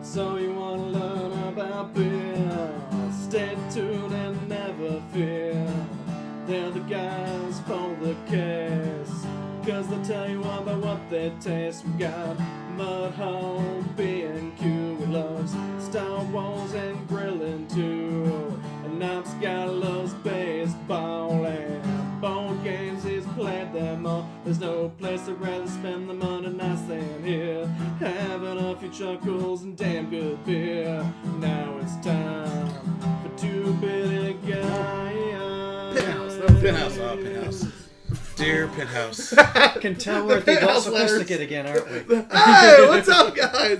So you want to learn about beer? Stay tuned and never fear. They're the guys for the case, 'cause they'll tell you all about what they taste. We got Mudhole, B&Q, we loves Star Wars and grilling too. And Knops guy loves baseball and board games, he's played them all. There's no place I'd rather spend the Monday nights than here, having a few chuckles and damn good beer. Now it's time for Two Beerded Guys. Penthouse, Penthouse. Dear Penthouse. Can tell we're the adult sophisticate again, aren't we? Hey, what's up, guys?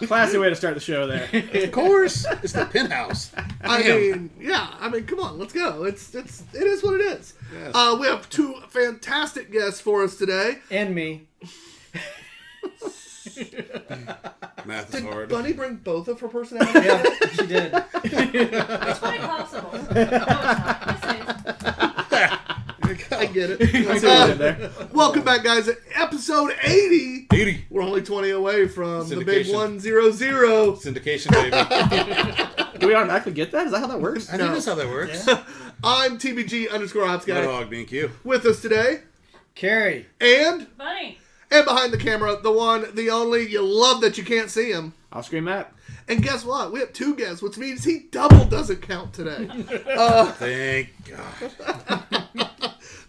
Classy way to start the show there. Of course, it's the Penthouse. I mean, come on, let's go. It is what it is. Yes. We have two fantastic guests for us today. And me. Math is Did hard. Bunny bring both of her personalities? Yeah, she did. It's quite possible. No, it's not. Yes, it is. I get it. I see what you did there. Welcome back, guys. Episode 80. 80. We're only 20 away from the big Syndication. 100. Syndication, baby. Do we automatically get that? Is that how that works? I think that's how that works. Yeah. I'm TBG_Ops guy. Dog, B&Q. With us today. Carrie. And Bunny. behind the camera, the one, the only, you love that you can't see him. I'll scream that. And guess what? We have two guests, which means he double doesn't count today. Thank God.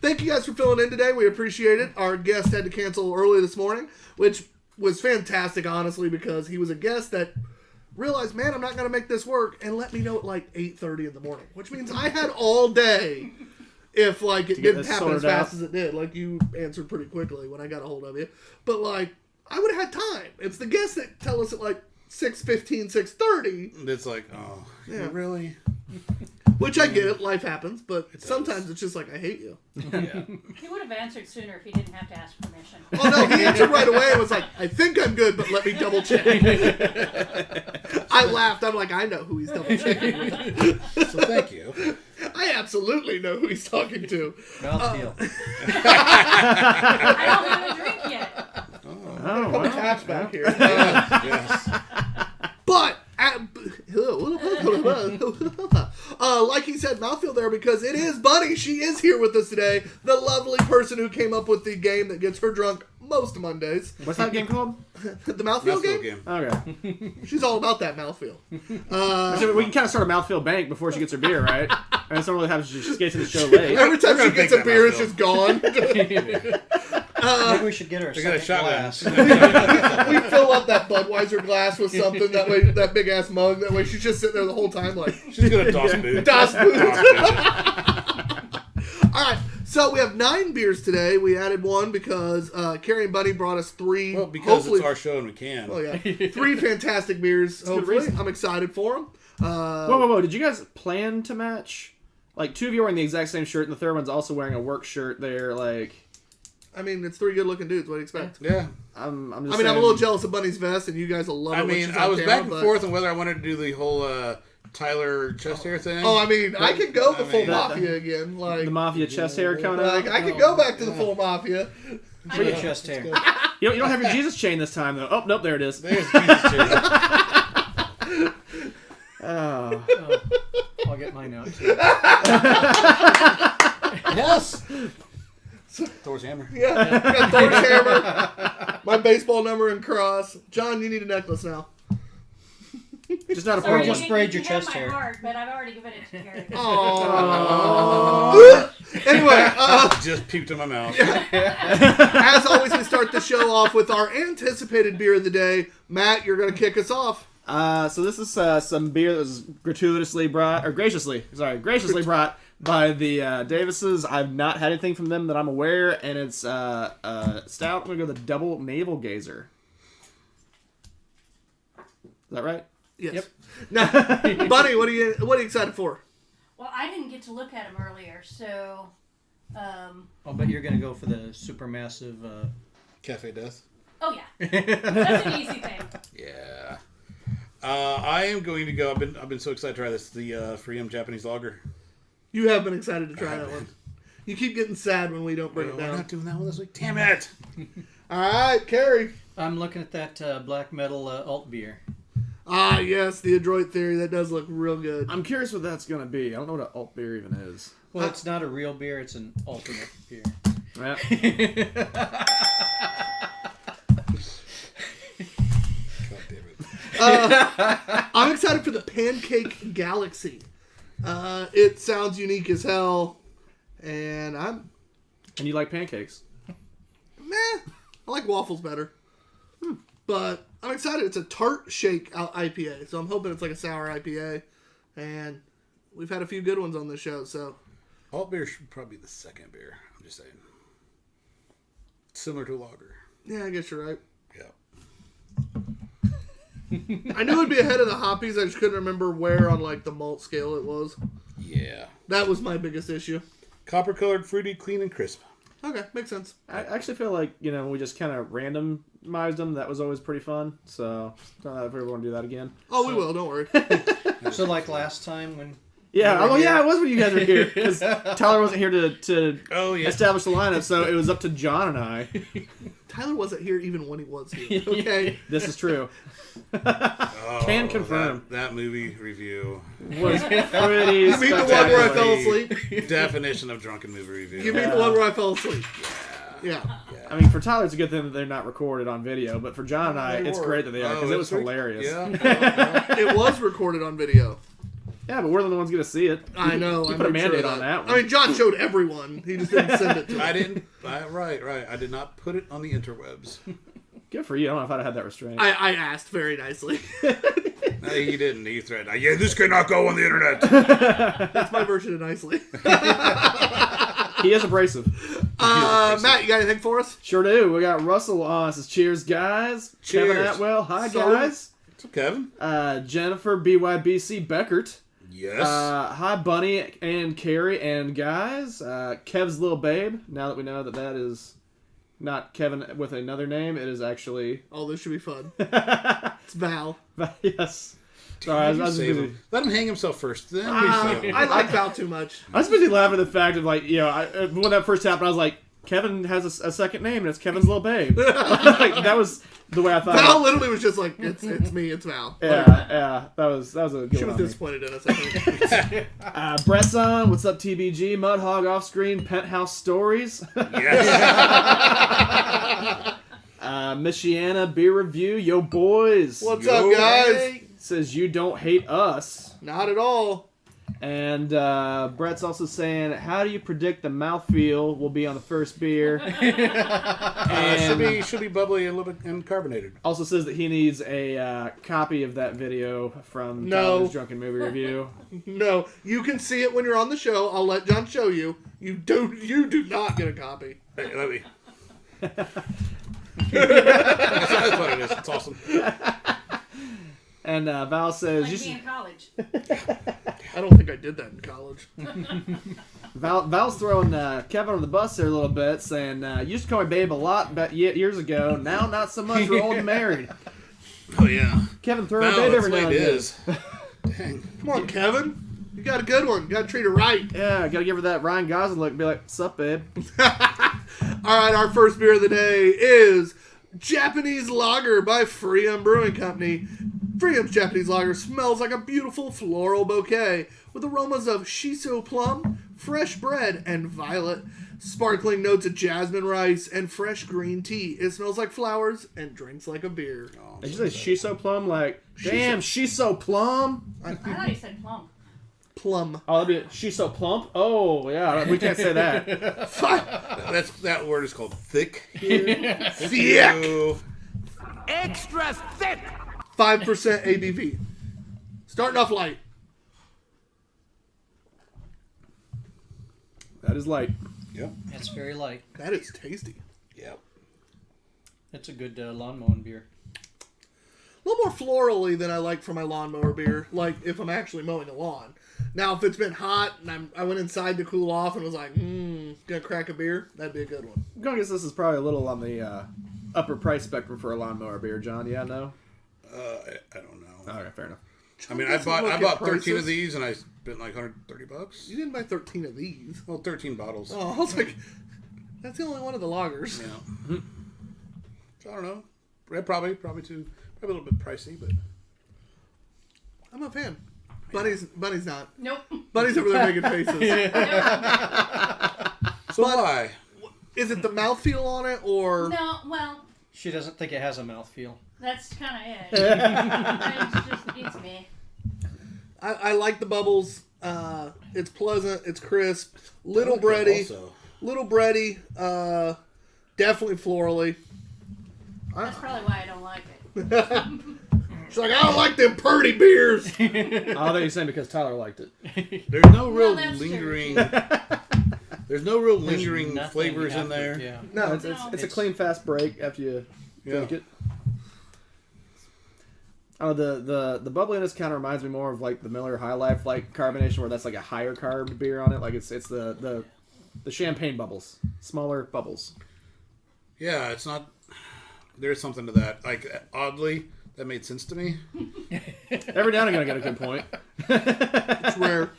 Thank you guys for filling in today. We appreciate it. Our guest had to cancel early this morning, which was fantastic, honestly, because he was a guest that realized, man, I'm not going to make this work, and let me know at like 8:30 in the morning, which means I had all day if like it didn't happen as fast as it did. Like, you answered pretty quickly when I got a hold of you. But like, I would have had time. It's the guests that tell us at like 6:15, 6:30. It's like, oh, Yeah. really? Which I get it, life happens, but sometimes it's just like, I hate you. Yeah. He would have answered sooner if he didn't have to ask permission. Oh no, he answered right away and was like, I think I'm good, but let me double check. I laughed. I'm like, I know who he's double checking with. So thank you. I absolutely know who he's talking to. Mouthfeel. I don't have a drink yet. Oh, Couple wow. taps back here. Yes. But like he said, mouthfeel there, because it is Bunny. She is here with us today. The lovely person who came up with the game that gets her drunk most Mondays. What's that game called? The mouthfeel game? Okay. She's all about that mouthfeel. So we can kind of start a mouthfeel bank before she gets her beer, right? And that's not really how she gets to the show late. Every time We're she gonna gets a make beer, that it's just gone. Maybe we should get her a I got a second shotgun. glass. We fill up that Budweiser glass with something, that way, that big ass mug, that way she's just sitting there the whole time like, She's gonna toss food. Das Boot. Alright, so we have 9 beers today. We added one because Carrie and Bunny brought us 3. Well, because hopefully, it's our show and we can. oh yeah, 3 fantastic beers. good Hopefully, reason. I'm excited for them. Whoa. Did you guys plan to match? Like, 2 of you are wearing the exact same shirt, and the third one's also wearing a work shirt there. Like, I mean, it's 3 good looking dudes. What do you expect? Yeah. I'm just I mean, saying, I'm a little jealous of Bunny's vest, and you guys will love it. I when mean, she's on I was camera, back and but- forth on whether I wanted to do the whole Tyler chest hair thing. Oh, I mean, I could go the I full mean, mafia again. Like, the mafia chest hair coming like out. I could go back to the full mafia. For your chest hair. You don't have your Jesus chain this time, though. Oh, nope, there it is. There's Jesus too. Oh. I'll get mine out too. Yes. Thor's hammer. Yeah, got Thor's hammer, my baseball number and cross. John, you need a necklace now. Just not a Or pearl just one. sprayed your you have chest my hair. heart, but I've already given it to Carrie. Anyway, Just puked in my mouth. as always, we start the show off with our anticipated beer of the day. Matt, you're going to kick us off. So this is some beer that was graciously brought by the Davises. I've not had anything from them that I'm aware, and it's stout. I'm gonna go the double navel gazer. Is that right? Yes. Yep. Now, Bunny, what are you excited for? Well, I didn't get to look at him earlier, so... I'll bet you're going to go for the supermassive... Cafe Death. Oh, yeah. That's an easy thing. Yeah. I am going to go. I've been so excited to try this. The Freedom Japanese Lager. You have been excited to try that one. You keep getting sad when we don't bring it We're down. not doing that one this week. Damn it! All right, Carrie. I'm looking at that black metal alt beer. Ah, yes, the Adroit Theory. That does look real good. I'm curious what that's gonna be. I don't know what an alt beer even is. Well, it's not a real beer. It's an alternate beer. Yeah. God damn it. I'm excited for the Pancake Galaxy. It sounds unique as hell, and I'm And you like pancakes? meh. I like waffles better, but I'm excited. It's a Tart Shake IPA, so I'm hoping it's like a sour IPA, and we've had a few good ones on this show. So Alt beer should probably be the second beer. I'm just saying. Similar to lager. yeah, I guess you're right. Yeah. I knew it'd be ahead of the hoppies. I just couldn't remember where on like the malt scale it was. Yeah. That was my biggest issue. Copper colored, fruity, clean, and crisp. Okay, makes sense. I actually feel like, we just kind of randomized them. That was always pretty fun. So, I don't know if we ever want to do that again. Oh, we will. Don't worry. So like last time when... Yeah, you were here- it was when you guys were here. Because Tyler wasn't here to Oh, yeah. establish the lineup, so it was up to John and I. Tyler wasn't here even when he was here. Okay. This is true. Oh, Can confirm. That movie review. Was pretty Give me the one where I spectacular. fell asleep. Definition of drunken movie review. Give me the one where I fell asleep. Yeah. I mean, for Tyler, it's a good thing that they're not recorded on video, but for John and I, They it's were. great that they are, because it was it's hilarious. Yeah. yeah. It was recorded on video. Yeah, but we're the ones going to see it. I know. You I put a made sure Mandate of on that one. I mean, John showed everyone. He just didn't send it to I us. didn't. Right. I did not put it on the interwebs. Good for you. I don't know if I'd have had that restraint. I asked very nicely. No, he didn't. He threatened. Yeah, this cannot go on the internet. That's my version of nicely. He is abrasive. Matt, you got anything for us? Sure do. We got Russell on. It says, cheers, guys. Kevin Cheers. Atwell. Hi, Salute. guys. What's up, Kevin? Jennifer BYBC Beckert. Yes. Hi, Bunny and Carrie and guys. Kev's little babe. Now that we know that that is not Kevin with another name, it is actually... Oh, this should be fun. It's Val. Yes. Sorry, I was Save busy. him. Let him hang himself first. Then we save him. I like Val too much. I was busy laughing at the fact of, like, when that first happened, I was like, Kevin has a second name, and it's Kevin's little babe. Like, that was the way I thought. Val literally was just like, it's me, it's Val. Yeah, that was a good She one. was on me. disappointed in us, I think. Brett's on. What's up, TBG? Mudhog off screen. Penthouse Stories. Yes. Michiana Beer Review. Yo, boys. What's Yo, up, guys? hey. Says you don't hate us. Not at all. And Brett's also saying, how do you predict the mouthfeel will be on the first beer? And Should be bubbly and a little bit and carbonated. also says that he needs a copy of that video from No. Tyler's Drunken Movie Review. No, you can see it when you're on the show. I'll let John show you. You do not get a copy. Hey, let me. That's what it is. It's awesome. And Val says, Like you me should, in college. I don't think I did that in college. Val's throwing Kevin on the bus there a little bit, saying, you used to call me babe a lot years ago. Now not so much. We're old and married. Oh yeah. Kevin, throw a Val, babe that's every the now way and it then. is. Dang. Come on, Kevin. You got a good one. You got to treat her right. Yeah, gotta give her that Ryan Gosling look and be like, sup, babe? All right, our first beer of the day is Japanese Lager by Freedom Brewing Company. Freedom's Japanese Lager smells like a beautiful floral bouquet with aromas of shiso plum, fresh bread, and violet. Sparkling notes of jasmine rice and fresh green tea. It smells like flowers and drinks like a beer. Did you say she's so plum? Like, damn, she's so plum? I thought you said plump. Plum. Oh, that'd be, she's so plump? Oh, yeah, we can't say that. That word is called thick. Thick. Ew. 5% ABV. Starting off light. That is light. Yep. It's very light. That is tasty. Yep. It's a good lawn mowing beer. A little more florally than I like for my lawnmower beer, like if I'm actually mowing a lawn. Now, if it's been hot and I went inside to cool off and was like, gonna crack a beer, that'd be a good one. I'm gonna guess this is probably a little on the upper price spectrum for a lawnmower beer, John. Yeah, no? I don't know. All right, fair enough. I mean, Let's I look at bought 13 prices. of these and I spent like $130. You didn't buy 13 of these. Well, 13 bottles. Oh, I was like, that's the only one of the lagers. Yeah. So I don't know. Probably a little bit pricey, but I'm a fan. Bunny's not. Nope. Bunny's over there making faces. so why? Is it the mouthfeel on it, or No, well, She doesn't think it has a mouthfeel. that's kind of it. It's me. I like the bubbles. It's pleasant. It's crisp. Little I like that bready. also. Little bready. Definitely florally. That's probably why I don't like it. She's like, I don't like them purdy beers. I thought you were saying because Tyler liked it. There's no real that's true. lingering. There's no real There's lingering nothing flavors in after- there. Yeah. No, It's a It's- clean, fast break after you drink Yeah. it. Oh, the bubbliness kind of reminds me more of like the Miller High Life like carbonation, where that's like a higher carb beer on it. Like it's the champagne bubbles, smaller bubbles. Yeah, it's not. There's something to that. Like oddly, that made sense to me. Every now and again, I get a good point. it's rare.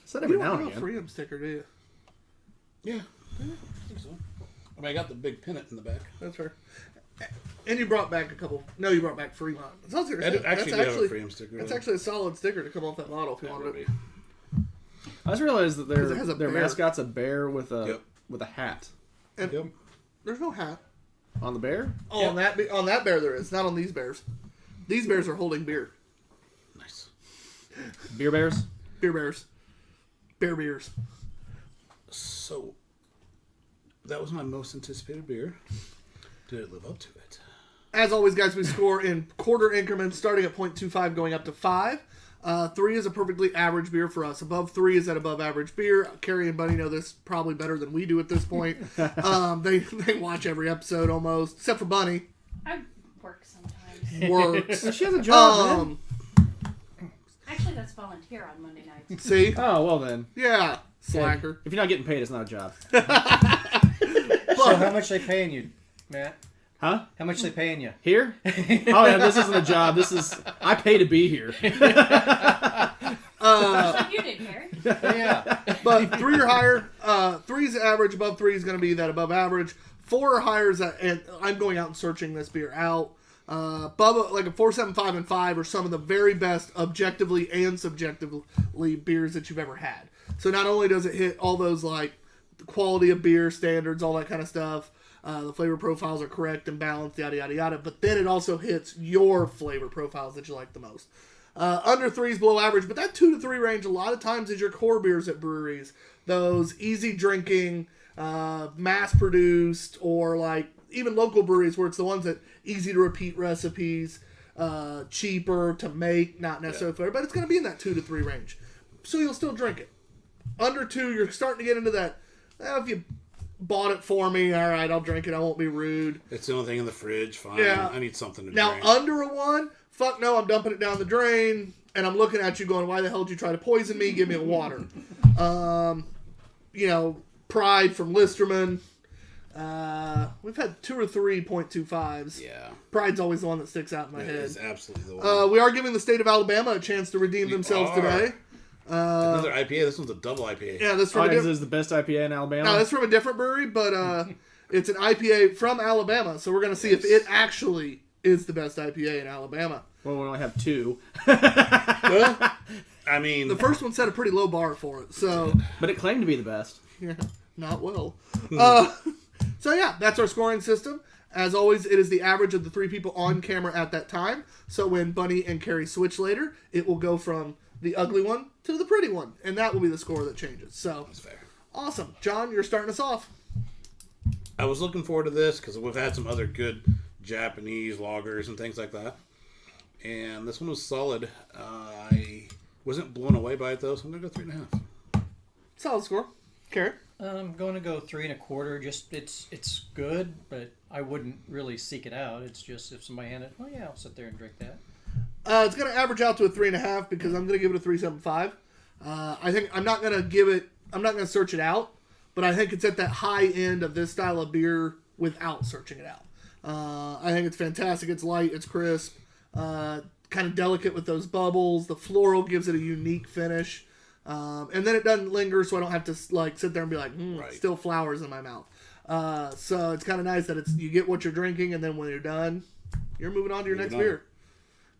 Said You every don't now have and a again. Freedom sticker, do you? Yeah, I think so. I mean, I got the big pennant in the back. That's fair. And you brought back a couple. No, you brought back Fremont. That's I do, actually do have a Freedom sticker. That's though. actually a solid sticker to come off that bottle if you Yeah, wanted maybe. it. I just realized that Because it has a their bear. mascot's a bear with a Yep. with a hat. And Yep. there's no hat. On the bear? Oh, on that bear there is. Not on these bears. These bears are holding beer. Nice. Beer bears? Beer bears. Bear beers. So that was my most anticipated beer. Did it live up to it? As always, guys, we score in quarter increments, starting at 0.25, going up to 5. 3 is a perfectly average beer for us. Above 3 is that above average beer. Carrie and Bunny know this probably better than we do at this point. They watch every episode almost, except for Bunny. I work sometimes. Works. She has a job, man. Actually, that's volunteer on Monday nights. See? Oh, well then. Yeah. Slacker. If you're not getting paid, it's not a job. So how much they paying you, Matt? Huh? How much they paying you? Here? Oh, yeah, this isn't a job. I pay to be here. Just like you did, Carrie. Yeah. But 3 or higher. 3 is average. Above 3 is going to be that above average. 4 or higher is that, and I'm going out and searching this beer out. Bubba, like a 4.75 and 5 are some of the very best objectively and subjectively beers that you've ever had. So not only does it hit all those like the quality of beer standards, all that kind of stuff, the flavor profiles are correct and balanced, yada yada yada, but then it also hits your flavor profiles that you like the most. Under 3 is below average, but that 2 to 3 range a lot of times is your core beers at breweries. Those easy drinking, mass produced, or like even local breweries where it's the ones that easy to repeat recipes, cheaper to make, not necessarily flavor, but it's going to be in that 2 to 3 range. So you'll still drink it. Under 2, you're starting to get into that, if you bought it for me, all right, I'll drink it, I won't be rude. It's the only thing in the fridge. Fine. Yeah. I need something to Now, drink. under a 1, fuck no, I'm dumping it down the drain, and I'm looking at you going, why the hell did you try to poison me? Give me a water. Pride from Listerman. We've had 2 or 3 .25s. Yeah. Pride's always the one that sticks out in my It head. is absolutely the one. We are giving the state of Alabama a chance to redeem themselves are. today. Another IPA. This one's a double IPA. Yeah, this Oh, from a this different. is the best IPA in Alabama. No, that's from a different brewery, but it's an IPA from Alabama. So we're gonna see if it actually is the best IPA in Alabama. Well, we only have 2. Well, I mean, The first one set a pretty low bar for it, so But it claimed to be the best. yeah, not well. So yeah, that's our scoring system. As always, it is the average of the 3 people on camera at that time. So when Bunny and Carrie switch later, it will go from the ugly one to the pretty one, and that will be the score that changes. So that's fair. awesome, John, you're starting us off. I was looking forward to this because we've had some other good Japanese lagers and things like that. And this one was solid. I wasn't blown away by it, though, so I'm going to go 3.5. Solid score, Carrie. I'm going to go 3 1/4. Just it's good, but I wouldn't really seek it out. It's just if somebody handed, oh yeah, I'll sit there and drink that. It's going to average out to a 3.5 because I'm going to give it a 3.75. I think I'm not going to search it out, but I think it's at that high end of this style of beer without searching it out. I think it's fantastic. It's light, it's crisp, kind of delicate with those bubbles. The floral gives it a unique finish, and then it doesn't linger, so I don't have to like sit there and be like, Right. still flowers in my mouth. So it's kind of nice that you get what you're drinking, and then when you're done, you're moving on to your next beer.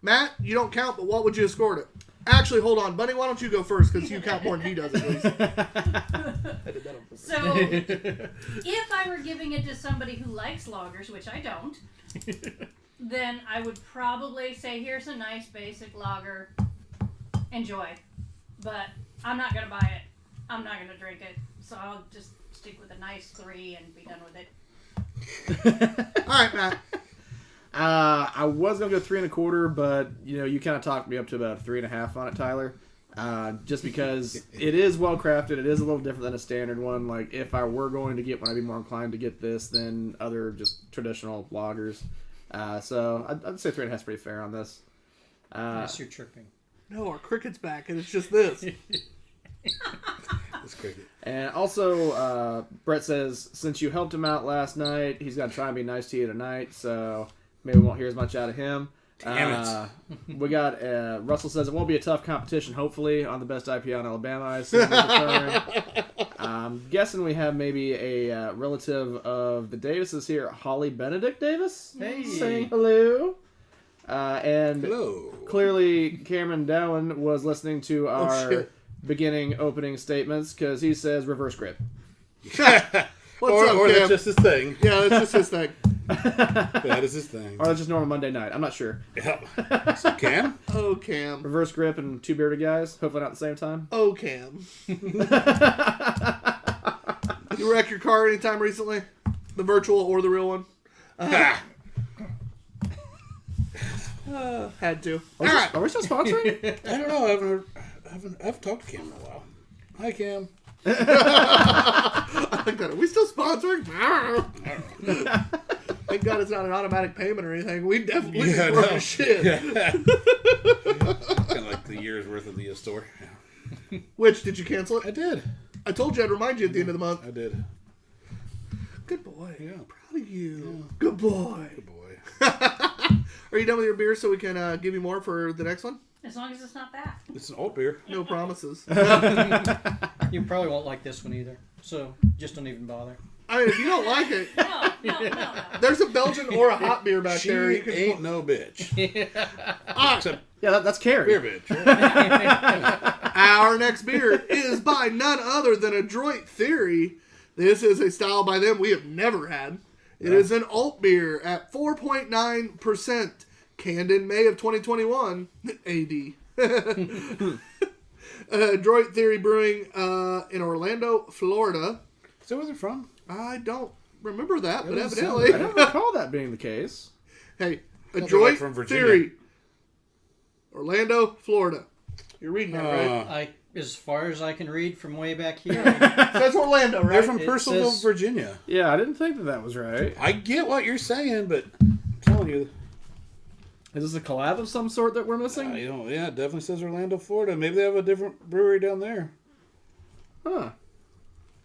Matt, you don't count, but what would you have scored it? Actually, hold on. Bunny, why don't you go first, because you count more than he does at least. I did that on purpose. So, if I were giving it to somebody who likes lagers, which I don't, then I would probably say, here's a nice basic lager. Enjoy. But I'm not going to buy it. I'm not going to drink it. So I'll just stick with a nice 3 and be done with it. All right, Matt. I was gonna go 3 1/4, but you kind of talked me up to about 3.5 on it, Tyler. Just because it is well crafted, it is a little different than a standard one. Like if I were going to get one, I'd be more inclined to get this than other just traditional lagers. So I'd say 3.5 is pretty fair on this. Yes, you're tripping. No, our cricket's back, and it's just this. It's cricket. And also, Brett says since you helped him out last night, he's gonna try and be nice to you tonight. So maybe we won't hear as much out of him. Damn We got Russell says it won't be a tough competition. Hopefully, on the best IPA in Alabama. I assume he's referring. I'm guessing we have maybe a relative of the Davises here, Holly Benedict Davis, saying hello. And Hello. clearly, Cameron Dowan was listening to our shit. beginning opening statements because he says reverse grip. What's up, Or Cam? that's just his thing. Yeah, that's just his thing. That is his thing. Or that's just normal Monday night. I'm not sure. Yep. So Cam? Oh, Cam. Reverse grip and Two Beerded Guys. Hopefully not at the same time. Oh, Cam. You wreck your car anytime recently? The virtual or the real one? Had to. All right. Are we still sponsoring? I don't know. I haven't talked to Cam in a while. Hi, Cam. I like that. Are we still sponsoring? Thank God it's not an automatic payment or anything. We definitely no. shit. Kind of like the year's worth of the store. Yeah. Which, did you cancel it? I did. I told you I'd remind you at the end of the month. I did. Good boy. Yeah. Proud of you. Good boy. Good boy. Are you done with your beer so we can give you more for the next one? As long as it's not that. It's an old beer. No promises. You probably won't like this one either. So just don't even bother. I mean, if you don't like it, No. there's a Belgian or a hot beer back She there. You can ain't no bitch. Except Yeah, that's Carrie. beer bitch. Right? Our next beer is by none other than Adroit Theory. This is a style by them we have never had. It is an alt beer at 4.9%, canned in May of 2021 AD. Adroit Theory Brewing in Orlando, Florida. Is that where they're from? I don't remember that, but doesn't evidently. I don't recall that being the case. Hey, they're Adroit like from Virginia. Theory, Orlando, Florida. You're reading that, right? As far as I can read from way back here, That's Orlando, They're right? from It Purcellville, says- Virginia. Yeah, I didn't think that was right. I get what you're saying, but I'm telling you, Is this a collab of some sort that we're missing? yeah, it definitely says Orlando, Florida. Maybe they have a different brewery down there. Huh.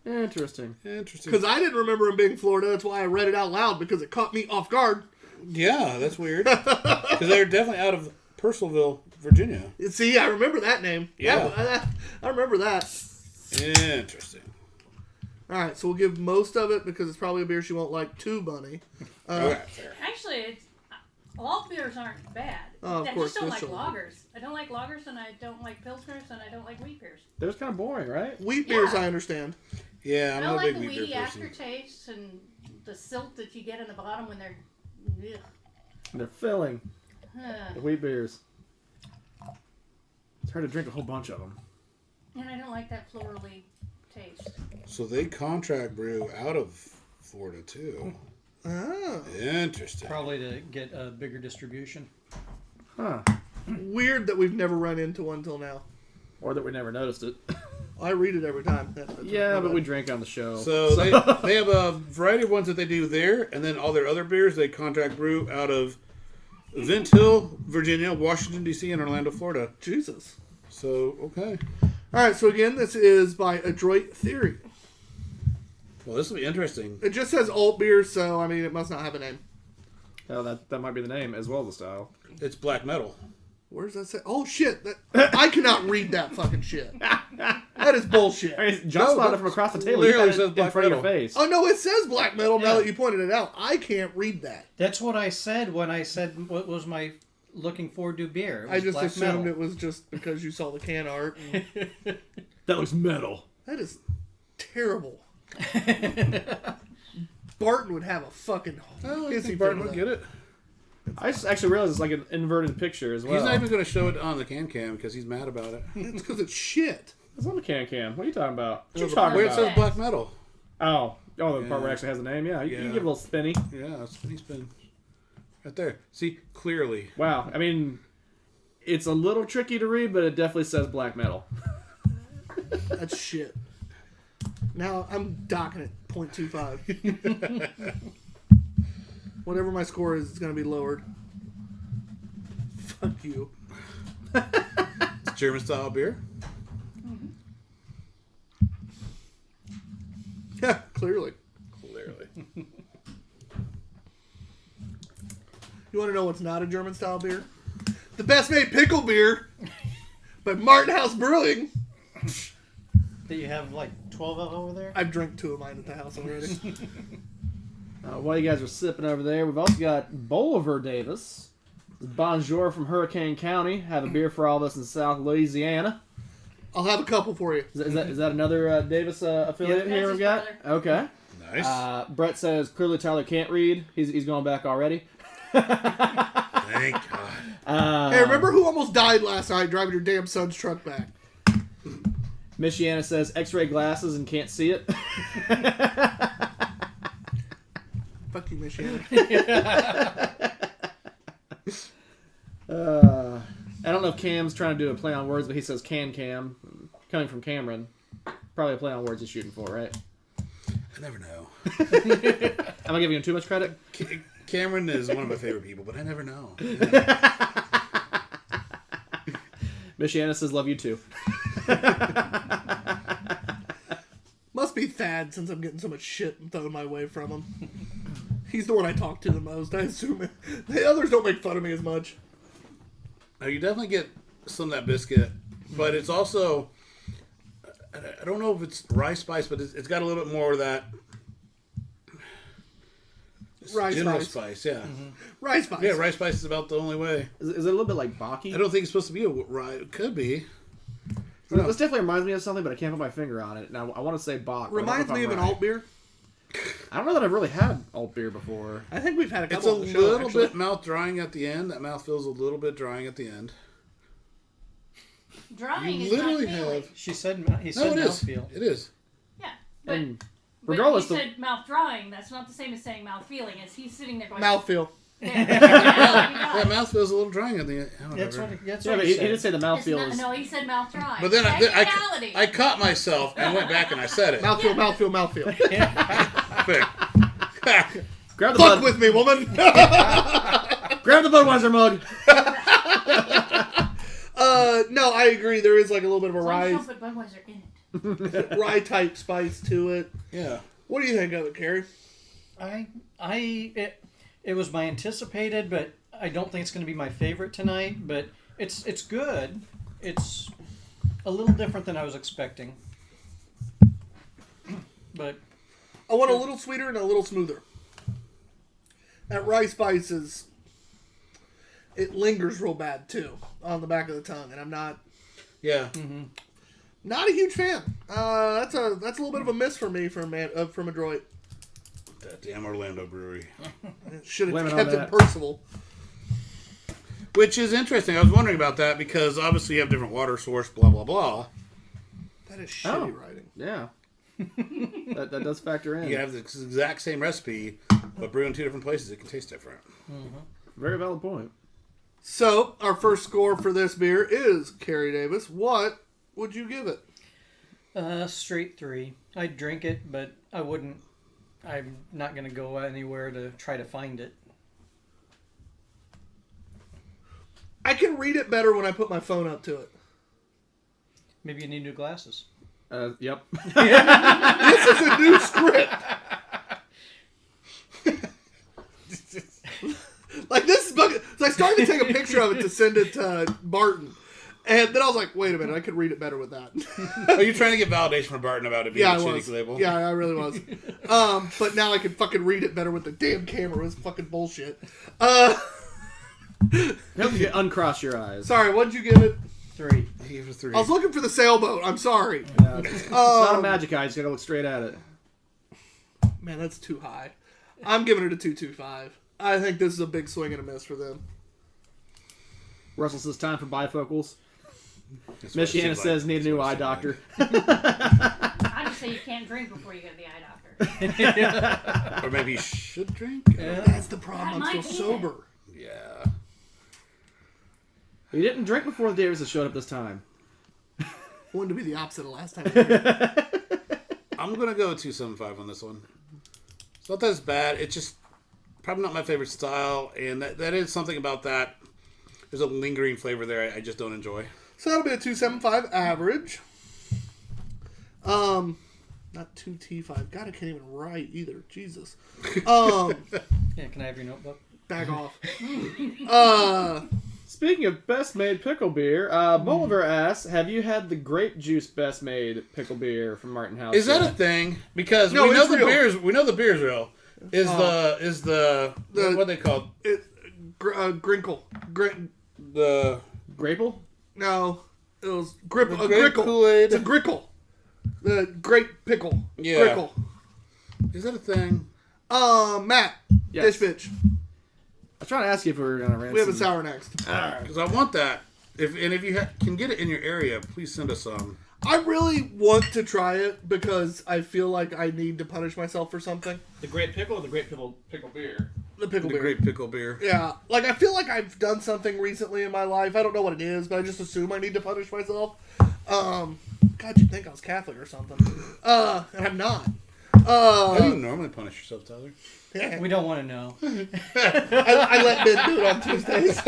Interesting. Interesting. Because I didn't remember him being Florida. That's why I read it out loud, because it caught me off guard. Yeah, that's weird. Because they're definitely out of Purcellville, Virginia. See, I remember that name. Yeah. I remember that. Interesting. All right, so we'll give most of it because it's probably a beer she won't like too, Bunny. Okay, fair. Actually, it's all beers aren't bad. Oh, of I course, just don't like this will- lagers. I don't like lagers, and I don't like pilsners, and I don't like wheat beers. That was kind of boring, right? Wheat beers, Yeah. I understand. Yeah, I I'm don't not a like big the wheat weedy beer person. aftertaste and the silt that you get in the bottom when they're. Ugh. They're filling Ugh. the wheat beers. It's hard to drink a whole bunch of them. And I don't like that florally taste. So they contract brew out of Florida, too. Ah, Interesting. probably to get a bigger distribution. Huh. weird that we've never run into one till now. Or that we never noticed it. I read it every time. That's Yeah, my but bad. we drink on the show. So they have a variety of ones that they do there, and then all their other beers they contract brew out of Vint Hill, Virginia, Washington, D.C., and Orlando, Florida. Jesus. So, okay. All right, so again, this is by Adroit Theory. Well, this will be interesting. It just says alt beer, so I mean, it must not have a name. Oh, that might be the name as well as the style. It's black metal. Where's that say? Oh shit! That, I cannot read that fucking shit. That is bullshit. I mean, John No, spotted that it from across the table. literally You had says it black in front of your metal. face. Oh no, it says black metal now Yeah. that you pointed it out. I can't read that. That's what I said when I said what was my looking forward to beer. It I was just black assumed metal. it was just because you saw the can art. And That looks metal. that is terrible. Barton would have a fucking Oh, I hissy think fit Barton with would that. get it. I just actually realized it's like an inverted picture as well. He's not even going to show it on the can because he's mad about it. It's because it's shit. It's on the can. What are you talking about? What No, you the talking part where it about? says black metal. Oh, the part Yeah. where it actually has the name. Yeah, you Yeah. can give it a little spinny. Yeah, spinny spin. Right there. See, clearly. Wow. I mean, it's a little tricky to read, but it definitely says black metal. That's shit. Now I'm docking it 0.25. Whatever my score is, it's going to be lowered. Fuck you. It's German style beer. Yeah, clearly. Clearly. You want to know what's not a German style beer? The best made pickle beer by Martin House Brewing. That you have like 12 of over there? I've drank 2 of mine at the house already. While you guys are sipping over there, we've also got Bolivar Davis. Bonjour from Hurricane County. Have a beer for all of us in South Louisiana. I'll have a couple for you. Is that another Davis affiliate Yeah, here that's we've got? his Okay. Nice. Brett says clearly Tyler can't read. He's going back already. Thank God. Hey, remember who almost died last night driving your damn son's truck back? Michiana says X-ray glasses and can't see it. Fuck you, Michiana. I don't know if Cam's trying to do a play on words, but he says Cam coming from Cameron. Probably a play on words he's shooting for, right? I never know. Am I giving him too much credit? Cameron is one of my favorite people, but I never know. Michiana says love you too. Must be Thad since I'm getting so much shit thrown my way from him. He's the one I talk to the most, I assume. The others don't make fun of me as much. Now, you definitely get some of that biscuit, but it's also, I don't know if it's rice spice, but it's got a little bit more of that Rice general spice. spice. Yeah. Rice spice. Yeah, rice spice is about the only way. Is it a little bit like Baki? I don't think it's supposed to be a rice. It could be. This definitely reminds me of something, but I can't put my finger on it. Now I want to say Bach. but I don't know Reminds if me I'm of an right. alt beer. I don't know that I've really had alt beer before. I think we've had a It's couple a on the show, little actually. bit mouth drying at the end. That mouth feels a little bit drying at the end. Drying You is literally not feeling. have. He No, said it is. mouthfeel. It is. Yeah, but, And but regardless you of said mouth drying. That's not the same as saying mouth feeling. As he's sitting there going, Mouthfeel. Yeah, That mouth feels a little drying at the end. That's Whatever. what, that's yeah, what but he he said. did say the It's mouthfeel not, is. no, he said mouth drying. But then Technicality. I caught myself and went back and I said it. Mouthfeel, mouthfeel, mouthfeel. Quick. Grab the Fuck Bud, with me, woman! grab the Budweiser mug. No, I agree. There is like a little bit of a As long as you rye, don't put Budweiser in it. rye type spice to it. Yeah. What do you think of it, Carrie? It was my anticipated, but I don't think it's going to be my favorite tonight. But it's good. It's a little different than I was expecting. But I want a little sweeter and a little smoother. That rye spice is... It lingers real bad, too, on the back of the tongue. And I'm not Yeah. a huge fan. That's a little bit of a miss for me from Adroit. That damn Orlando brewery. Should have Blame it on kept it that. Percival. Which is interesting. I was wondering about that because obviously you have different water source, blah, blah, blah. That is shitty Oh. writing. Yeah. that does factor in. You have the exact same recipe, but brewed in two different places, it can taste different. Very valid point. So, our first score for this beer is Carrie Davis. What would you give it? straight 3. I'd drink it, but I wouldn't. I'm not going to go anywhere to try to find it. I can read it better when I put my phone up to it. Maybe you need new glasses. Yep. This is a new script. Like this is so I started to take a picture of it to send it to Barton, And then I was like, wait a minute, I could read it better with that. Are you trying to get validation from Barton about it being Yeah, a I shitty was. label? Yeah, I really was. But now I can fucking read it better with the damn camera. It was fucking bullshit. Help you uncross your eyes. Sorry, what'd you give it? 3. I gave it a 3. I was looking for the sailboat. I'm sorry. Yeah, it's not a magic eye. You just gotta look straight at it. Man, that's too high. I'm giving it a 2.25. I think this is a big swing and a miss for them. Russell says time for bifocals. That's what it Michiana seemed says like. need a That's new what it eye seemed doctor. I just say you can't drink before you go to the eye doctor. Like. Or maybe you should drink? That's the problem. That I'm might still be it. sober. Yeah. You didn't drink before the Davises showed up this time. Wanted to be the opposite of last time. I'm going to go 2.75 on this one. It's not that it's bad. It's just probably not my favorite style. And that is something about that. There's a lingering flavor there I just don't enjoy. So that'll be a 2.75 average. Not 2T5. God, I can't even write either. Jesus. Yeah, can I have your notebook? Back off. Speaking of best made pickle beer, Bolivar asks, have you had the grape juice best made pickle beer from Martin House? Is that a yet? thing? Because No, we know it's the real. beer's what are they called? Grinkle. The Grapple? No. It was a grape grickle. Kool-Aid. It's a grickle. The great pickle. Yeah. Grickle. Is that a thing? Matt. Yes. Dish bitch. I was trying to ask you if we were going to ransom. We have a sour next. Because I want that. If you can get it in your area, please send us some. I really want to try it because I feel like I need to punish myself for something. The grape pickle or the grape pickle beer? The pickle The beer. great pickle beer. Yeah, like I feel like I've done something recently in my life. I don't know what it is, but I just assume I need to punish myself. God, you'd think I was Catholic or something. And I'm not. How do you normally punish yourself, Tyler? We don't want to know. I let Ben do it on Tuesdays.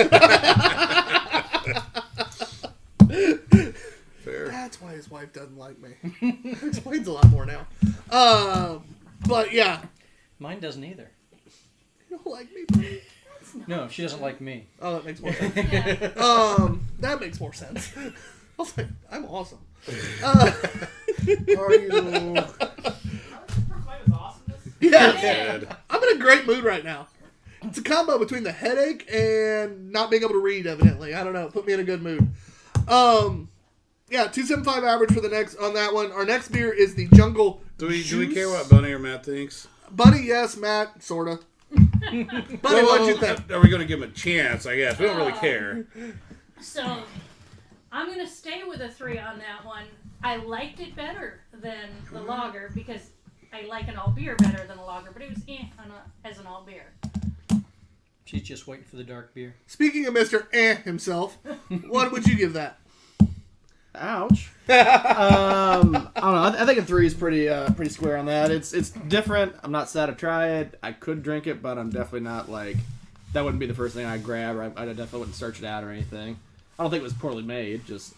Fair. That's why his wife doesn't like me. Explains a lot more now. But yeah, Mine doesn't either. you don't like me, buddy. No, she doesn't like me. Oh, that makes more sense. Yeah. That makes more sense. I was like, I'm awesome. Are you? Yeah, Good. I'm in a great mood right now. It's a combo between the headache and not being able to read, evidently. I don't know. Put me in a good mood. Yeah, 2.75 average for the next on that one. Our next beer is the Jungle Do we Juice. care what Bunny or Matt thinks? Buddy, yes. Matt, sorta. Buddy, what'd you think? Are we going to give him a chance? I guess we don't really care. So, I'm going to stay with a 3 on that one. I liked it better than the lager because I like an all beer better than a lager, but it was as an all beer. She's just waiting for the dark beer. Speaking of Mr. himself, what would you give that? Ouch. I don't know. I think a 3 is pretty square on that. It's different. I'm not sad to try it. I could drink it, but I'm definitely not like that. Wouldn't be the first thing I grab. Or I definitely wouldn't search it out or anything. I don't think it was poorly made. Just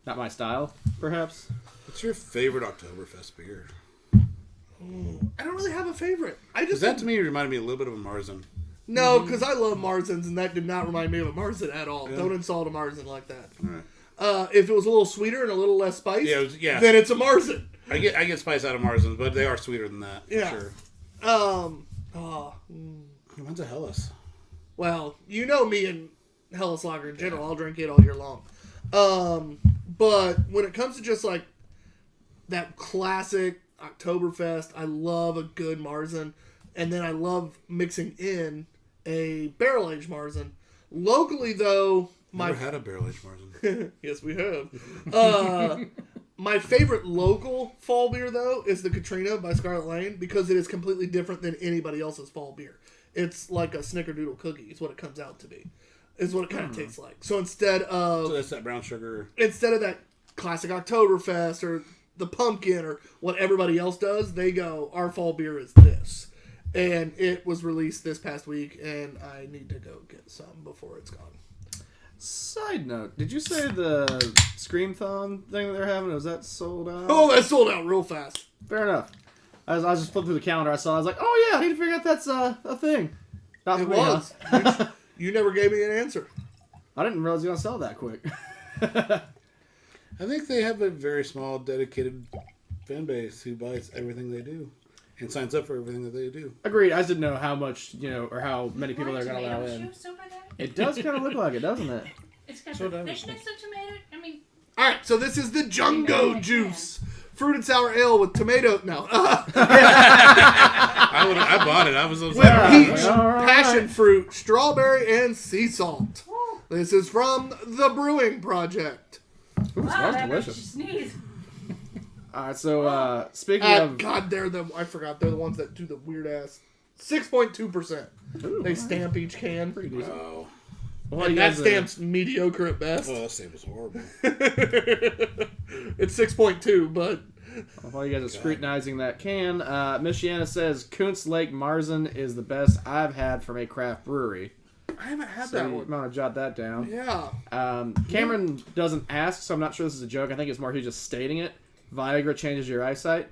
not my style, perhaps. What's your favorite Oktoberfest beer? I don't really have a favorite. I Because just that to me reminded me a little bit of a Marzen. no, because I love Marzens, and that did not remind me of a Marzen at all. Yeah. Don't insult a Marzen like that. All right. If it was a little sweeter and a little less spice, Yeah, then it's a Marzen. I get spice out of Marzens, but they are sweeter than that. For Yeah. sure. When's a Hellas? Well, you know me and Hellas Lager in general. I'll drink it all year long. But when it comes to just like that classic Oktoberfest, I love a good Marzen. And then I love mixing in a barrel-aged Marzen. Locally, though, Never had a barrel-aged Marzen. yes, we have. My favorite local fall beer, though, is the Katrina by Scarlet Lane because it is completely different than anybody else's fall beer. It's like a snickerdoodle cookie is what it comes out to be. Is what it kind of tastes like. So instead So of that's that brown sugar. that classic Oktoberfest or the pumpkin or what everybody else does, they go, our fall beer is this. And it was released this past week, and I need to go get some before it's gone. Side note: did you say the Scream-thon thing that they're having, was that sold out? Oh, that sold out real fast. Fair enough. I was just flipping through the calendar. I saw. I was like, "Oh yeah, I need to figure out that's a thing." Not It for me, huh? was. You never gave me an answer. I didn't realize you were gonna sell that quick. I think they have a very small, dedicated fan base who buys everything they do and signs up for everything that they do. Agreed. I just didn't know how much, or how many people Like they're going to allow tomato in. juice over there? It does kind of look like it, doesn't it? It's got So the that was thickness of tomato. I mean, All right, so this is the Jungo Juice. Fruit and sour ale with tomato. No. I bought it. I was With upset. peach, all right. passion fruit, strawberry, and sea salt. This is from the Brewing Project. Ooh, it wow, smells that makes you delicious. sneeze. All right, so speaking of... God, I forgot. They're the ones that do the weird ass. 6.2%. They stamp each can. Pretty decent. Oh. Well, And you that guys, stamp's mediocre at best. Oh, that stamp was horrible. It's 6.2, but while you guys are scrutinizing that can, Miss Shanna says Kuntz Lake Marzen is the best I've had from a craft brewery. I haven't had So that you one. want to jot that down. Yeah. Cameron doesn't ask, so I'm not sure this is a joke. I think it's more he's just stating it. Viagra changes your eyesight.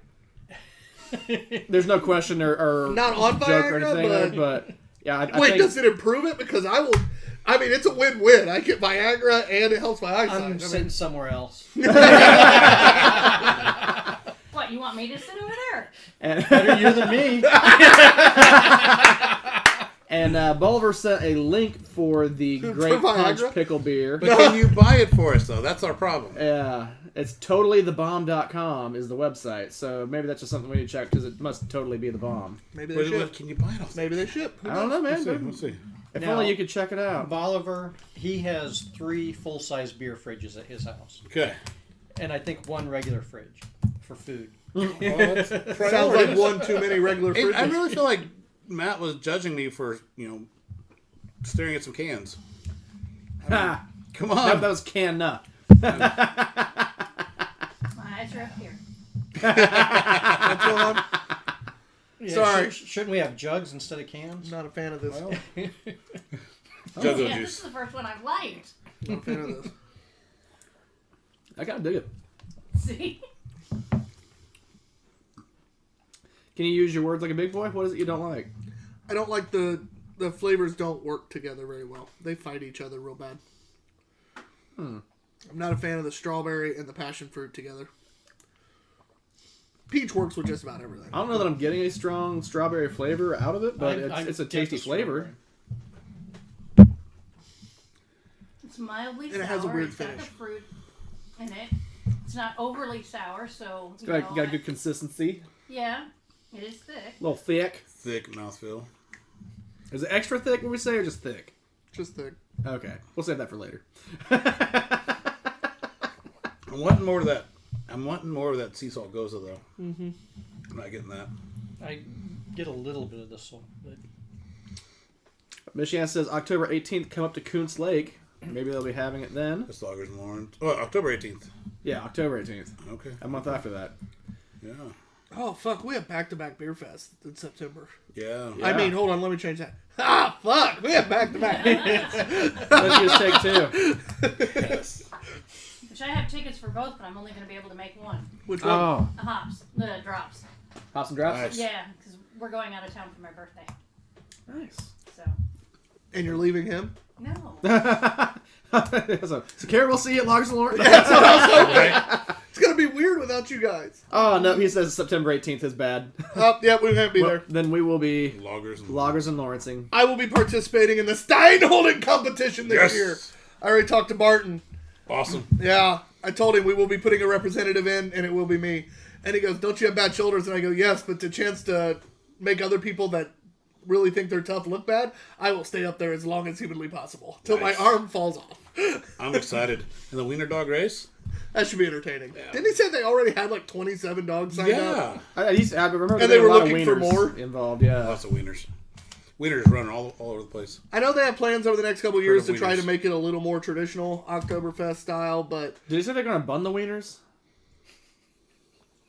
There's no question or Not on joke or Viagra, anything, but yeah. I Wait, think, does it improve it? Because I mean, it's a win-win. I get Viagra and it helps my eyesight. I'm sitting somewhere else. What, you want me to sit over there? and, Better you than me. and Bolivar sent a link for the For Great Punch Viagra? Pickle Beer. But can you buy it for us, though? That's our problem. Yeah, it's totallythebomb.com is the website. So maybe that's just something we need to check because it must totally be the bomb. Maybe they ship. Can you buy it off? Maybe they ship. Who I don't knows? know, man. Let's see. If Now- only you could check it out. Bolivar, he has 3 full-size beer fridges at his house. Okay. And I think 1 regular fridge for food. Sounds like one too many regular Hey, fridges. I really feel like Matt was judging me for, staring at some cans. Ha! Come That on. was canna. My eyes are up here. What's going on? Yeah, Sorry. Shouldn't we have jugs instead of cans? Not a fan of this. Juggo Yeah, juice. this is the first one I've liked. Not a fan of this. I kind of dig it. See? Can you use your words like a big boy? What is it you don't like? I don't like the flavors don't work together very well. They fight each other real bad. I'm not a fan of the strawberry and the passion fruit together. Peach works with just about everything. I don't know that I'm getting a strong strawberry flavor out of it, but I it's a get tasty the flavor. It's mildly And sour. it has a weird It's got finish. the fruit in it. It's not overly sour, so It's got a good consistency. Yeah, it is thick. A little thick. Thick mouthfeel. Is it extra thick, would we say, or just thick? Just thick. Okay. We'll save that for later. I'm wanting more of that. Sea salt goza, though. Mm-hmm. I'm not getting that. I get a little bit of this one, but Michigan says October 18th, come up to Kuntz Lake. Maybe they'll be having it then. That's Loggers and Lawrence. Oh, October 18th. Yeah, October 18th. Okay. A month after that. Yeah. Oh, fuck. We have back-to-back beer fest in September. Yeah. I mean, hold on. Let me change that. Ah, fuck. We have back-to-back. Let's just take 2. Yes. Which I have tickets for both, but I'm only going to be able to make one. Which one? Oh. The hops. The drops. Hops and drops? Nice. Yeah, because we're going out of town for my birthday. Nice. So, And you're leaving him? no. so Karen, we'll see you at Loggers and Lawrence. Right? It's going to be weird without you guys. Oh, no, he says September 18th is bad. Yeah, we can't be Well, there. then we will be Loggers and Loggers and Lawrencing. I will be participating in the Stein holding competition this Yes. year. I already talked to Barton. Awesome. Yeah, I told him we will be putting a representative in, and it will be me. And he goes, "Don't you have bad shoulders?" And I go, "Yes, but the chance to make other people that really think they're tough look bad, I will stay up there as long as humanly possible till Nice. my arm falls off." I'm excited. And the Wiener Dog race? That should be entertaining. Yeah. Didn't he say they already had like 27 dogs signed up? Yeah. I remember And there they were were a lot of looking for wieners more? involved. Yeah. Lots of Wieners. Wieners running all over the place. I know they have plans over the next couple of years Heard to of try wieners. to make it a little more traditional Oktoberfest style, but Did he say they're going to bun the wieners?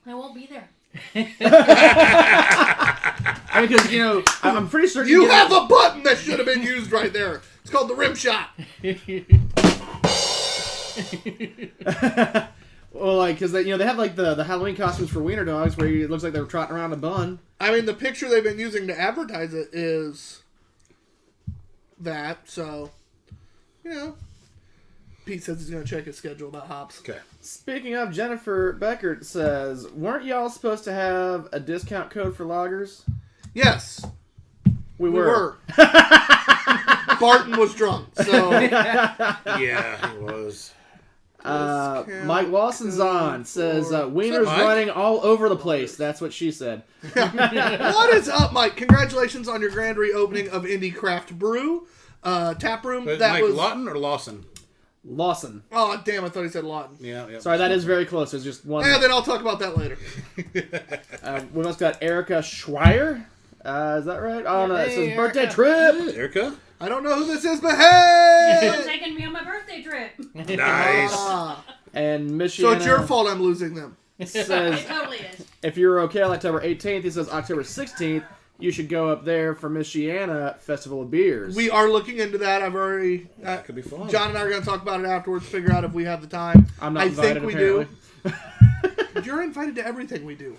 I won't be there. I mean, because I'm pretty certain you have a button that should have been used right there. It's called the rim shot. Well, like, because they have like the Halloween costumes for wiener dogs, where it looks like they're trotting around a bun. I mean, the picture they've been using to advertise it is that, so, Pete says he's going to check his schedule about hops. Okay. Speaking of, Jennifer Beckert says, weren't y'all supposed to have a discount code for lagers? Yes, We we were. were. Barton was drunk, so Yeah, he was. Mike Lawson's on says, Wieners Mike? running all over the place. That's what she said. what is up, Mike? Congratulations on your grand reopening of Indie Craft Brew tap room. But That Mike was Lawton or Lawson? Lawson. oh damn! I thought he said Lawton. Yeah. Sorry, that is very close. There's just one. And then I'll talk about that later. We've also got Erica Schweier. Is that right? Oh, no, it Hey, says birthday Erica. trip. Erica? I don't know who this is, but You're hey! taking me on my birthday trip. Nice. Ah. And So Michiana it's your fault I'm losing them. says, It totally is. if you're okay on October 18th, he says October 16th, you should go up there for Michiana Festival of Beers. We are looking into that. I've already. That could be fun. John and I are going to talk about it afterwards. Figure out if we have the time. I'm not I invited, think we apparently. do. You're invited to everything we do.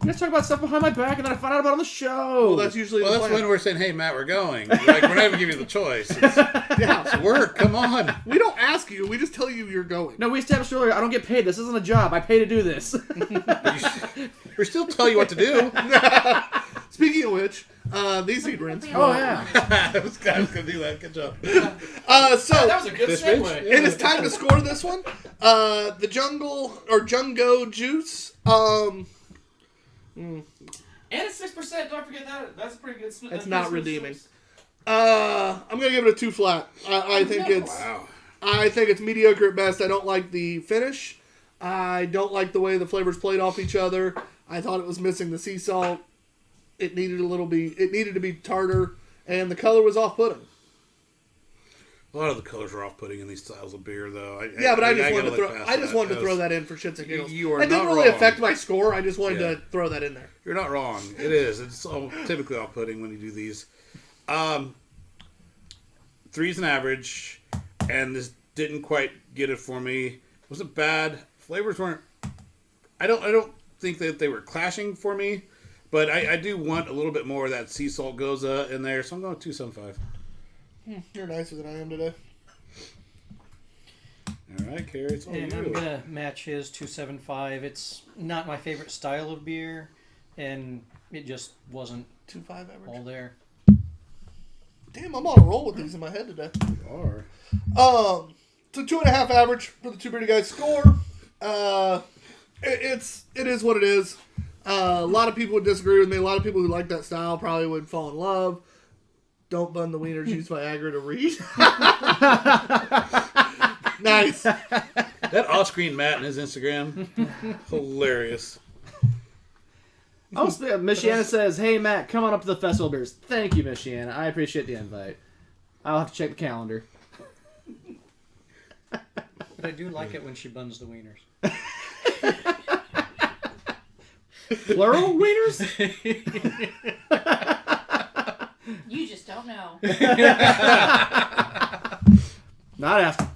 You guys talk about stuff behind my back and then I find out about it on the show. Well, that's usually Well, the that's plan. when we're saying, hey, Matt, we're going. Like, we're not even giving you the choice. It's Yeah. work. Come on. We don't ask you. We just tell you you're going. No, we established earlier, I don't get paid. This isn't a job. I pay to do this. We still tell you what to do. Speaking of which, these need rinse. Oh, yeah. I was going to do that. Good job. So That was a good This segue. bitch? it is time to score this one. The Jungo Juice. And it's 6%. Don't forget that. That's a pretty good. It's not redeeming. I'm gonna give it a 2 flat. I think it's. Wow. I think it's mediocre at best. I don't like the finish. I don't like the way the flavors played off each other. I thought it was missing the sea salt. It needed to be tartar, and the color was off-putting. A lot of the colors are off-putting in these styles of beer, though. Yeah, but I just gotta wanted to look throw. past I just wanted to that. throw that in for shits and giggles. You are It didn't not really wrong. affect my score. I just wanted Yeah. to throw that in there. You're not wrong. It is. It's typically off-putting when you do these. 3's an average, and this didn't quite get it for me. It wasn't bad. Flavors weren't. I don't think that they were clashing for me, but I do want a little bit more of that sea salt goza in there, so I'm going 2.75. You're nicer than I am today. All right, Carrie, it's all And you. I'm gonna match his 275. It's not my favorite style of beer, and it just wasn't 2.5 average. all there. Damn, I'm on a roll with these in my head today. You are. So 2.5 average for the Two Beerded Guys score. It is what it is. A lot of people would disagree with me. A lot of people who like that style probably would fall in love. Don't bun the wieners used Viagra to read. Nice. That off-screen Matt and his Instagram, hilarious. Oh, Michiana says, hey, Matt, come on up to the Festival of Beers. Thank you, Michiana. I appreciate the invite. I'll have to check the calendar. But I do like it when she buns the wieners. Plural wieners? You just don't know. Not asking.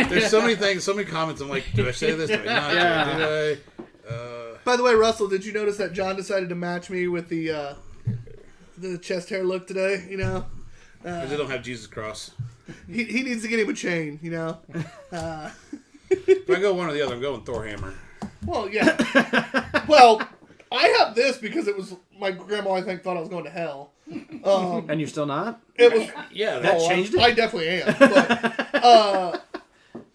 There's so many things, so many comments. I'm like, do I say this? Do I not? Yeah. Did I? By the way, Russell, did you notice that John decided to match me with the chest hair look today? You know, Because they don't have Jesus cross. he needs to get him a chain. You know. If I go one or the other, I'm going Thor Hammer. Well, yeah. Well, I have this because it was my grandma. I think thought I was going to hell. And you're still not? It was. Yeah, That Oh, changed it? I definitely am. But,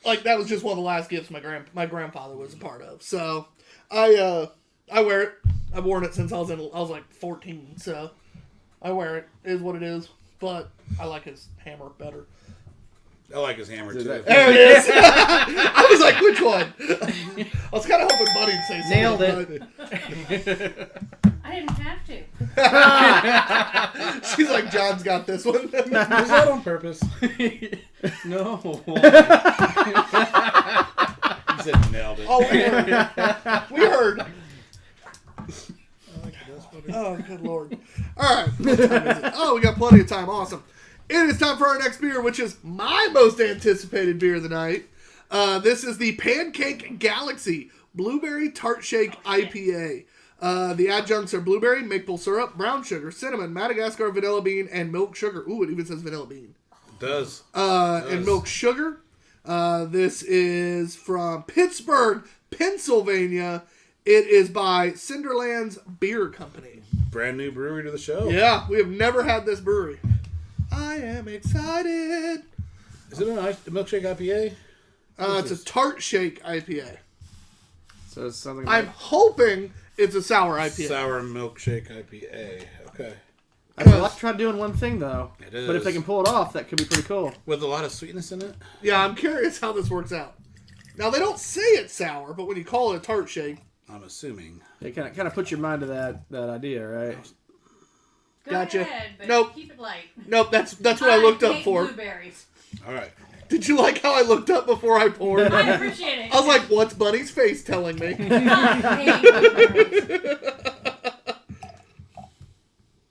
like that was just one of the last gifts my grandfather was a part of. So I wear it. I've worn it since I was like 14. So I wear it. It is what it is. But I like his hammer better. I like his hammer too. There it is. I was like, which one? I was kind of hoping Buddy'd say something. Nailed it. I didn't have to. She's like, John's got this one. Was that on purpose? No. He said nailed it. Oh, we heard. Oh, good lord. All right. What time is it? Oh, we got plenty of time. Awesome. It is time for our next beer, which is my most anticipated beer of the night. This is the Pancake Galaxy Blueberry Tart Shake IPA. The adjuncts are blueberry, maple syrup, brown sugar, cinnamon, Madagascar vanilla bean, and milk sugar. Ooh, it even says vanilla bean. It does. And milk sugar. This is from Pittsburgh, Pennsylvania. It is by Cinderland's Beer Company. Brand new brewery to the show. Yeah, we have never had this brewery. I am excited. Is it a milkshake IPA? It's a Tart Shake IPA. So it's something. I'm hoping it's a sour IPA. Sour milkshake IPA. Okay. I'd like to try doing one thing though. It is. But if they can pull it off, that could be pretty cool. With a lot of sweetness in it. Yeah, I'm curious how this works out. Now, they don't say it's sour, but when you call it a Tart Shake... I'm assuming. It kind of puts your mind to that idea, right? Go Gotcha. ahead, but Nope. keep it light. Nope, that's what I looked up hate for. Blueberries. All right. Did you like how I looked up before I poured? I appreciate it. I was like, what's Bunny's face telling me? I hate blueberries.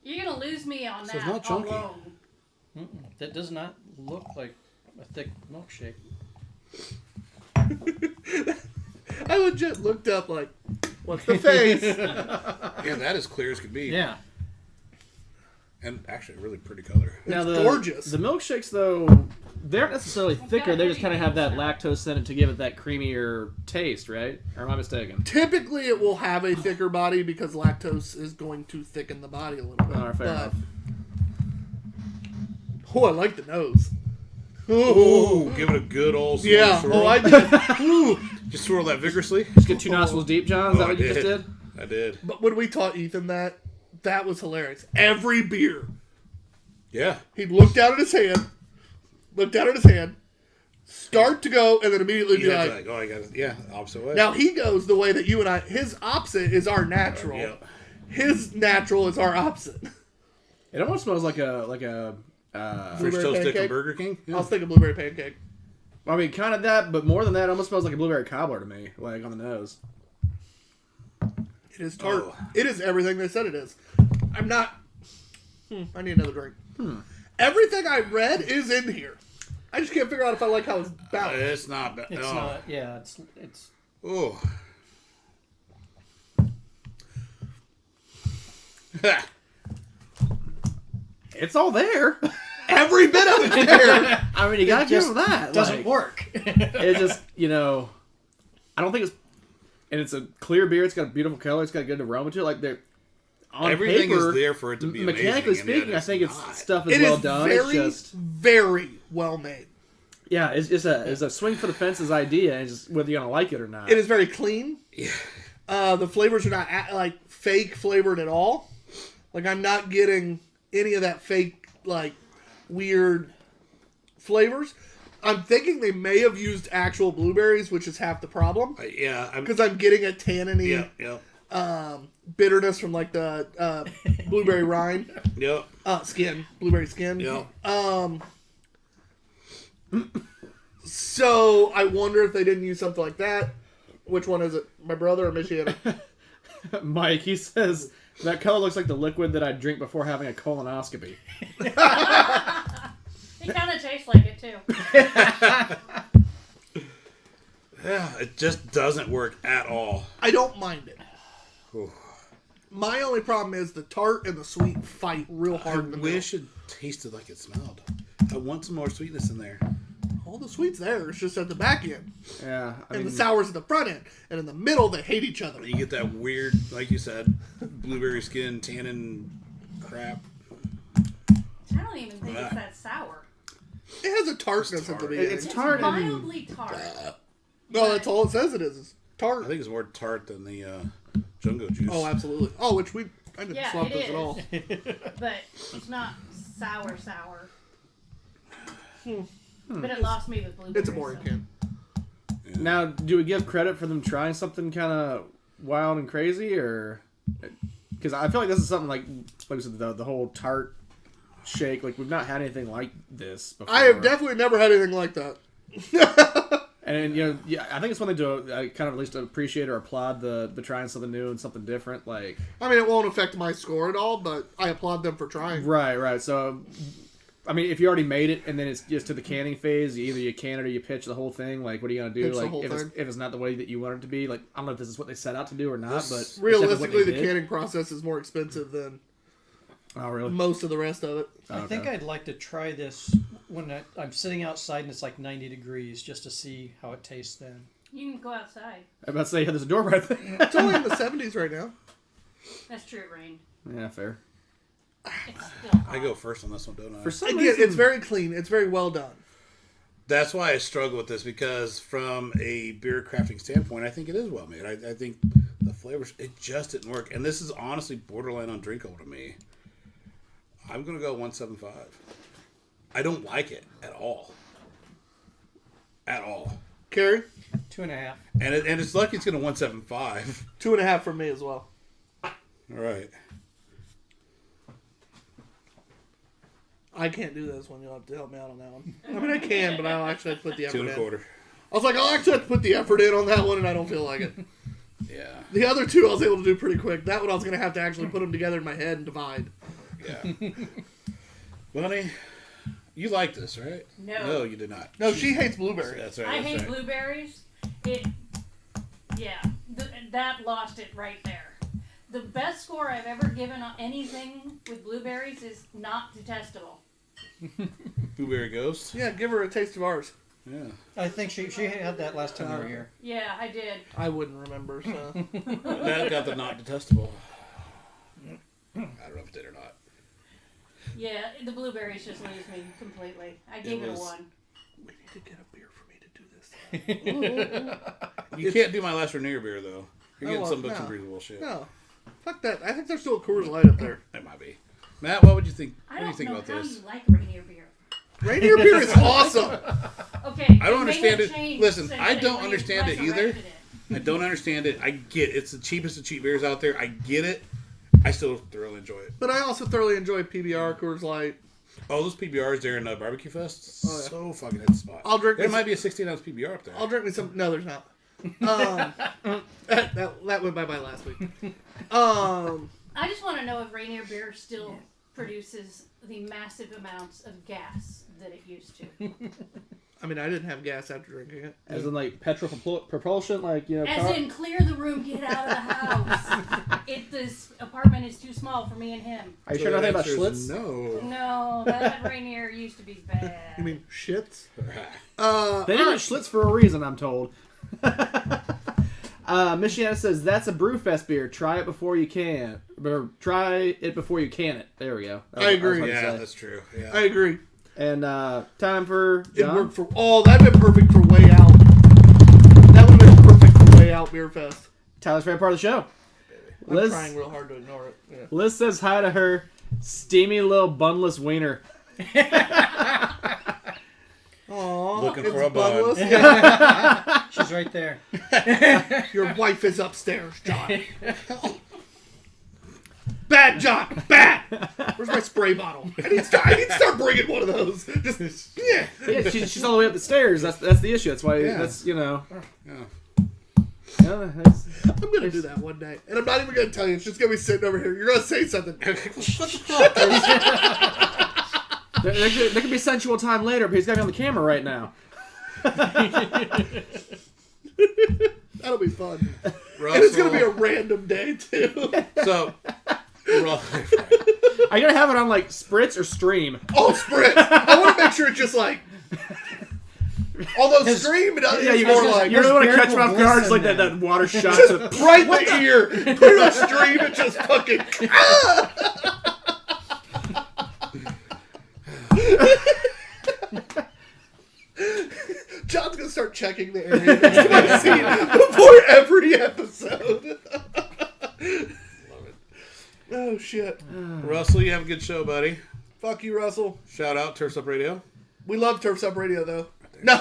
You're gonna lose me on So that it's not chunky. alone. That does not look like a thick milkshake. I legit looked up like, what's the face? Yeah, that is clear as could be. Yeah. And actually, a really pretty color. Now gorgeous. The milkshakes though, they aren't necessarily thicker. They just kind of have that lactose in it to give it that creamier taste, right? Or am I mistaken? Typically, it will have a thicker body because lactose is going to thicken the body a little bit. All right, fair enough. Oh, I like the nose. Ooh, give it a good old swirl. Yeah. swirl. Oh, I did. Ooh. Just swirl that vigorously. Just get 2 nostrils deep, John. Is that Oh, what you just did? I did. But when we taught Ethan that was hilarious. Every beer, Yeah. he looked down at his hand, start to go, and then immediately be You have like, to, I got it. Yeah, opposite way. now he goes the way that you and I, his opposite is our natural. Yeah. His natural is our opposite. It almost smells like a French Blueberry toast stick pancake? from Burger King. I was thinking blueberry pancake. I mean, kind of that, but more than that, it almost smells like a blueberry cobbler to me, like on the nose. It is tart. Oh. It is everything they said it is. I'm not... I need another drink. Everything I read is in here. I just can't figure out if I like how it's balanced. It's not bad. It's Oh. not. Yeah. It's. Oh. It's all there. Every bit of it there. I mean, you gotta give them that. Doesn't like, work. It just, I don't think it's, and it's a clear beer. It's got a beautiful color. It's got a good aroma to it. Like they're on Everything paper, is there for it to be mechanically amazing, and speaking. yet I think it's it's not. stuff is It well is done. very, It's just very well made. yeah, it's a swing for the fences idea, and just whether you're gonna like it or not. It is very clean. Yeah. The flavors are not like fake flavored at all. Like I'm not getting any of that fake like weird flavors. I'm thinking they may have used actual blueberries, which is half the problem. Yeah. Because I'm getting a tanniny Yeah. bitterness from like the blueberry rind Yep. skin, blueberry skin. Yep. So I wonder if they didn't use something like that. Which one is it? My brother or Michiana? Mike, he says that color looks like the liquid that I drink before having a colonoscopy. It kind of tastes like it too. Yeah. It just doesn't work at all. I don't mind it. Ooh. My only problem is the tart and the sweet fight real I hard in the middle. wish it tasted like it smelled. I want some more sweetness in there. All the sweet's there. It's just at the back end. Yeah, I And mean, the sour's at the front end. And in the middle, they hate each other. You get that weird, like you said, blueberry skin, crap. I don't even think it's that sour. It has a tartness at the tart. beginning. It's tart and Mildly tart. No, that's all it says it is. It's tart. I think it's more tart than the Jungo juice. Oh, absolutely. Oh, which I didn't Yeah, swap it those at is. all. But it's not sour. But it lost me with blueberries. It's a boring so. can. now, do we give credit for them trying something kind of wild and crazy, or because I feel like this is something like I said, the whole tart shake. Like we've not had anything like this before. I have definitely never had anything like that. And yeah, I think it's one thing to kind of at least appreciate or applaud the trying something new and something different. Like, I mean, it won't affect my score at all, but I applaud them for trying. right. So, I mean, if you already made it and then it's just to the canning phase, either you can it or you pitch the whole thing. Like, what are you gonna do? Pitch the Like, whole if thing. it's not the way that you want it to be, like, I don't know if this is what they set out to do or not, but it's Realistically, definitely what the they did. canning process is more expensive than Oh, really? most of the rest of it. I think I'd like to try this when I'm sitting outside and it's like 90 degrees just to see how it tastes then. You can go outside. I'm about to say, there's a door right there. It's only in the 70s right now. That's true, it rained. Yeah, fair. It's still hot. I go first on this one, don't I? For some Again, reason, it's very clean. It's very well done. That's why I struggle with this, because from a beer crafting standpoint, I think it is well made. I think the flavors, it just didn't work. And this is honestly borderline undrinkable to me. I'm going to go 175. I don't like it at all. At all. Carrie, 2.5. And it's lucky it's going to 175. 2.5 from me as well. All right. I can't do this one. You'll have to help me out on that one. I mean, I can, but I'll actually have to put the effort in. 2.25. I was like, I'll actually have to put the effort in on that one, and I don't feel like it. Yeah. The other two I was able to do pretty quick. That one I was going to have to actually put them together in my head and divide. Yeah. Bunny, you like this, right? No. You did not. No, she hates blueberry. That's right. I that's hate right. blueberries. That lost it right there. The best score I've ever given on anything with blueberries is not detestable. Blueberry Ghost? Yeah, give her a taste of ours. Yeah. I think she had that last time we were here. Yeah, I did. I wouldn't remember, so. That got the not detestable. I don't know if it did or not. Yeah, the blueberries just lose me completely. I gave it a 1. We need to get a beer for me to do this. You can't do my last Rainier beer, though. You're getting well, some Books and no. Brews bullshit. No. Fuck that. I think there's still a Coors Light up there. It might be. Matt, what would you think? I What do you don't think know about how this? you like Rainier beer. Reindeer beer is awesome. Okay, I don't they understand may it. have changed Listen, since I they don't understand it either. resurrected it. I don't understand it. I get it. It's the cheapest of cheap beers out there. I get it. I still thoroughly enjoy it. But I also thoroughly enjoy PBR, Coors Light. Oh, those PBRs there in Barbecue Fest, Oh, yeah. so fucking hit the spot. I'll drink There this- might be a 16-ounce PBR up there. I'll drink me some. No, there's not. That went by last week. I just want to know if Rainier beer still produces the massive amounts of gas that it used to. I mean, I didn't have gas after drinking it. as in like petrol propulsion, like As in, clear the room, get out of the house. This apartment is too small for me and him. Are you sure nothing about The answer is Schlitz? No. No, that Rainier used to be bad. You mean shits? They didn't Schlitz for a reason, I'm told. Michiana says that's a Brewfest beer. Try it before you can, or try it before you can it. There we go. I agree. what to Yeah, say. that's true. Yeah. I agree. And time for It John. worked for. Oh, that'd been perfect for Way Out. That would have been perfect for Way Out Beer Fest. Tyler's favorite part of the show. I'm Liz, trying real hard to ignore it. Yeah. Liz says hi to her steamy little bunless wiener. Aww, Looking it's for a bun. bunless. Yeah. She's right there. Your wife is upstairs, John. Bad, John. Bad. Where's my spray bottle? I need to start bringing one of those. Just yeah. Yeah, she's all the way up the stairs. That's the issue. That's why Yeah. that's Yeah. Yeah, that's- I'm gonna do that one day, and I'm not even gonna tell you. It's just gonna be sitting over here. You're gonna say something. there could be sensual time later, but he's got to be on the camera right now. That'll be fun. Russell, And it's gonna be a random day too. So, Russell, Are you gonna have it on like Spritz or Stream? Oh, Spritz! I want to make sure it's just like. Although Stream, it's more like You really want to beard catch him will off guard, just like glisten that water shot. just to the- right in the ear. Put it on Stream and just fucking. John's gonna start checking the area next to that scene before every episode. love it. Oh shit! Russell, you have a good show, buddy. Fuck you, Russell. Shout out Turfs Up Radio. We love Turfs Up Radio though. No.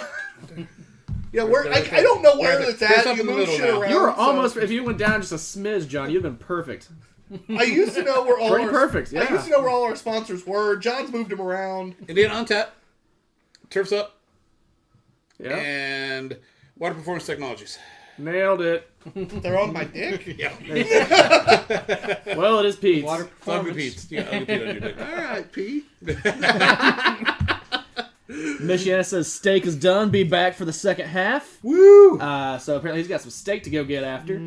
Yeah, I don't know where Right it's there. It's at. up You in the move middle shit now. around. You were so- almost, if you went down just a smidge, John, you'd have been perfect. I used to know where all Pretty our, perfect, yeah. I used to know where all our sponsors were. John's moved them around. Indiana Untap, Turfs Up, Yeah, and Water Performance Technologies. nailed it. They're on my dick. Yeah. Well, it is Pete's. Water Ugly performance. Pete's. You got Ugly Pete on your dick. All right, Pete. Michiana says steak is done. Be back for the second half. Woo! So apparently he's got some steak to go get after.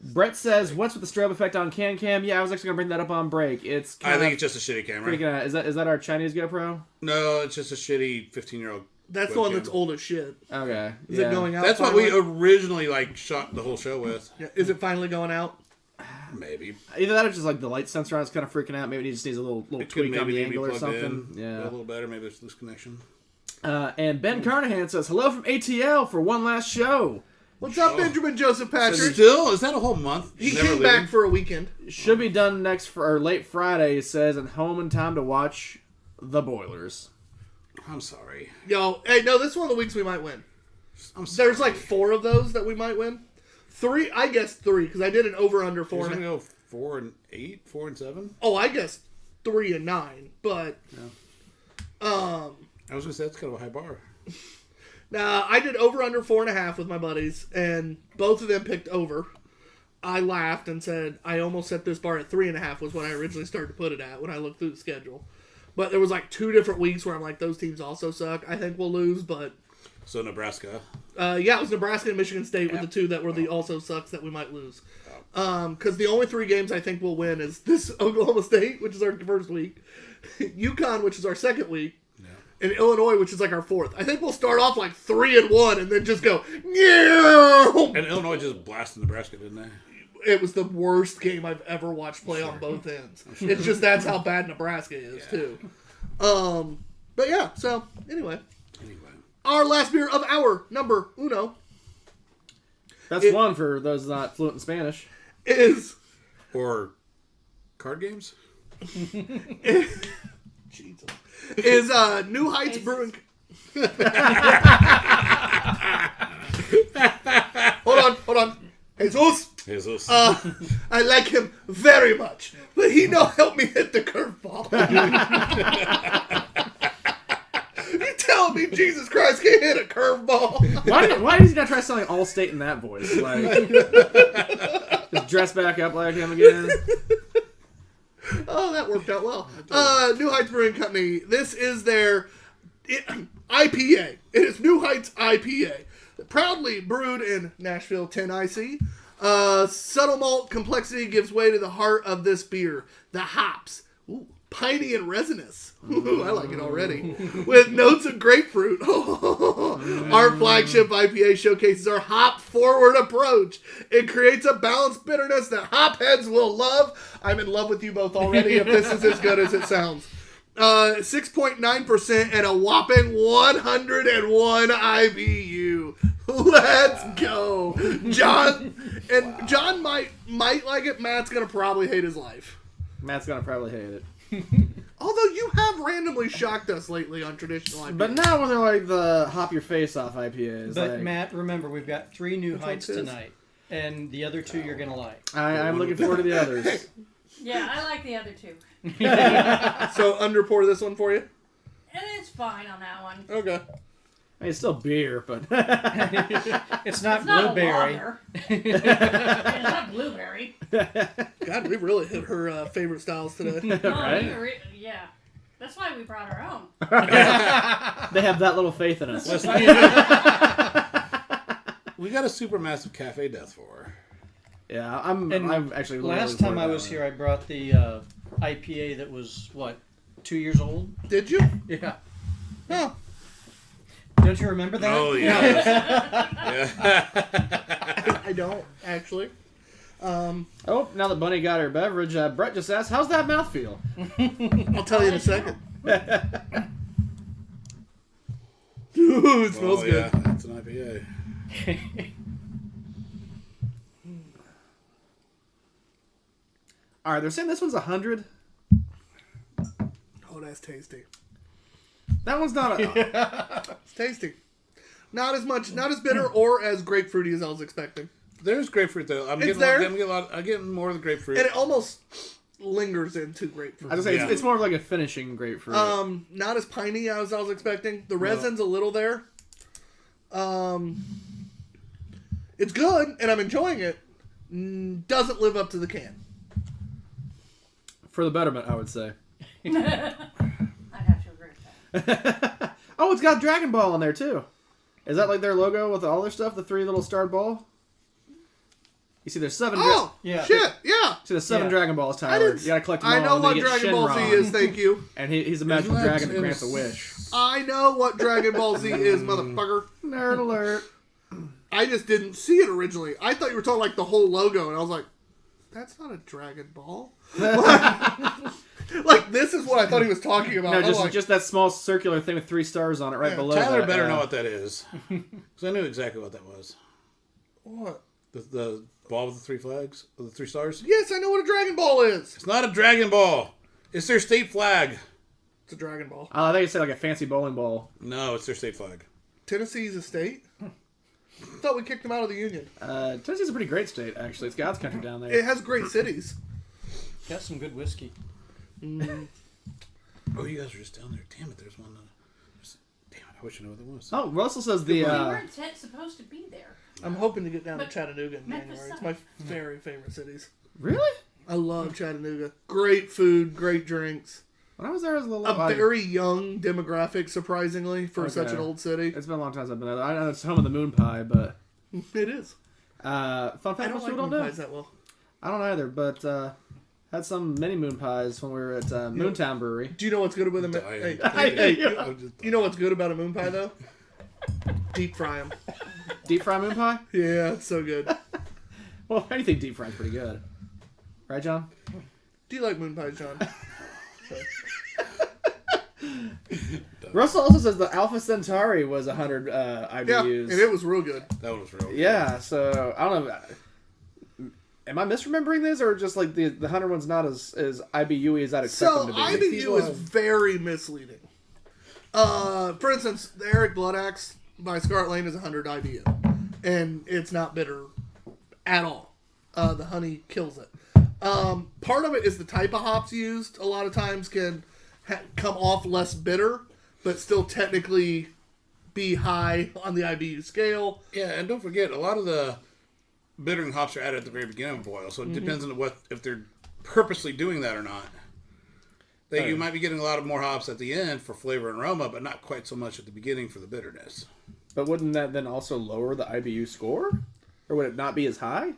Brett says, "What's with the strobe effect on Cam? Yeah, I was actually gonna bring that up on break. I think it's just a shitty camera. Is that our Chinese GoPro? No, it's just a shitty 15-year-old. That's the one that's old as shit. Okay, Is it going out? That's finally? what we originally shot the whole show with. Yeah. Is it finally going out? Maybe. Either that or just like the light sensor on it's kind of freaking out. Maybe it just needs a little tweak on the angle or something. Yeah, a little better. Maybe there's loose connection. And Ben Carnahan says, "Hello from ATL for one last show. What's up, Benjamin Joseph Patrick? Still, is that a whole month? He Never came leaving? back for a weekend. Should be done late Friday." He says, "and home in time to watch the Boilers." I'm sorry. Yo, hey, no, this is one of the weeks we might win. There's like 4 of those that we might win. 3, I guess 3, because I did an over-under 4. You're going to go 4 and 8, 4 and 7? Oh, I guess 3 and 9, but... I was going to say, that's kind of a high bar. Nah, I did over-under 4.5 with my buddies, and both of them picked over. I laughed and said, I almost set this bar at 3.5 was what I originally started to put it at when I looked through the schedule. But there was like 2 different weeks where I'm like, those teams also suck. I think we'll lose, but... So Nebraska. Yeah, it was Nebraska and Michigan State were the 2 that were the also sucks that we might lose. Because the only 3 games I think we'll win is this Oklahoma State, which is our first week, UConn, which is our second week, and Illinois, which is like our 4th. I think we'll start off like 3-1 and then just go, yeah. And Illinois just blasted Nebraska, didn't they? It was the worst game I've ever watched play on both ends. It's just that's how bad Nebraska is too. But yeah, so anyway. Our last beer of our number uno. That's one for those not fluent in Spanish. Is card games? Jesus. Is New Heights Brewing. Hold on. Jesus. I like him very much, but he no help me hit the curveball. You telling me Jesus Christ can't hit a curveball? Why does he not try selling Allstate in that voice? Like, just dress back up like him again. Oh, that worked out well. New Heights Brewing Company. This is their IPA. It is New Heights IPA. Proudly brewed in Nashville, Tennessee. Subtle malt complexity gives way to the heart of this beer. The hops. Ooh, piney and resinous. Ooh, I like it already. With notes of grapefruit. Our flagship IPA showcases our hop-forward approach. It creates a balanced bitterness that hopheads will love. I'm in love with you both already if this is as good as it sounds. 6.9% and a whopping 101 IBU. Let's go. John might like it. Matt's going to probably hate his life. Matt's going to probably hate it. Although you have randomly shocked us lately on traditional IPAs. But now when they're like the hop your face off IPAs. But like, Matt, rember, we've got 3 New Which Heights one's his? tonight. And the other 2 you're going to like. I'm looking forward to the others. Yeah, I like the other 2. So underpour this one for you? And it's fine on that one. Okay. I mean, it's still beer, but It's not It's not blueberry. a lager. It's not blueberry. God, we really hit her favorite styles today. Right? Yeah. That's why we brought our own. They have that little faith in us. We got a supermassive cafe death for her. Yeah, I'm actually. Last time I was here, I brought the IPA that was, 2 years old? Did you? Yeah. No. Don't you remember that? Oh, yeah. I don't, actually. Oh, now that Bunny got her beverage, Brett just asked, "How's that mouthfeel?" I'll tell you in a second. Ooh, it smells good. Yeah, that's an IPA. All right, they're saying this one's 100. Oh, that's tasty. That one's not a... It's tasty. Not as bitter or as grapefruity as I was expecting. There's grapefruit though. I'm It's getting there. I'm getting more of the grapefruit. And it almost lingers into grapefruit. I was gonna say, Yeah. it's more of like a finishing grapefruit. Not as piney as I was expecting. The resin's a little there. It's good, and I'm enjoying it. Doesn't live up to the can. For the betterment, I would say. I'd have to agree with that. Oh, it's got Dragon Ball on there, too. Is that like their logo with all their stuff? The 3 little starred ball? You see, there's 7. Oh, Yeah. shit, yeah. See, there's 7 Yeah. Dragon Balls, Tyler. You gotta collect them all. I know and then what you get Dragon Ball Z Shenron. is, thank you. And he's a magical Isn't that dragon that in grants a a wish. I know what Dragon Ball Z is, motherfucker. Nerd alert. I just didn't see it originally. I thought you were talking like the whole logo, and I was like, that's not a Dragon Ball. Like, this is what I thought he was talking about. No, I'm like, just that small circular thing with 3 stars on it right below Tyler that, better know what that is. Because I knew exactly what that was. what? The ball with the 3 flags? With the 3 stars? Yes, I know what a Dragon Ball is. It's not a Dragon Ball. It's their state flag. It's a Dragon Ball. I think it said like a fancy bowling ball. No, it's their state flag. Tennessee's a state? I thought we kicked them out of the Union. Tennessee's a pretty great state, actually. It's God's country down there. It has great cities. Got some good whiskey. Oh, you guys are just down there. Damn it, there's one. Damn it, I wish I knew what it was. Oh, Russell says We the... weren't supposed to be there. I'm hoping to get down to But Chattanooga in Memphis January. It's my very favorite cities. Really? I love Chattanooga. Great food, great drinks. When I was there, I was a little... A very young demographic, surprisingly, for such Okay. an old city. It's been a long time since I've been there. I know it's home of the moon pie, but... It is. Fun fact, I don't most like people moon don't know. pies that well. I don't either, but had some mini moon pies when we were at Moontown Brewery. Do you know what's good with a moon Dying. hey, Hey, you know what's good about a moon pie, though? Deep fry them. Deep fry moon pie? Yeah, it's so good. Well, anything deep fried is pretty good. Right, John? Do you like moon pies, John? Russell also says the Alpha Centauri was 100 IBUs. Yeah, and it was real good. That one was real. Yeah, so I don't know. Am I misremembering this, or just like the 100 one's not as IBU as I'd expect So them to be? IBU is very misleading. For instance, the Eric Blood Axe by Scarlet Lane is 100 IBU, and it's not bitter at all. The honey kills it. Part of it is the type of hops used. A lot of times can come off less bitter, but still technically be high on the IBU scale. Yeah, and don't forget, a lot of the bittering hops are added at the very beginning of boil, so it depends on if they're purposely doing that or not. You might be getting a lot of more hops at the end for flavor and aroma, but not quite so much at the beginning for the bitterness. But wouldn't that then also lower the IBU score? Or would it not be as high?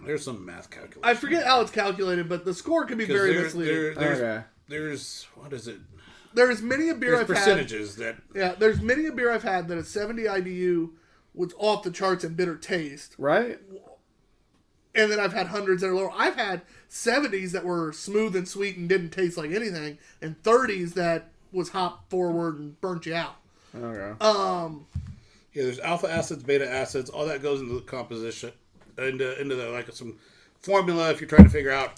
There's some math calculation. I forget how it's calculated, but the score can be very misleading. There's what is it? There's many a beer There's I've percentages that had. There's many a beer I've had that is 70 IBU was off the charts in bitter taste. Right? And then I've had hundreds that are lower. I've had 70s that were smooth and sweet and didn't taste like anything, and 30s that was hop forward and burnt you out. Okay. Yeah, there's alpha acids, beta acids, all that goes into the composition, into the like some formula if you're trying to figure out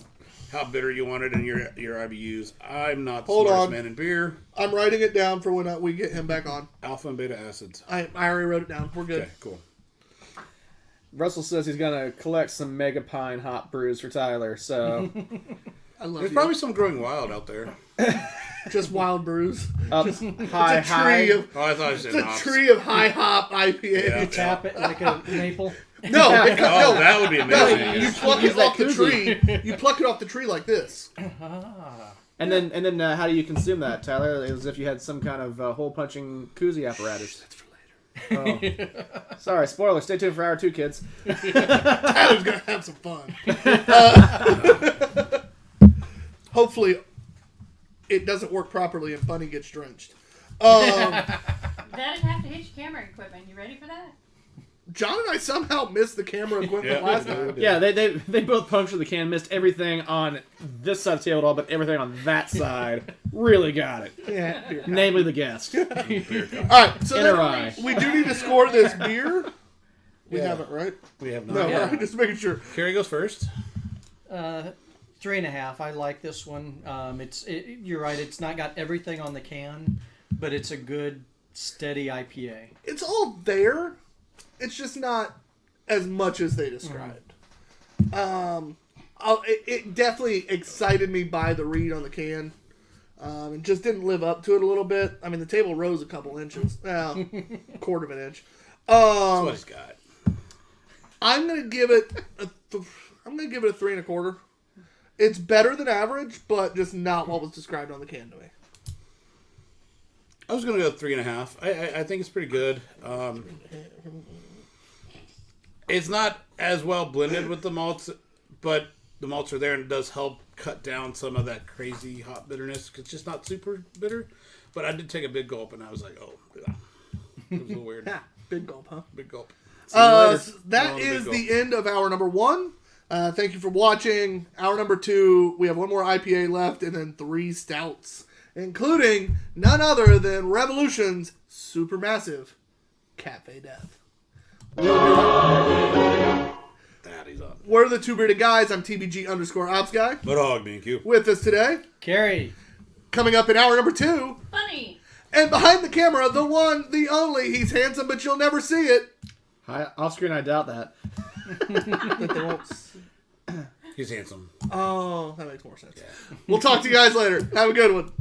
how bitter you want it and your IBUs. I'm not the smartest man in beer. I'm writing it down for when we get him back on. Alpha and beta acids. I already wrote it down. We're good. Okay, cool. Russell says he's going to collect some Mega Pine hop brews for Tyler, so... I love There's you. probably some growing wild out there. Just wild brews. Up Just, high, it's a high. tree of, Oh, I thought you said it's a hops. tree of high hop IPA. Yeah. Tap it like a maple. No, Oh, no, that would be amazing. you pluck Use it that off the koozie. tree. You pluck it off the tree like this. And then how do you consume that, Tyler? As if you had some kind of hole-punching koozie apparatus. That's for later. Oh. Sorry, spoiler. Stay tuned for hour 2, kids. Tyler's gonna have some fun. Hopefully, it doesn't work properly and Bunny gets drenched. That'd have to hit your camera equipment. You ready for that? John and I somehow missed the camera equipment last time. Yeah, they both punctured the can, missed everything on this side of the table at all, but everything on that side really got it. Yeah. Namely the guest. All right, so Inner then eye. we do need to score this beer. We Yeah. haven't, right? We have No, not. Yeah. right? Just making sure. Carrie goes first. 3.5. I like this one. You're right. It's not got everything on the can, but it's a good, steady IPA. It's all there. It's just not as much as they described. It definitely excited me by the read on the can. It just didn't live up to it a little bit. I mean, the table rose a couple inches. Well, quarter of an inch. That's what he's got. I'm gonna give it a 3.25. It's better than average, but just not what was described on the can to me. I was going to go 3.5. I think it's pretty good. It's not as well blended with the malts, but the malts are there and it does help cut down some of that crazy hot bitterness. It's just not super bitter. But I did take a big gulp and I was like, oh, yeah. It was a little weird. Yeah, big gulp, huh? Big gulp. That is the end of hour number 1. Thank you for watching. Hour number 2, we have one more IPA left and then 3 stouts, including none other than Revolution's Supermassive Cafe Death. Daddy's up. We're the Two Beerded Guys. I'm TBG_Ops Guy. But hog me, Q. With us today, Carrie. coming up in hour number 2, Funny. and behind the camera, the one, the only, he's handsome but you'll never see it. Hi, off screen, I doubt that. He's handsome. Oh, that makes more sense. Yeah. We'll talk to you guys later. Have a good one.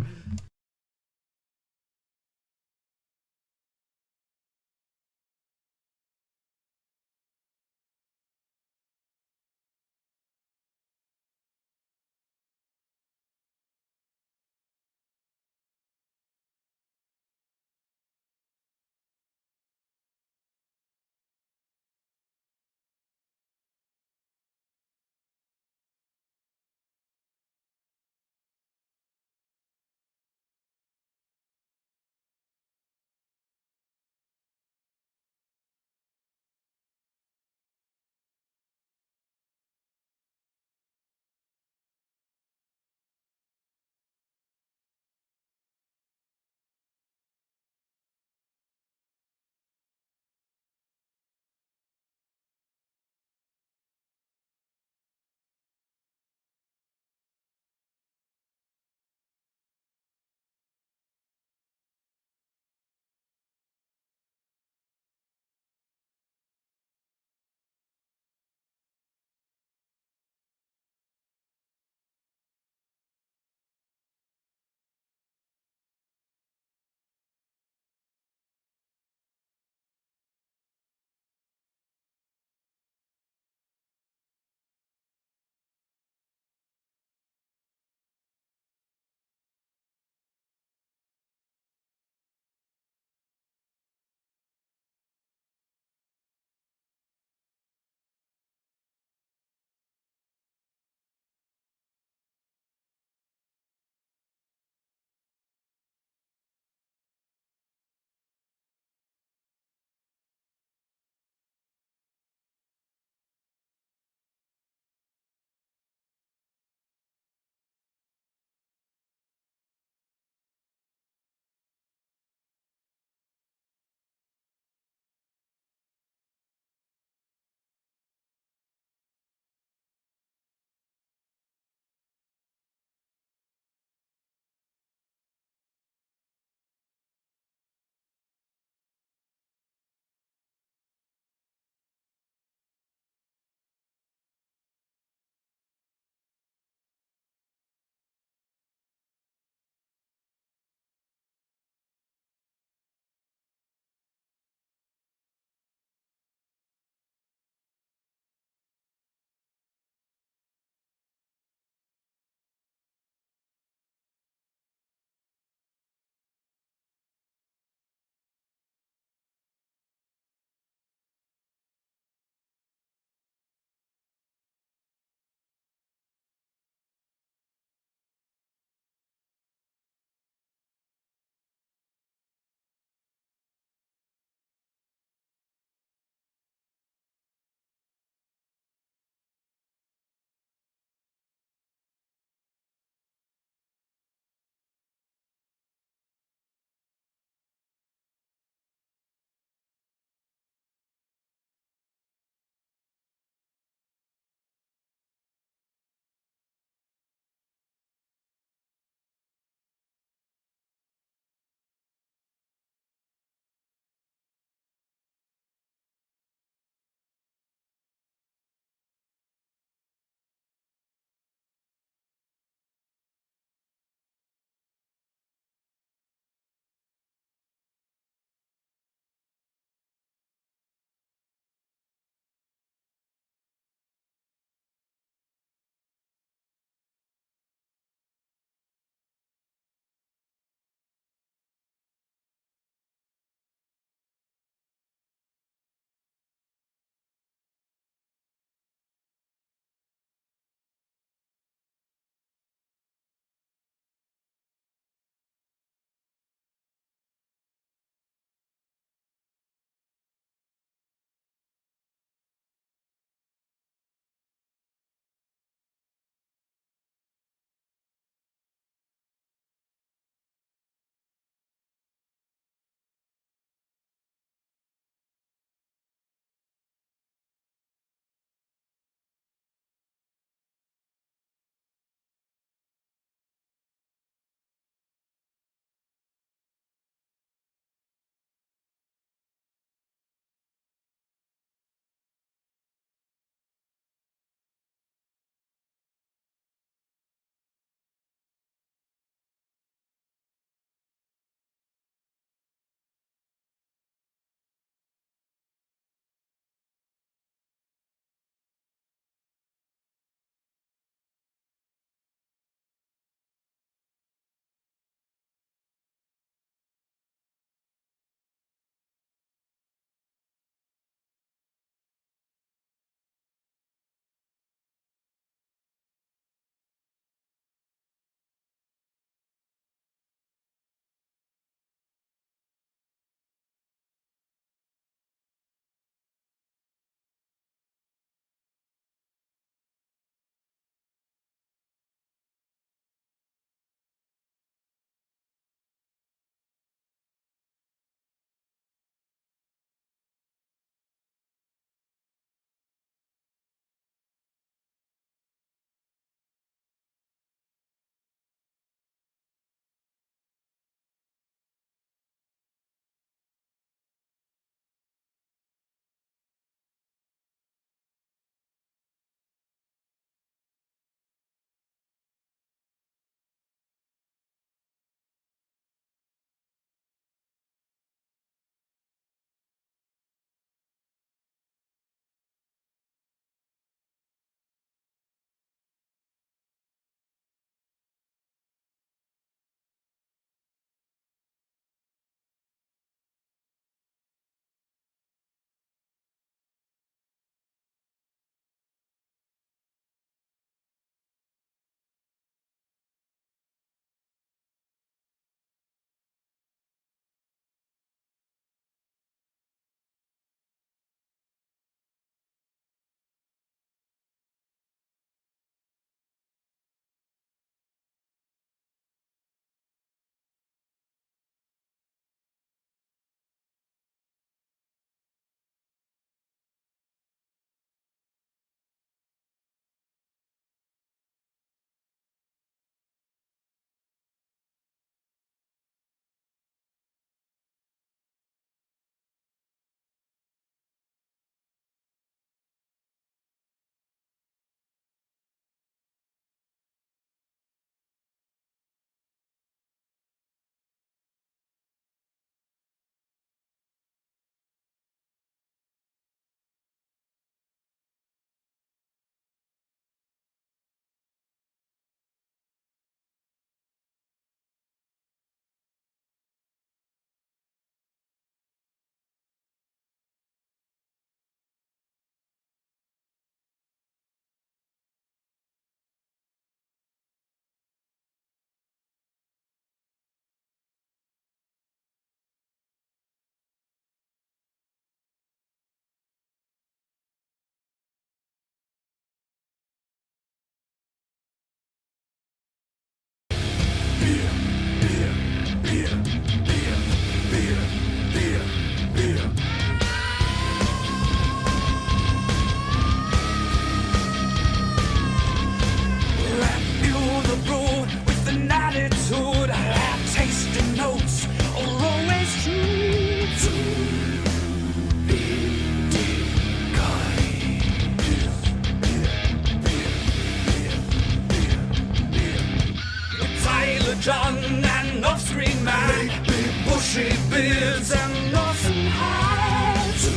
John and off-screen man, big bushy beards and awesome hats. Two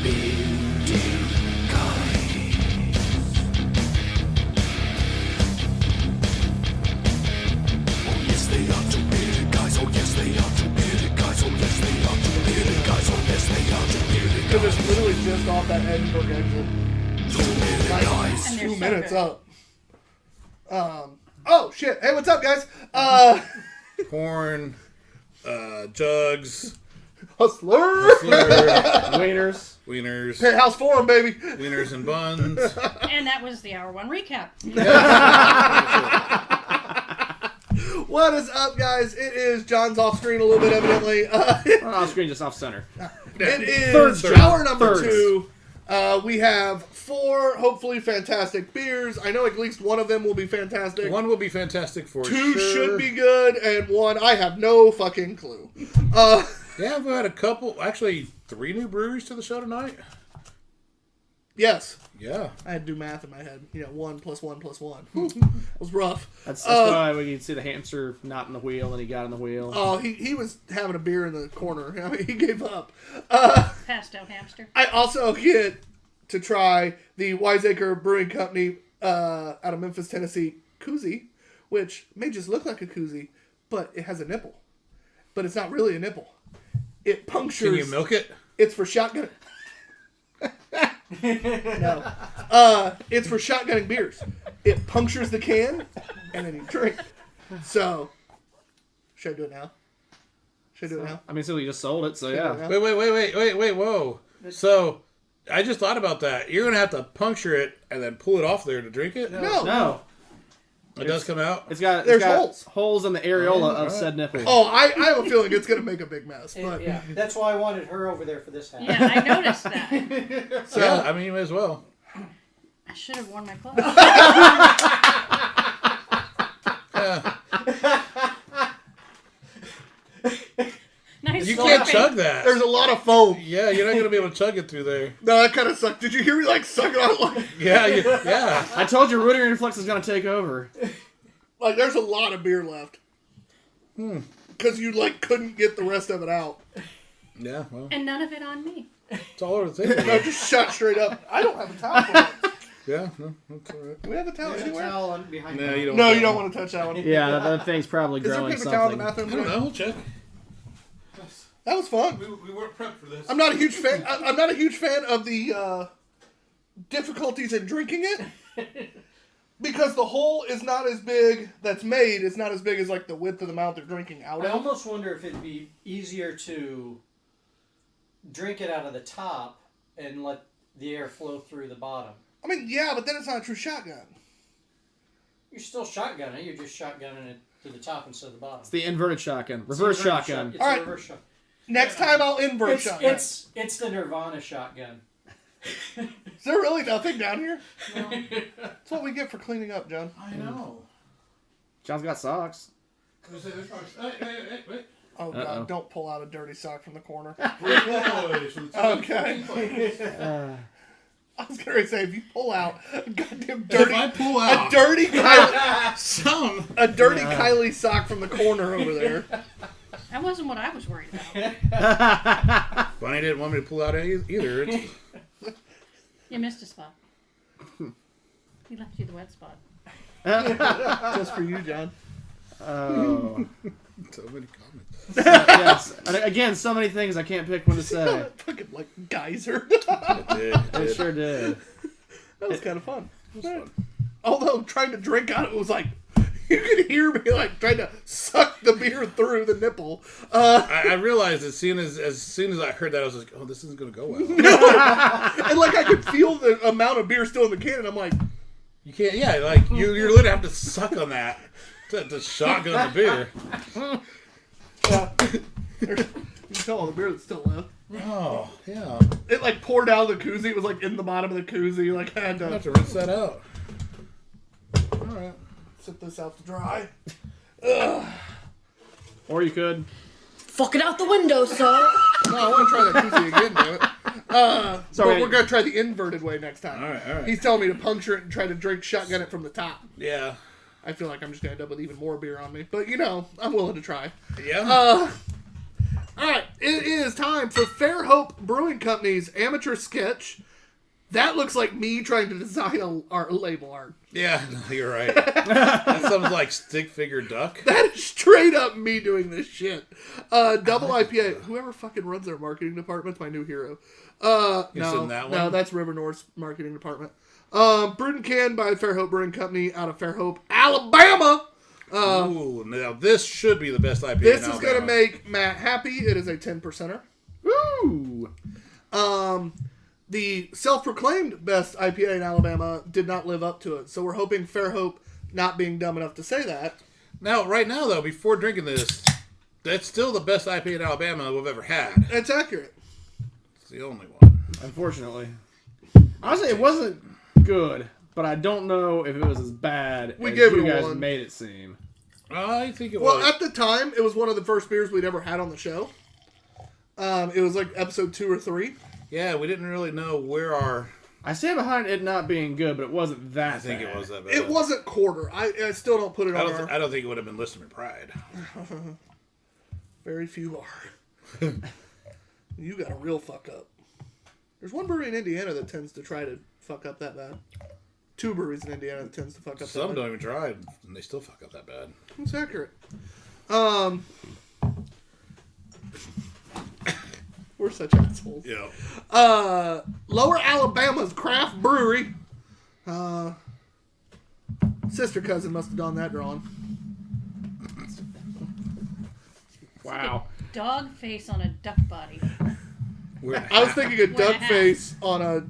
bearded guys. Oh yes they are two bearded guys. Oh yes they are two bearded guys. Oh yes they are two bearded guys. Oh yes they are two bearded guys. Because it's literally just off that Edinburgh exit. Two bearded guys. And they're 2 so minutes good. up. Oh shit! Hey, what's up, guys? Corn, jugs, Hustler. Wieners. wieners, Hey, how's form, baby? wieners and buns. And that was the hour one recap. What is up, guys? It is John's off screen a little bit, evidently. Off screen, just off center. It is Thirds, hour number thirds. 2. We have 4 hopefully fantastic beers. I know at least one of them will be fantastic. One will be fantastic for 2 sure. should be good, and 1 I have no fucking clue. Yeah, we've had a couple, actually 3 new breweries to the show tonight. Yes, Yeah. I had to do math in my head. 1 + 1 + 1. It was rough. That's why we can see the hamster not in the wheel, and he got in the wheel. Oh, he was having a beer in the corner. I mean, he gave up. Passed out hamster. I also get to try the Wiseacre Brewing Company out of Memphis, Tennessee koozie, which may just look like a koozie, but it has a nipple. But it's not really a nipple. It punctures. Can you milk it? It's for shotgun. No. It's for shotgunning beers. It punctures the can, and then you drink. So, should I do it now? Should I do it now? I mean, so we just sold it, so yeah. Wait, whoa. So, I just thought about that. You're going to have to puncture it and then pull it off there to drink it? No. It does come out? It's got There's holes. Holes in the areola of said nipple. Oh, I have a feeling it's going to make a big mess. But Yeah, that's why I wanted her over there for this half. Yeah, I noticed that. so, Yeah, I mean, you may as well. I should have worn my clothes. Yeah. Nice You can't slurping. chug that. there's a lot of foam. Yeah, you're not going to be able to chug it through there. No, that kind of sucked. Did you hear me suck it out? Yeah. I told you rooting reflex is going to take over. There's a lot of beer left. Because you couldn't get the rest of it out. Yeah, well, And none of it on me. it's all over the table. No, just shut straight up. I don't have a towel for it. Yeah, no, that's all right. Do we have a towel There's a anywhere? towel on behind No, you. you don't. No, you don't want to touch that one. Yeah, that thing's probably Is there a growing paper towel in the something. bathroom? I don't know. We'll check. That was fun. We weren't prepped for this. I'm not a huge fan. I'm not a huge fan of the difficulties in drinking it because the hole is not as big. That's made. It's not as big as the width of the mouth they're drinking out I of. almost wonder if it'd be easier to drink it out of the top and let the air flow through the bottom. I mean, yeah, but then it's not a true shotgun. You're still shotgunning. You're just shotgunning it to the top instead of the bottom. It's the inverted shotgun. Reverse shotgun. It's All a right. reverse shotgun. Next time I'll invert shotgun. It's the Nirvana shotgun. Is there really nothing down here? No. That's what we get for cleaning up, John. I know. John's got socks. Wait. Oh God! Uh-oh. Don't pull out a dirty sock from the corner. Okay. I was gonna say if you pull out a goddamn If dirty, I pull a out dirty, Kylie, some, a dirty Kylie sock from the corner over there. That wasn't what I was worried about. Bonnie didn't want me to pull out either. It's, You missed a spot. He left you the wet spot. Just for you, John. Oh. so many comments. Yes. And again, so many things I can't pick when to say. Fucking geyser. It sure did. That was kind of fun. Although trying to drink out of it was you could hear me trying to suck the beer through the nipple. I realized as soon as I heard that, I was like, oh, this isn't going to go well. And I could feel the amount of beer still in the can, and I'm like, You can't, you're literally have to suck on that to shotgun the beer. you can tell all the beer that's still left. Oh, yeah. It poured out of the koozie. It was in the bottom of the koozie. I had I have to to rinse that out. All right. sit this out to dry. Ugh. Or you could. Fuck it out the window, sir. No, I want to try that koozie again, damn it. Sorry. But we're going to try the inverted way next time. All right. He's telling me to puncture it and try to drink shotgun it from the top. Yeah. I feel like I'm just going to end up with even more beer on me. But, I'm willing to try. Yeah. All right, it is time for Fairhope Brewing Company's amateur sketch. That looks like me trying to design our label art. Yeah, you're right. That sounds like stick figure duck. That is straight up me doing this shit. Double IPA. Whoever fucking runs their marketing department's my new hero. In that one? No, that's River North's marketing department. Brewed and canned by Fairhope Brewing Company out of Fairhope, Alabama. Ooh, now this should be the best IPA This in is going to Alabama. make Matt happy. It is a 10%er. Woo! The self-proclaimed best IPA in Alabama did not live up to it. So we're hoping Fairhope, not being dumb enough to say that. Now, right now, though, before drinking this, that's still the best IPA in Alabama we've ever had. It's accurate. It's the only one. Unfortunately. Honestly, it wasn't good, but I don't know if it was as bad We as gave you it a guys 1. made it seem. I think it Well, was. at the time, it was one of the first beers we'd ever had on the show. It was like episode 2 or 3. Yeah, we didn't really know where our... I stand behind it not being good, but it wasn't that I think bad. it was that bad. It wasn't quarter. I still don't put it on our... I don't think it would have been Listener Pride. Very few are. You got a real fuck up. There's one brewery in Indiana that tends to try to fuck up that bad. 2 breweries in Indiana that tends to fuck up Some that bad. don't even try, and they still fuck up that bad. It's accurate. We're such assholes. Yeah. Lower Alabama's craft brewery. Sister cousin must have done that drawing. Wow. Dog face on a duck body. I was thinking a duck half. face on a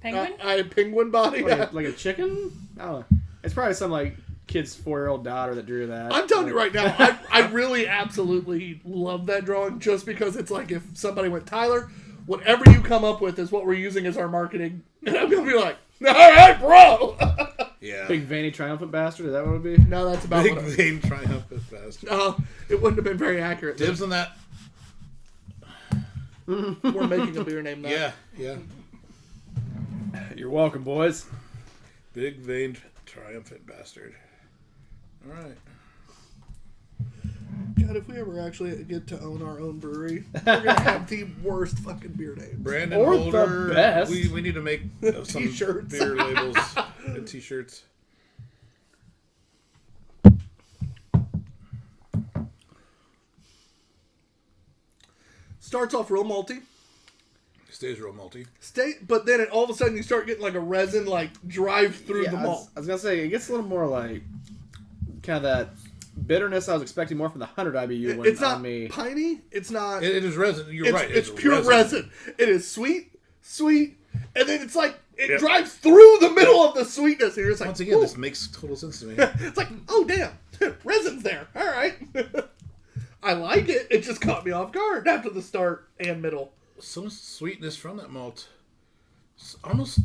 Penguin? penguin body. Like a chicken? I don't know. It's probably some like kid's 4-year-old daughter that drew that. I'm telling you right now, I really absolutely love that drawing just because it's like if somebody went, Tyler, whatever you come up with is what we're using as our marketing. And I'm going to be like, all right, bro. Yeah. Big veiny triumphant bastard, is that what it would be? No, that's about Big what vein triumphant bastard. it wouldn't have been very accurate. Dibs on that. We're making a beer named that. Yeah, yeah. You're welcome, boys. Big veined triumphant bastard. All right. God, if we ever actually get to own our own brewery, we're going to have the worst fucking beer names. Brandon Or the Holder. best. We need to make some T-shirts. beer labels and T-shirts. Starts off real malty. Stays real malty. But then all of a sudden you start getting like a resin like drive through the I malt. was gonna say it gets a little more like kind of that bitterness I was expecting more from the 100 IBU one It's on not me. piney. It's not. It is resin. You're right. It's pure resin. It is sweet, and then it's like it drives through the middle of the sweetness. And you're just like, Once again, "Ooh." this makes total sense to me. It's like, oh damn, resin's there. All right, I like it. It just caught me off guard after the start and middle. So much sweetness from that malt. It's almost.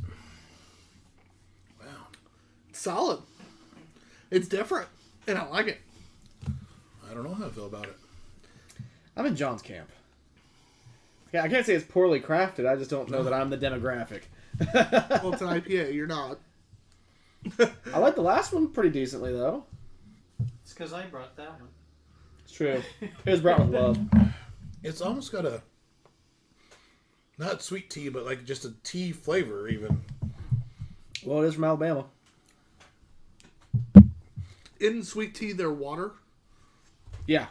Wow. Solid. It's different, and I like it. I don't know how I feel about it. I'm in John's camp. Yeah, I can't say it's poorly crafted. I just don't know that I'm the demographic. Well, it's an IPA. You're not. I like the last one pretty decently though. It's because I brought that one. It's true. It was brought with love. It's almost got a. Not sweet tea, but like just a tea flavor, even. Well, it is from Alabama. In sweet tea, they're water. Yeah.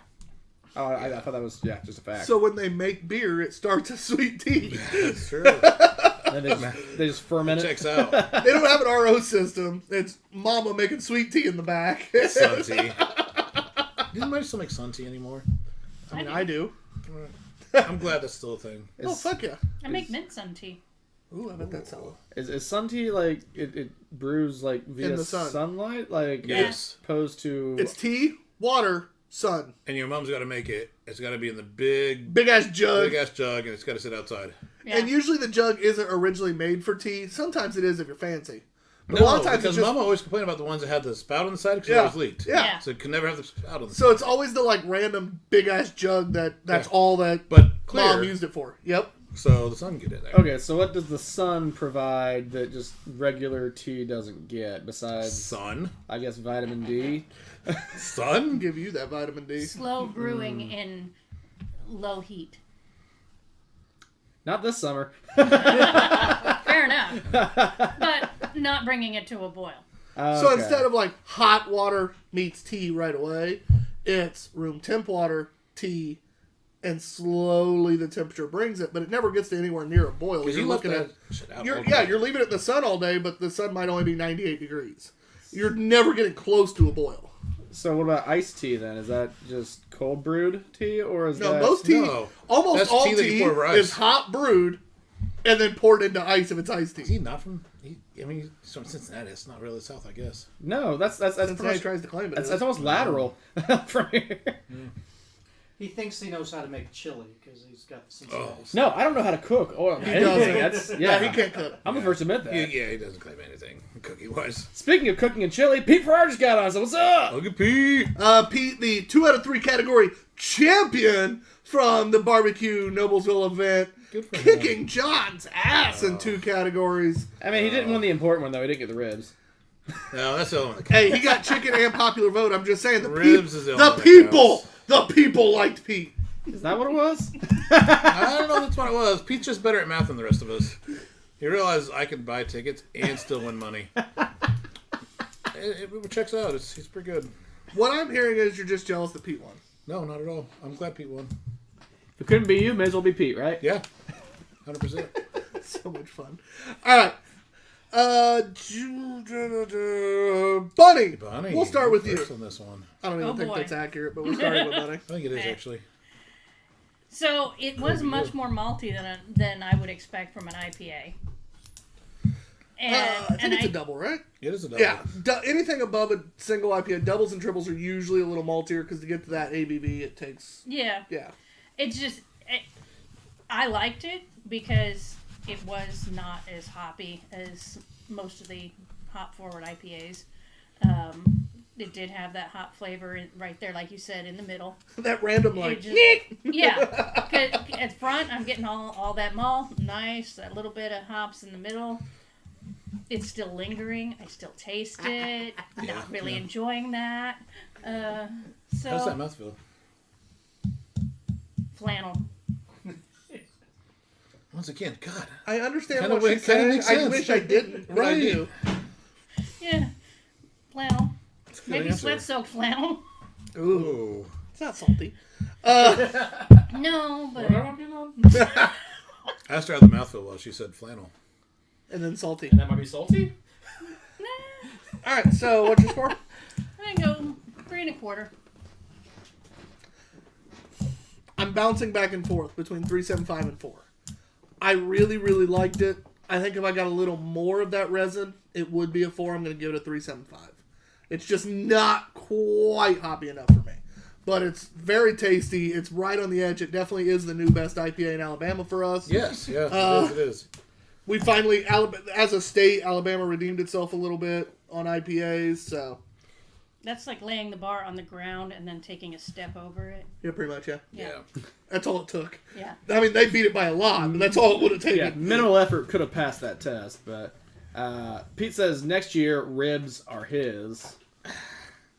Oh, I thought that was just a fact. So when they make beer, it starts as sweet tea. That's true. And they just ferment it. Checks out. They don't have an RO system. It's mama making sweet tea in the back. Sun tea. Does anybody still make sun tea anymore? I mean, I do. I'm glad that's still a thing. Oh, fuck yeah. I make mint sun tea. Ooh, I bet that's solid. Is sun tea like it brews like via In the sun. sunlight, like Yes. opposed to It's tea, water, sun. And your mom's got to make it. It's got to be in the big Big ass jug. jug, and it's got to sit outside. Yeah. And usually the jug isn't originally made for tea. Sometimes it is if you're fancy. But No, a lot of times because it's just... Mama always complained about the ones that had the spout on the side because Yeah. it always leaked. Yeah. Yeah. So it could never have the spout on the side. So it's alwa's the like random big ass jug that's Yeah. all that But clear. mom used it for. Yep. So the sun get in there. Okay, so what does the sun provide that just regular tea doesn't get besides, Sun? I guess, vitamin D? Sun? Give you that vitamin D. Slow brewing in low heat. Not this summer. Fair enough. But not bringing it to a boil. So Okay. instead of like hot water meets tea right away, it's room temp water, tea, and slowly the temperature brings it, but it never gets to anywhere near a boil. Because You're you looking looking at at shit out. you're leaving it in the sun all day, but the sun might only be 98 degrees. You're never getting close to a boil. So what about iced tea then? Is that just cold brewed tea, or is No, that most tea, No. almost That's all tea that you tea pour over ice. is hot brewed and then poured into ice if it's iced Is he tea. not from? I mean, he's from Cincinnati. It's not really the South, I guess. No, that's pretty Cincinnati much, tries to claim it. that's almost lateral from here. He thinks he knows how to make chili because he's got some. No, I don't know how to cook or He anything. doesn't. Yeah, he can't cook. I'm the first to admit that. Yeah, he doesn't claim anything cookie-wise. Speaking of cooking and chili, Pete Farrar just got on. So what's up? Look at Pete. Pete, the 2 out of 3 category champion from the barbecue Noblesville event, Good for him. kicking John's ass in 2 categories. I mean, he didn't win the important one though. He didn't get the ribs. No, that's the only one that Hey, he got chicken and popular vote. I'm just saying, Ribs is the only one that the people liked Pete. Is that what it was? I don't know if that's what it was. Pete's just better at math than the rest of us. He realized I could buy tickets and still win money. It checks out. He's pretty good. What I'm hearing is you're just jealous that Pete won. No, not at all. I'm glad Pete won. If it couldn't be you, may as well be Pete, right? Yeah, 100%. So much fun. All right. Bunny. Bunny, We'll start with you. first on this one. I don't even Oh, think boy. that's accurate, but we're starting with Bunny. I think it is actually. So it was much more malty than I would expect from an IPA. And, I think and it's a double, right? It is a double. Yeah. Anything above a single IPA, doubles and triples are usually a little maltier because to get to that ABV, it takes. yeah, Yeah. it's just I liked it because it was not as hoppy as most of the hop forward IPAs. It did have that hop flavor right there, like you said, in the middle. That random, It like, just- yeah. 'Cause at front, I'm getting all that malt, nice, that little bit of hops in the middle. It's still lingering. I still taste it. Not really enjoying that. How's So that mouth feel? flannel. Once again, God. I understand Kinda what she's kinda saying. makes I sense. wish I didn't, but I Right. do. Yeah, flannel. That's a good Maybe answer. sweat-soaked flannel. Ooh. Ooh. It's not salty. No, but I asked her how the mouthfeel was. She said flannel. And then salty. That might be salty. nah. All right, so what's your score? I go 3 1/4. I'm bouncing back and forth between 3.75 and 4. I really, really liked it. I think if I got a little more of that resin, it would be a 4. I'm going to give it a 3.75. It's just not quite hoppy enough for me. But it's very tasty. It's right on the edge. It definitely is the new best IPA in Alabama for us. Yes, yeah, it is. We finally, as a state, Alabama redeemed itself a little bit on IPAs. So, That's like laying the bar on the ground and then taking a step over it. yeah, pretty much, yeah. Yeah. That's all it took. Yeah. I mean, they beat it by a lot, but that's all it would have taken. Yeah, minimal effort could have passed that test, but Pete says next year ribs are his,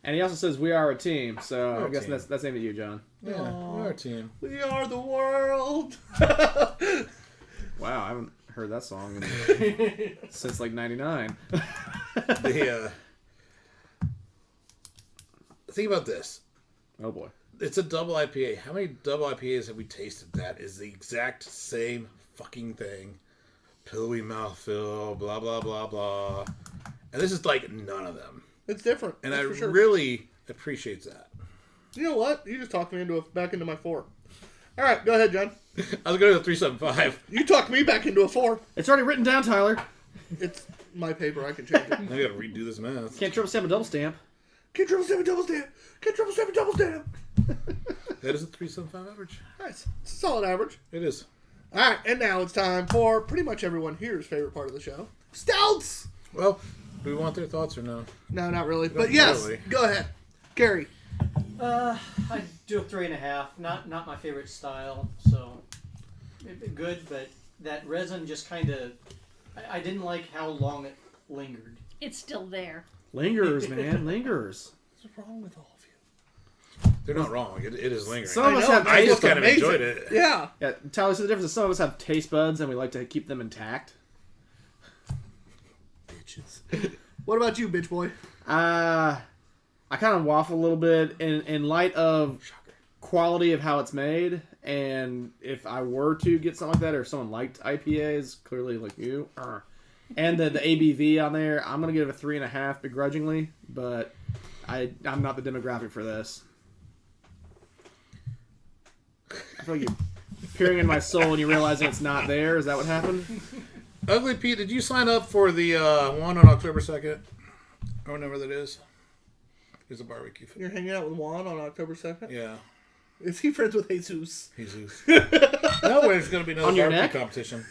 and he also says we are a team. So We're I a guess team. that's aimed at you, John. Yeah, we're a team. We are the world. Wow, I haven't heard that song since like '99. Think about this. Oh boy. It's a double IPA. How many double IPAs have we tasted that is the exact same fucking thing? Pillowy mouthfeel, blah, blah, blah, blah. And this is like none of them. It's different. And that's I for sure. really appreciate that. You know what? You just talked me back into my 4. All right, go ahead, John. I was going to 3.75. You talked me back into a 4. It's already written down, Tyler. It's my paper. I can change it. I got to redo this math. Can't triple stamp a double stamp. Get 777 double stamp. Get 777 double stamp. That is a 3.75 average. Nice. It's a solid average. It is. All right, and now it's time for pretty much everyone here's favorite part of the show. Stouts! Well, do we want their thoughts or no? No, not really. Not But yes, really. go ahead. Gary. I do a 3.5. Not my favorite style. So good, but that resin just kind of, I didn't like how long it lingered. It's still there. Lingers, man, lingers. What's wrong with all of you? They're not wrong. It is lingering. Some of us have. I just It's kind of amazing. enjoyed it. Yeah. Yeah, Tyler, so the difference is some of us have taste buds and we like to keep them intact. Bitches. What about you, bitch boy? I kind of waffle a little bit in light of quality of how it's made, and if I were to get something like that, or if someone liked IPAs, clearly like you, and the ABV on there, I'm gonna give it a 3.5 begrudgingly, but I'm not the demographic for this. I feel like you're peering in my soul and you realizing it's not there. Is that what happened? Ugly Pete, did you sign up for the one on October 2nd? Or whenever that is? It's a barbecue food. You're hanging out with Juan on October 2nd? Yeah. Is he friends with Jesus? Jesus. No, there's going to be another On your barbecue neck? competition.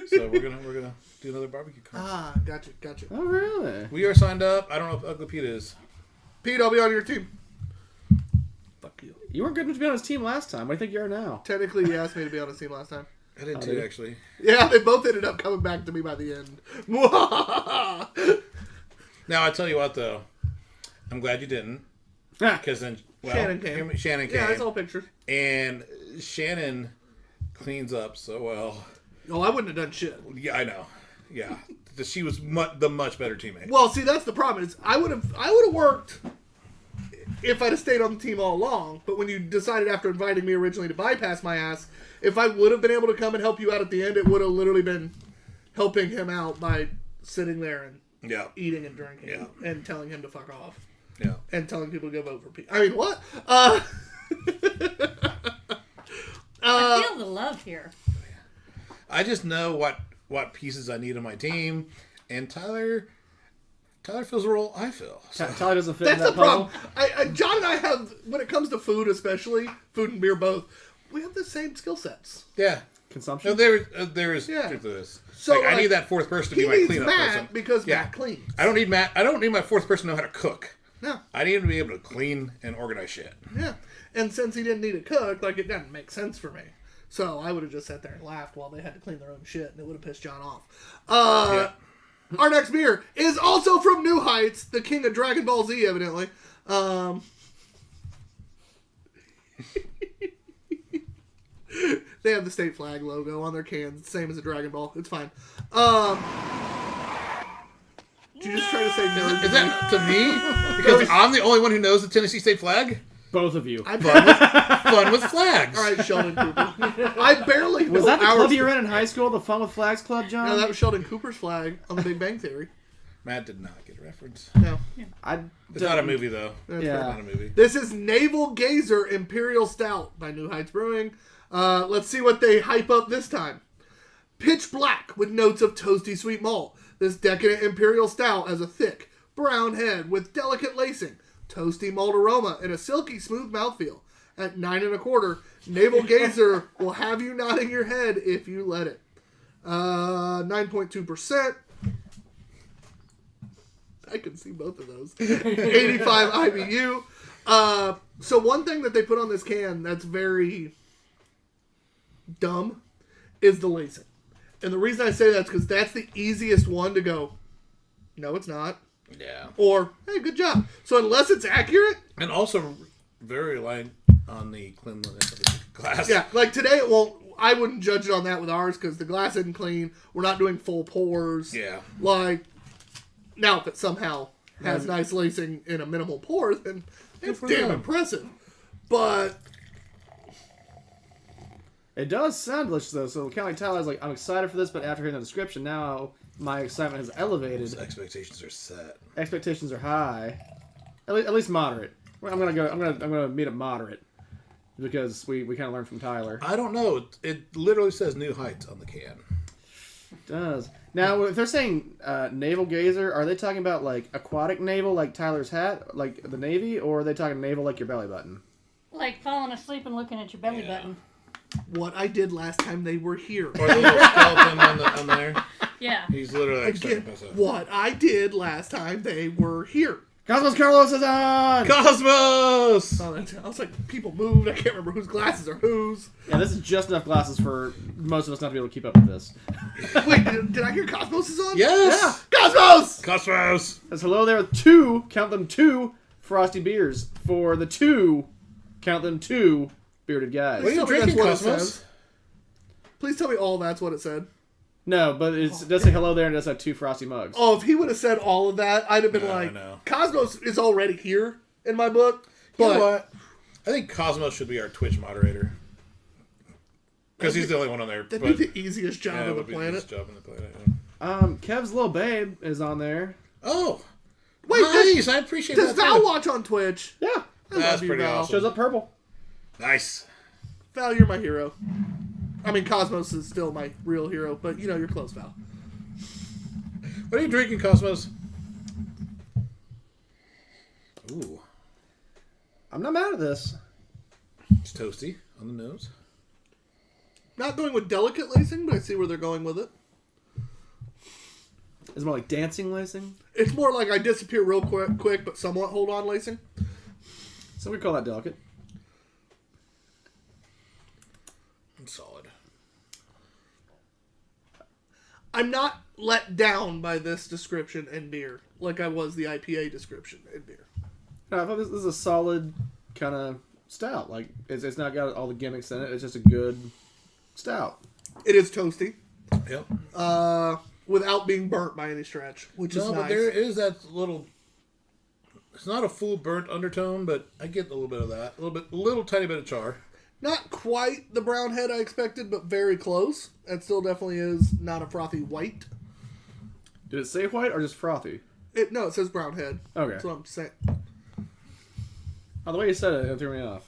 So we're gonna do another barbecue competition. Gotcha. Oh, really? We are signed up. I don't know if Ugly Pete is. Pete, I'll be on your team. Fuck you. You weren't good enough to be on his team last time. What do you think you are now? Technically, he asked me to be on his team last time. I did Oh, too, did you? actually. Yeah, they both ended up coming back to me by the end. Now, I tell you what, though. I'm glad you didn't. Because then, well, Shannon came. Shannon came. Yeah, I saw pictures. And Shannon cleans up so well. No, I wouldn't have done shit. Yeah, I know. Yeah. She was the much better teammate. Well, see, that's the problem. Is I would have worked if I'd have stayed on the team all along. But when you decided after inviting me originally to bypass my ass, if I would have been able to come and help you out at the end, it would have literally been helping him out by sitting there and Yeah. eating and drinking Yeah. and telling him to fuck off Yeah. and telling people to go vote for Pete. I mean, what? I feel the love here. I just know what pieces I need on my team, and Tyler feels the role I feel. So. Tyler doesn't fit That's in that the puzzle. problem. John and I have, when it comes to food especially, food and beer both, we have the same skill sets. Yeah. Consumption? No, there is Yeah. truth to this. So, like, I like, need that fourth person to He be my needs cleanup Matt person. because Yeah. Matt cleans. I don't need Matt. I don't need my fourth person to know how to cook. No. I need him to be able to clean and organize shit. Yeah. And since he didn't need to cook, like, it doesn't make sense for me. So I would have just sat there and laughed while they had to clean their own shit, and it would have pissed John off. Yeah. Our next beer is also from New Heights, the king of Dragon Ball Z, evidently. They have the state flag logo on their cans, same as a Dragon Ball. It's fine. Did you just try to say no? Is that to me? Because I'm the only one who knows the Tennessee state flag? Both of you. Fun with flags. All right, Sheldon Cooper. I barely Was know that the ours. club you were in high school, the Fun with Flags Club, John? No, that was Sheldon Cooper's flag on The Big Bang Theory. Matt did not get a reference. No. It's not a movie, though. That's Yeah. It's not a movie. This is Naval Gazer Imperial Stout by New Heights Brewing. Let's see what they hype up this time. Pitch black with notes of toasty sweet malt. This decadent Imperial Stout has a thick, brown head with delicate lacing, toasty malt aroma, and a silky smooth mouthfeel. At 9 1/4, Naval Gazer will have you nodding your head if you let it. 9.2%. I can see both of those. 85 IBU. So one thing that they put on this can that's very dumb is the lacing. And the reason I say that is because that's the easiest one to go, no, it's not. Yeah. Or, hey, good job. So unless it's accurate, And also very reliant on the cleanliness of the glass. yeah, like today it won't, I wouldn't judge it on that with ours because the glass isn't clean. We're not doing full pours. Yeah. Like, now if it somehow has nice lacing in a minimal pour, then it's for damn them. impressive. But It does sound delicious, though. So, kind of like Tyler's like, I'm excited for this, but after hearing the description, now my excitement has elevated. His expectations are set. Expectations are high, at least moderate. Well, I'm gonna meet it moderate because we kind of learned from Tyler. I don't know. It literally says New Heights on the can. It does. Now, if they're saying naval gazer, are they talking about like aquatic naval, like Tyler's hat, like the Navy, or are they talking naval, like your belly button? Like falling asleep and looking at your belly Yeah. button. what I did last time they were here. Or the little skeleton on there. Yeah. He's literally like Again, starting to piss off. what I did last time they were here. Cosmos Carlos is on! Cosmos! Oh, I was like, people moved. I can't remember whose glasses are whose. Yeah, this is just enough glasses for most of us not to be able to keep up with this. Wait, did I hear Cosmos is on? Yes! Cosmos! Cosmos! That's hello there with two, count them two, frosty beers for the two, count them two, bearded guys. What are you Tell me that's drinking, what it Cosmos? says. Please tell me all that's what it said. No, but it does say hello there and it does have two frosty mugs. Oh, if he would have said all of that, I'd have been No, like, no. Cosmos is already here in my book. You But know what? I think Cosmos should be our Twitch moderator. Because he's the only one on there. that'd But, be the easiest job yeah, it on the would be the planet. easiest job on the planet. Kev's little babe is on there. Oh! Wait, nice! I appreciate Does that. Val too. watch on Twitch? Yeah. I That's love you, pretty Val. awesome. Shows up purple. Nice. Val, you're my hero. I mean, Cosmos is still my real hero, but you know, you're close, Val. What are you drinking, Cosmos? Ooh. I'm not mad at this. It's toasty on the nose. Not going with delicate lacing, but I see where they're going with it. It's more like dancing lacing. It's more like I disappear real quick, but somewhat hold on lacing. Some would call that delicate. It's solid. I'm not let down by this description in beer, like I was the IPA description in beer. No, I thought this is a solid kind of stout. Like, it's not got all the gimmicks in it. It's just a good stout. It is toasty, Yep. without being burnt by any stretch, which is No, nice. but there is that little... It's not a full burnt undertone, but I get a little bit of that. A little tiny bit of char. Not quite the brown head I expected, but very close. It still definitely is not a frothy white. Did it say white or just frothy? No, it says brown head. Okay. That's what I'm saying. Oh, the way you said it threw me off.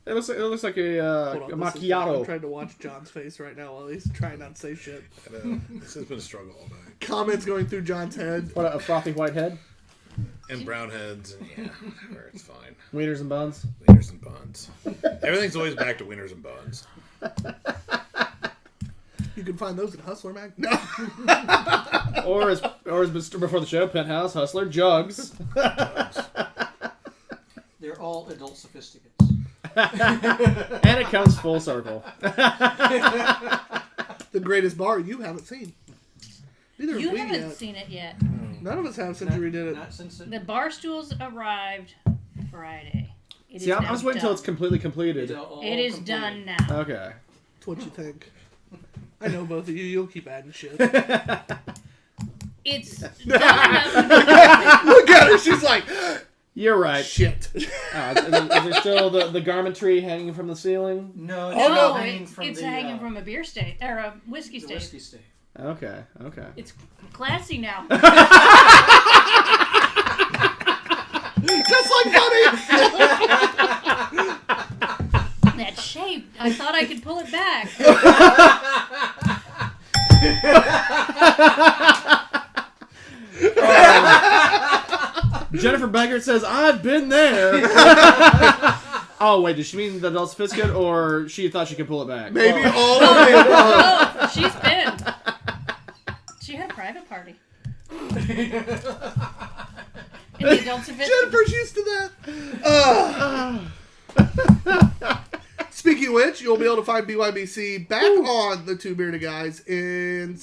It looks like a Hold on, macchiato. I'm trying to watch John's face right now while he's trying not to say shit. I know. This has been a struggle all night. Comments going through John's head. What, a frothy white head? And brown heads, and yeah, whatever, it's fine. Wieners and buns? Wieners and buns. Everything's always back to wieners and buns. You can find those at Hustler Mag. No. or as before the show, Penthouse, Hustler, Jugs. They're all adult sophisticates. And it comes full circle. The greatest bar you haven't seen. Neither You have we haven't yet. seen it yet. None of us have since you redid it. Not since it, The bar stools arrived Friday. It See, is I'm now just waiting until done. it's completely completed. all It is complete. done now. Okay. That's what you think. I know both of you. You'll keep adding shit. It's done enough. Look at her. She's like, You're right. shit. Is there still the garmentry hanging from the ceiling? No, it's Oh, no. hanging it's, from it's the, hanging from a beer state or a whiskey the state. whiskey state. Okay. Okay. It's classy now. Just like Buddy. That shape. I thought I could pull it back. Jennifer Beggart says, I've been there. Oh, wait, did she mean the adult sophisticate, or she thought she could pull it back? Maybe all of the above. Oh, she's been. She had a private party. In the adult sophisticated. Jennifer's used to that. Speaking of which, you'll be able to find BYBC back on the Two Beerded Guys in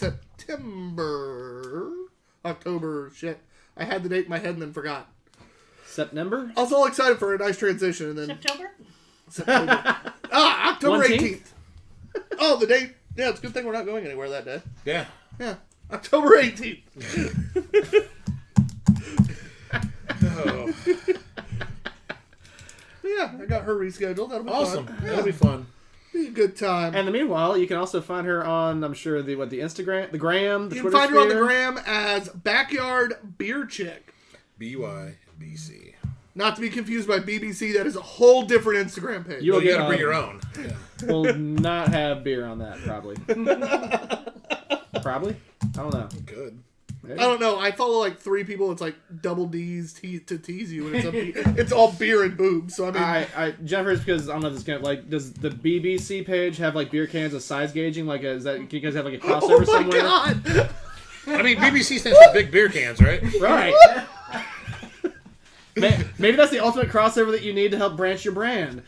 October. Shit. I had the date in my head and then forgot. September? I was all excited for a nice transition and then September? September. October 19th? 18th. Oh, the date. Yeah, it's a good thing we're not going anywhere that day. Yeah. Yeah. October 18th. Oh, Yeah, I got her rescheduled. That'll be awesome. fun. That'll be fun. Be a good time. And in the meanwhile, you can also find her on, I'm sure, the Instagram, the Gram, the You Twitter can find her on the sphere. gram as Backyard Beer Chick. BYBC. Not to be confused by BBC. That is a whole different Instagram page. You'll You get gotta bring on. your own. Yeah. Will not have beer on that, probably. Probably? I don't know. Good. Maybe. I don't know. I follow like 3 people. It's like double D's to tease you, and it's all beer and boobs. So I mean, Jennifer's because I don't know if this kind of like does the BBC page have like beer cans of size gauging? Like, is that can you guys have like a crossover oh my somewhere? god! I mean, BBC stands for big beer cans, right? Right. Maybe that's the ultimate crossover that you need to help branch your brand.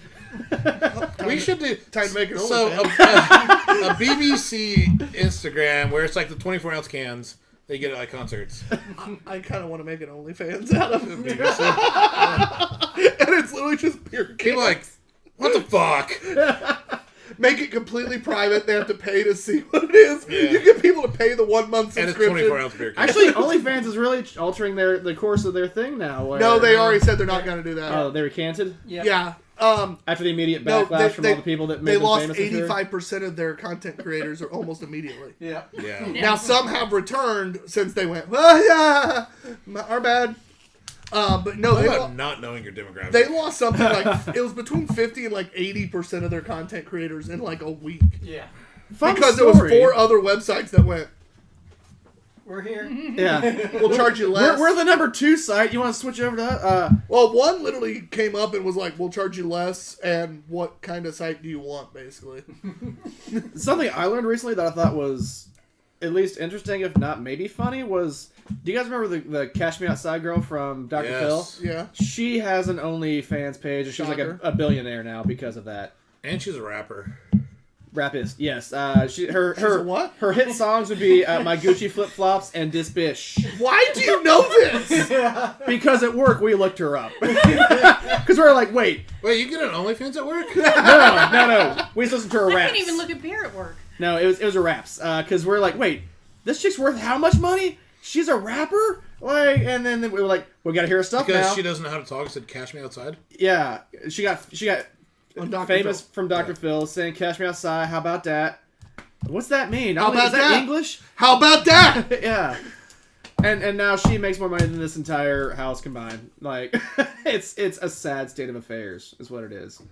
We should do Time to make it so OnlyFans. a BBC Instagram where it's like the 24-ounce cans that you get at like concerts. I kind of want to make an OnlyFans out of it. BBC. And it's literally just beer cans. People like, what the fuck? Make it completely private. They have to pay to see what it is. Yeah. You get people to pay the 1 month And it's subscription. 24-ounce beer cans. Actually, OnlyFans is really altering the course of their thing now. Where, No, they already said they're not going to do that. Oh, they recanted Yeah. after the immediate No, backlash from all the people that made they them lost famous. I'm sure. 85% of their content creators or almost immediately. Yeah. Yeah. Now some have returned since they went, well, yeah, our bad. But no, How they, about not knowing your demographic? they lost something like, it was between 50 and like 80% of their content creators in like a week. Yeah. Fun Because there was story. 4 other websites that went, We're here. Yeah, we'll charge you less. we're the number 2 site. You want to switch over to that? Well, one literally came up and was like, we'll charge you less, and what kind of site do you want, basically? Something I learned recently that I thought was at least interesting, if not maybe funny, was... Do you guys remember the Cash Me Outside girl from Dr. Yes. Phil? Yeah. She has an OnlyFans page, and she's like Shocker. a billionaire now because of that. And she's a rapper. Rapist, yes. Her a what? Her hit songs would be My Gucci Flip Flops and Dis Bish. Why do you know this? Because at work we looked her up. Because we were like, wait, Wait, you get an OnlyFans at work? no. We just listened to her I raps. can't even look at beer at work. No, it was her raps. Because we're like, wait, this chick's worth how much money? She's a rapper? Like, and then we were like, we gotta hear her stuff Because now. she doesn't know how to talk. Said, "Cash me outside." Yeah, she got On Dr. famous Phil. from Dr. Phil saying "Cash Me Outside." How about that? What's that mean? How about is that that? English? How about that? Yeah. And now she makes more money than this entire house combined. Like, it's a sad state of affairs, is what it is.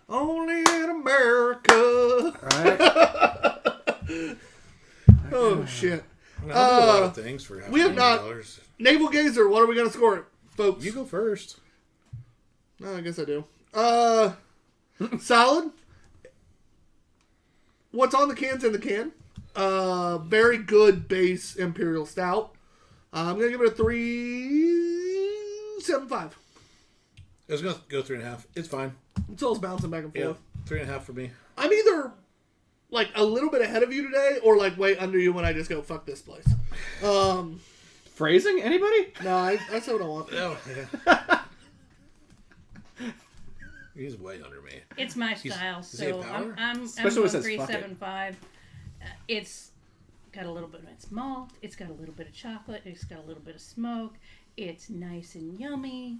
Only in America. Right? Oh, shit. I mean, I'll do a lot of things for we have not- $500. Naval Gazer, what are we going to score it, folks? You go first. No, I guess I do. Solid. What's on the can's in the can. Very good base Imperial Stout. I'm going to give it a 3.75. I was gonna go 3.5. It's fine. It's always bouncing back and Yeah, forth. 3.5 for me. I'm either like a little bit ahead of you today or like way under you when I just go, fuck this place. Phrasing? Anybody? No, I say what I want. Oh, yeah. He's way under me. It's my style, is he a so power? I'm Especially when it going says fuck it. 375. It's got a little bit of its malt. It's got a little bit of chocolate. It's got a little bit of smoke. It's nice and yummy.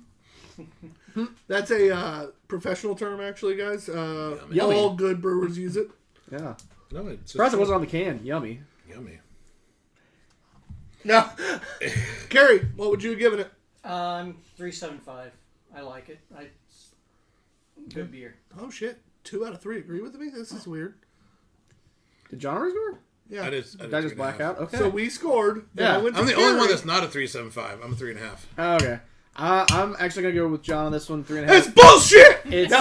That's a professional term, actually, guys. Yummy. All good brewers use it. Yeah. No, it's Surprised it wasn't on the can. Yummy. yummy. Now, Carrie, what would you have given it? 375. I like it. Good beer. Oh shit! 2 out of 3 agree with me. This is weird. Did John already score? Yeah. I did Did I just black 3.5. out? Okay. So we scored. Then Yeah. I went to I'm the only one Carrie. that's not a 3.75. I'm a 3.5. Oh, okay. I'm actually going to go with John on this one. 3.5. It's bullshit. It's...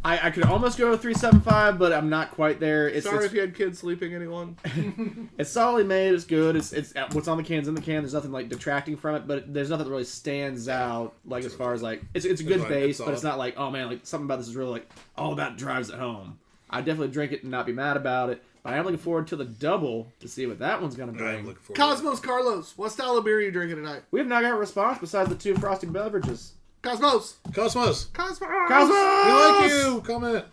I could almost go 3.75, but I'm not quite there. It's Sorry if you had kids sleeping. Anyone? it's solidly made. It's good. It's what's on the can's in the can. There's nothing like detracting from it, but there's nothing that really stands out. Like as far as like it's a good fine. base, It's but it's solid. not like oh man, like something about this is really like oh that drives it home. I definitely drink it and not be mad about it. But I am looking forward to the double to see what that one's gonna I'm bring. looking forward to Cosmos Carlos, what style of beer are you drinking tonight? We have not got a response besides the 2 frosted beverages. Cosmos. it. Cosmos. Cosmos. Cosmos! We like you. Comment.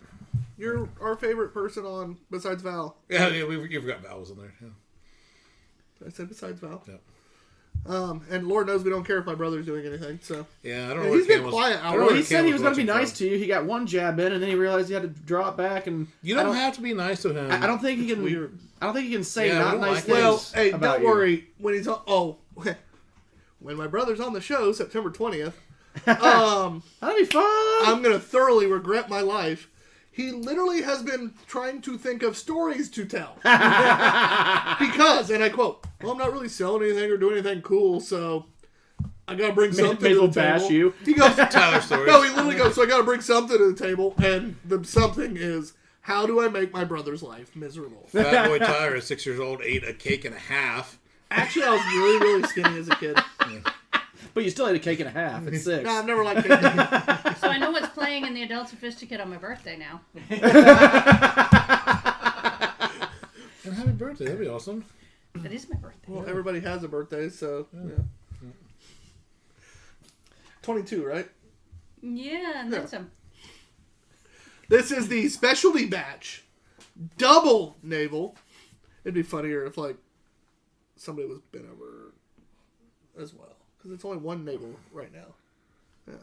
You're our favorite person on besides Val. Yeah, you forgot Val was in there. Yeah. I said besides Val. Yep. And Lord knows we don't care if my brother's doing anything. So Yeah, I don't know Yeah, what he's been Cam was. quiet I don't out know there. what He Cam said he was going to be watching nice from. to you. He got one jab in, and then he realized he had to draw it back. And You don't have to be nice to him. I don't think he can. weird. I don't think he can say Yeah, we not don't nice like things. it. well, hey, about don't you. worry. When he's on, when my brother's on the show September 20th, I'm That'd be fun. gonna thoroughly regret my life. He literally has been trying to think of stories to tell because, and I quote, "Well, I'm not really selling anything or doing anything cool, so I gotta bring something may as to well the table." bash you. He goes, Tyler stories. no, he literally goes, "So I gotta bring something to the table," and the something is, how do I make my brother's life miserable? Fat boy Tyler at 6 years old ate a cake and a half. Actually, I was really, really skinny as a kid. But you still ate a cake and a half at 6. No, I've never liked cake. So I know what's playing in the Adult Sophisticate on my birthday now. And happy birthday. That'd be awesome. That is my birthday. Well, everybody has a birthday, so yeah. 22, right? Yeah, and then Yeah. some. This is the specialty batch. Double Naval. It'd be funnier if, like, somebody was bent over as well. Because it's only one Naval right now. Yeah.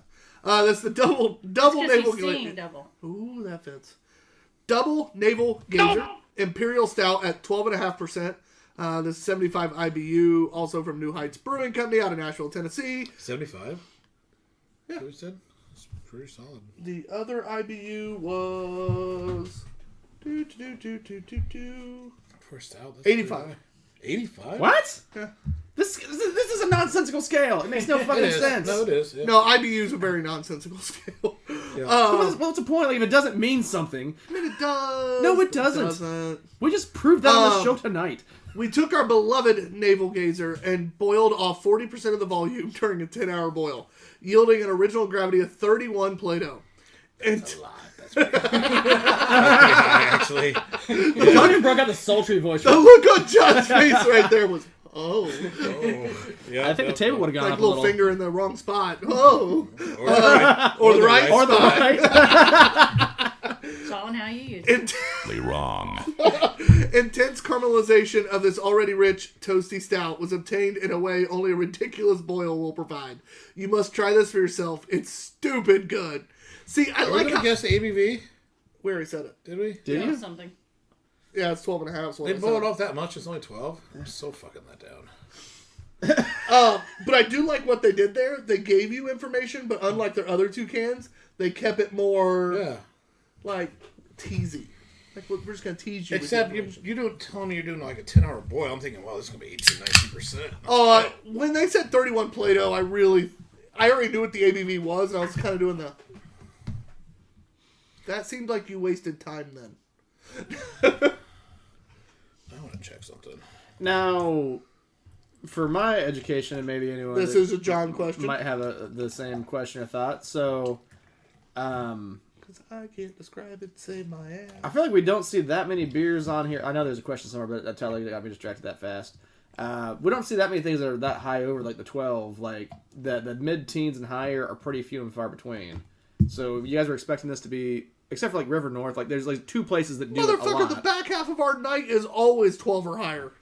That's the double Naval. He's singing double. Ooh, that fits. Double Naval Gazer. Imperial Stout at 12.5%. This is 75 IBU. Also from New Heights Brewing Company out of Nashville, Tennessee. 75? Yeah. That's what we said? It's pretty solid. The other IBU was... First out. That's 85. pretty high. 85? What? Yeah. This is a nonsensical scale. It makes no fucking It is. sense. No, it is. Yeah. No, IBU is a very nonsensical scale. What's the point? Like, if it doesn't mean something, I mean, it does. No, it doesn't. We just proved that on the show tonight. We took our beloved Naval Gazer and boiled off 40% of the volume during a 10-hour boil, yielding an original gravity of 31 Play-Doh. That's a lot. That's pretty high, actually. John broke out the sultry voice. The look on John's face right there was, oh. Yeah, I think the table would have gone Like up a a little little. finger in the wrong spot. Oh. Or the right. Or the right spot. It's all in how you use it. Wrong. Intense caramelization of this already rich, toasty stout was obtained in a way only a ridiculous boil will provide. You must try this for yourself. It's stupid good. See, I Are we like going how... to guess the ABV? We already said it. Did we? Did Yeah, you? something. Yeah, it's 12.5. So They boiled off that much. It's only 12. I'm so fucking let down. But I do like what they did there. They gave you information, but unlike their other two cans, they kept it more, Yeah. like, teasy. Like, we're just going to tease you. Except with you don't tell me you're doing like a 10-hour boil. I'm thinking, wow, this is going to be 18-19%. When they said 31 Play-Doh, I already knew what the ABV was, and I was kind of doing the... That seemed like you wasted time then. I want to check something. Now, for my education, and maybe anyone This that is a John question. might have the same question or thought. So, Because I can't describe it, save my ass. I feel like we don't see that many beers on here. I know there's a question somewhere, but Tyler got me distracted that fast. We don't see that many things that are that high over, like the 12. Like, the mid-teens and higher are pretty few and far between. So, you guys were expecting this to be... Except for, like, River North. Like, there's, like, 2 places that do it a Motherfucker, lot. the back half of our night is always 12 or higher.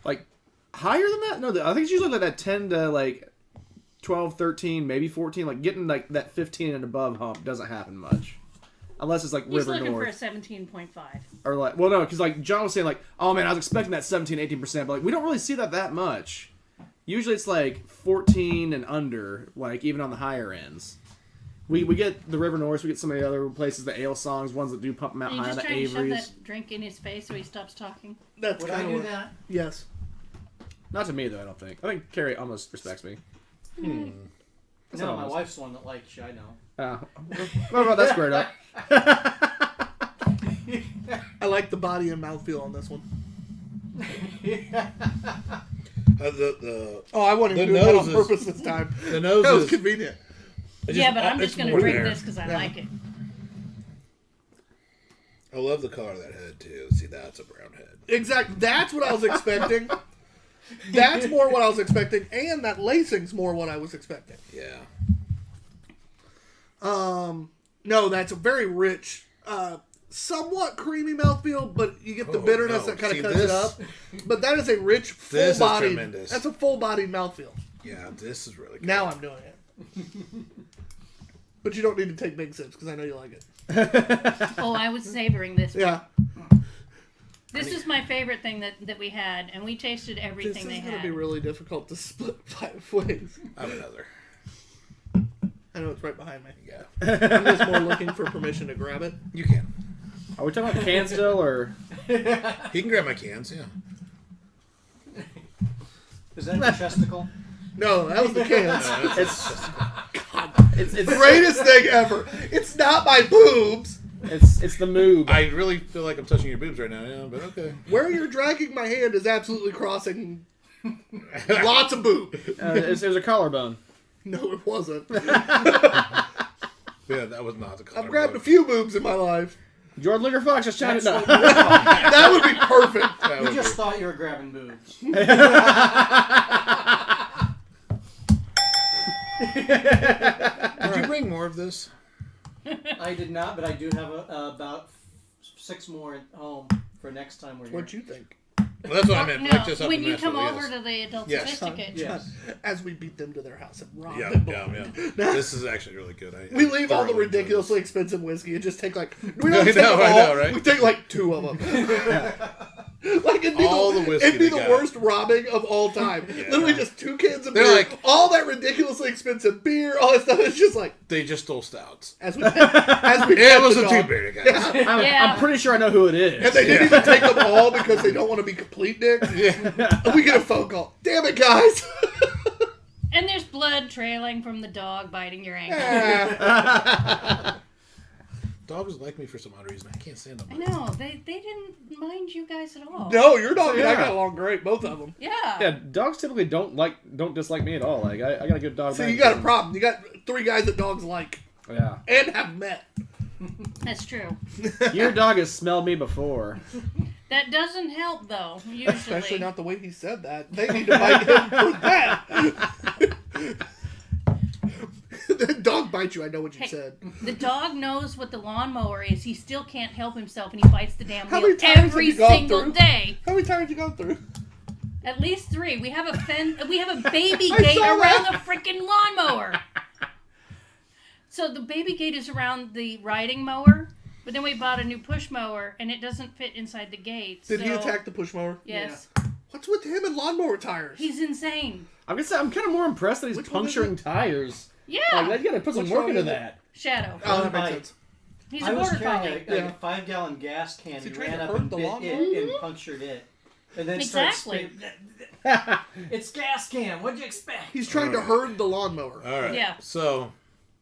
Like, higher than that? No, I think it's usually like that 10 to, like, 12, 13, maybe 14. Like, getting, like, that 15 and above hump doesn't happen much. Unless it's, like, He's River looking North. for a 17.5. Or, like, well, no, because, like, John was saying, like, oh, man, I was expecting that 17, 18%. But, like, we don't really see that much. Usually it's, like, 14 and under, like, even on the higher ends. We get the River North, we get some of the other places, the ale songs, ones that do pump them out Are you high on just the trying to shove Averys. that drink in his face so he stops talking? That's Would I kind do of that? Yes. Not to me, though, I don't think. I think Carrie almost respects me. No, my almost. wife's the one that likes you, I know. What about that squared up? I like the body and mouthfeel on this one. The Oh, I wanted to The do that on nose is- purpose this time. the nose That was is... convenient. Yeah, but I'm just going to drink this because I Yeah. like it. I love the color of that head, too. See, that's a brown head. Exactly. That's what I was expecting. That's more what I was expecting, and that lacing's more what I was expecting. Yeah. No, that's a very rich, somewhat creamy mouthfeel, but you get the Oh, bitterness no. that kind See, of cuts it this- up. But that is a rich, This is full-bodied. tremendous. That's a full-bodied mouthfeel. Yeah, this is really good. Now I'm doing it. But you don't need to take big sips because I know you like it. Oh, I was savoring this. Yeah. This is my favorite thing that we had, and we tasted This everything is they going to had. be really difficult to split 5 ways. I have another. I know it's right behind me. Yeah. I'm just more looking for permission to grab it. You can. Are we talking about cans still, or... He can grab my cans, yeah. Is that your chesticle? No, that was the cans. It's Greatest thing ever. It's not my boobs. it's the moob. I really feel like I'm touching your boobs right now, yeah, but okay. Where you're dragging my hand is absolutely crossing Lots of boob. It was a collarbone. No, it wasn't. Yeah, that was not the color. I've grabbed a few boobs in my life. Jordan Linger Fox just shot it That's up. what you thought. That would be perfect. That You would just be- thought you were grabbing boobs. Did you bring more of this? I did not, but I do have about 6 more at home for next time we're here. What'd you think? Well, that's what I meant. No, Like just up when in you Nashville, come yes. over to the adult Yes. sophisticated. Yes. As we beat them to their house and rob Yeah, them. yeah. This is actually really good. We leave all the thoroughly enjoyed ridiculously this. expensive whiskey and just take like we don't I take know, them I all. know, right? We take like 2 of them. Like it'd be All the whiskey it'd be they the got. worst robbing of all time. Yeah. Literally just 2 cans of They're beer, like- all that ridiculously expensive beer, all that stuff. It's just like They just stole stouts. as we Yeah, it kept was the a Two dog. Beerded Guys. Yeah. I'm pretty sure I know who it is. And they didn't even take them all because they don't want to be complete dicks. Yeah. And we get a phone call. Damn it, guys! And there's blood trailing from the dog biting your ankle. Dogs like me for some odd reason. I can't stand them. I know. They didn't mind you guys at all. No, your dog and I Yeah. got along great, both of them. Yeah. Yeah, dogs typically don't dislike me at all. Like I got a good dog. So back you got a then. problem. You got 3 guys that dogs like Yeah, and have met. That's true. your dog has smelled me before. That doesn't help, though, usually. Especially not the way he said that. They need to bite him for that. The dog bites you. I know what you Hey, said. The dog knows what the lawnmower is. He still can't help himself, and he bites the damn How wheel many times have every you gone single through? day. How many times have you gone through? At least 3. We have a baby I gate saw around that. the freaking lawnmower. So the baby gate is around the riding mower, but then we bought a new push mower, and it doesn't fit inside the gate. Did he so- attack the push mower? Yes. What's with him and lawnmower tires? He's insane. I'm gonna say I'm kind of more impressed that he's Which one is puncturing tires. Yeah. Like you gotta put some Which work one into is it? that. Shadow. Oh, that Bite. makes sense. He's I a was border carrying collie. a 5-gallon gas can. Is he He trying ran to up hurt and the bit lawnmower? it and punctured it. And then Exactly. started it's gas can. What'd you expect? He's trying to herd the lawnmower. All right. Yeah. So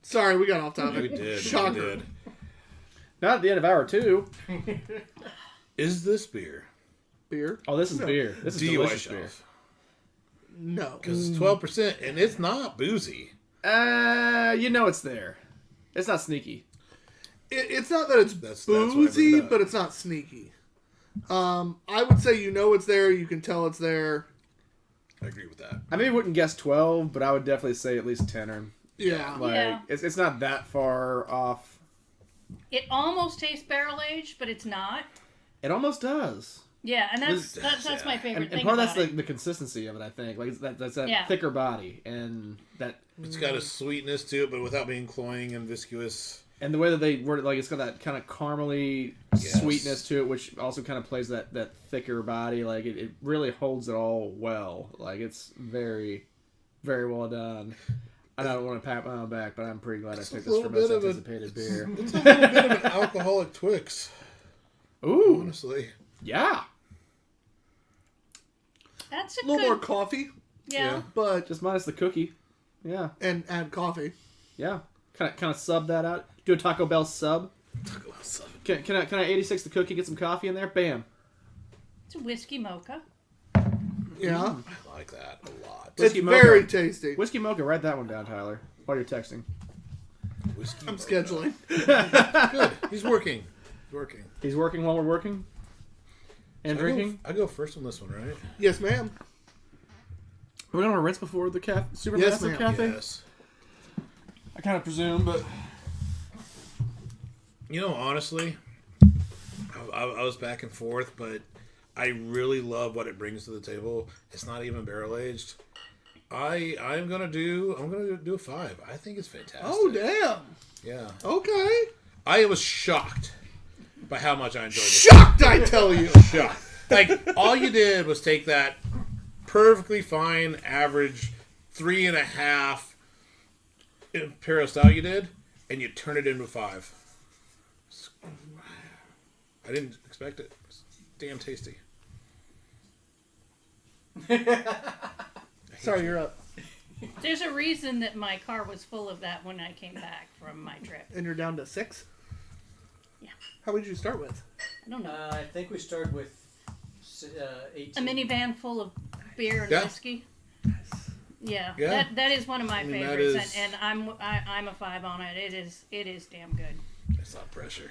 Sorry, we got off topic. we did. Shocker. We did. Not at the end of hour 2. Is this beer? Beer? Oh, this is No. beer. This is delicious beer. No. Because it's 12% and it's not boozy. You know it's there. It's not sneaky. It's not that it's That's why I bring boozy, it up. but it's not sneaky. I would say you know it's there. You can tell it's there. I agree with that. I maybe wouldn't guess 12, but I would definitely say at least 10 or Yeah. like Yeah. it's not that far off. It almost tastes barrel aged, but it's not. It almost does. Yeah, and that's Yeah. my favorite And thing part of about that's it. the consistency of it, I think. Like that's that Yeah. thicker body and that It's got a sweetness to it, but without being cloying and viscous. and the way that they word it, like it's got that kind of caramely Yes. sweetness to it, which also kind of plays that thicker body. Like it really holds it all well. Like it's very, very well done. I don't want to pat my own back, but I'm pretty glad I picked this little for most bit of a- anticipated beer. It's a little bit of an alcoholic Twix, Ooh, honestly. yeah. That's a A little good. more coffee, Yeah. but Just minus the cookie. Yeah, and add coffee. yeah. Kind of sub that out. Do a Taco Bell sub. Can I 86 the cookie? Get some coffee in there. Bam. It's a whiskey mocha. Yeah. I like that a lot. It's Whiskey mocha. very tasty. Whiskey mocha. Write that one down, Tyler, while you're texting. Whiskey I'm mocha. scheduling. Good. He's working. He's working. He's working while we're working. And drinking. I go first on this one, right? Yes, ma'am. We're gonna rinse before the super Yes, massive ma'am. cafe. Yes. I kind of presume, but You know, honestly, I was back and forth, but I really love what it brings to the table. It's not even barrel aged. I'm gonna do a 5. I think it's fantastic. Oh, damn. Yeah. Okay. I was shocked by how much I enjoyed it. Shocked, I tell you. Shocked. Like all you did was take that perfectly fine average 3.5 Imperial Stout you did, and you turn it into a 5. I didn't expect it. It's damn tasty. Sorry, you're up. There's a reason that my car was full of that when I came back from my trip. And you're down to 6? Yeah. How did you start with? I don't know. I think we started with 18. A minivan full of beer and Yeah. whiskey. Yeah, Yeah. that is one of my I mean, that favorites, is- and I'm a 5 on it. It is damn good. It's not pressure.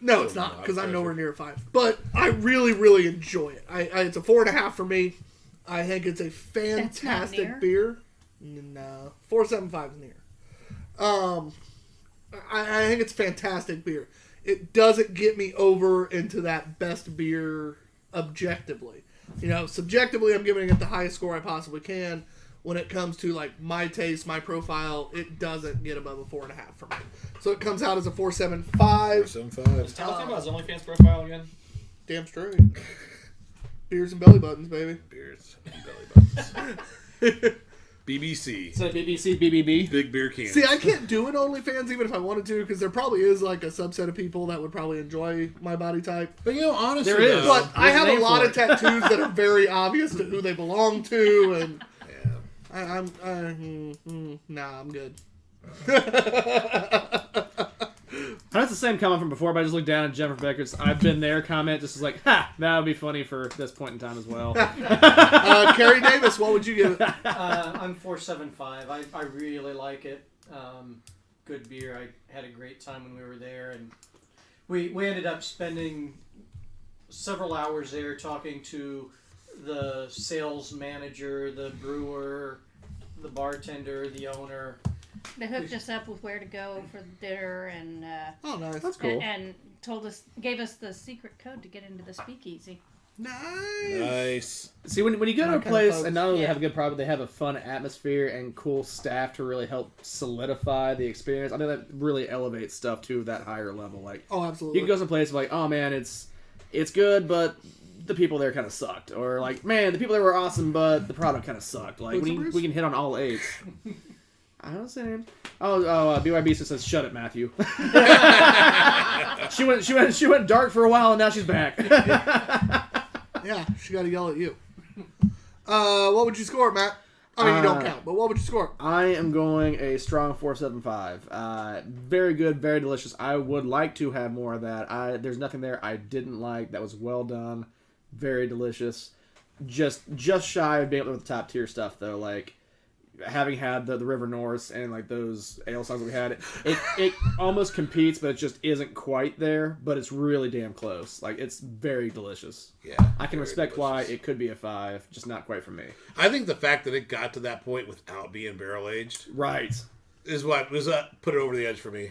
No, it's not, because I'm nowhere near a 5. But I really, really enjoy it. It's a 4.5 for me. I think it's a fantastic near. beer. No, 4.75 is near. I think it's fantastic beer. It doesn't get me over into that best beer objectively. You know, subjectively, I'm giving it the highest score I possibly can. When it comes to like my taste, my profile, it doesn't get above a 4.5 for me. So it comes out as a 4.75. 4.75. Tell us about his OnlyFans profile again. Damn straight. Beers and belly buttons, baby. Beers and belly buttons. BBC. So BBC, BBB. Big beer cans. See, I can't do an OnlyFans even if I wanted to, because there probably is like a subset of people that would probably enjoy my body type. But you know, honestly, There is. though, But I There's a have a name lot for of tattoos that are very obvious to who they belong to, and yeah. nah, I'm good. That's the same comment from before, but I just looked down at Jennifer Becker's "I've been there" comment. Just was like, ha, that would be funny for this point in time as well. Carrie Davis, what would you give it? I'm 4.75. I really like it. Good beer. I had a great time when we were there, and we ended up spending several hours there talking to the sales manager, the brewer, the bartender, the owner. They hooked us up with where to go for dinner, and Oh, nice. That's cool. and gave us the secret code to get into the speakeasy. Nice. Nice. See, when you go to My a kind of place folks. and not only Yeah. have a good product, they have a fun atmosphere and cool staff to really help solidify the experience. I think that really elevates stuff to that higher level. Like, Oh, absolutely. you can go someplace like, oh man, it's good, but the people there kind of sucked. Or like, man, the people there were awesome, but the product kind of sucked. Like, What's the Bruce? we can hit on all 8. I don't say name. BYB says, "Shut it, Matthew." she went dark for a while, and now she's back. Yeah, she got to yell at you. What would you score it, Matt? I mean, you don't count, but what would you score it? I am going a strong 4.75. Very good, very delicious. I would like to have more of that. There's nothing there I didn't like. That was well done, very delicious. Just shy of being up there with the top tier stuff though. Like, having had the River North and like those ale styles that we had, it almost competes, but it just isn't quite there. But it's really damn close. Like, it's very delicious. Yeah. I can very respect delicious. why it could be a 5, just not quite for me. I think the fact that it got to that point without being barrel aged Right. is what put it over the edge for me.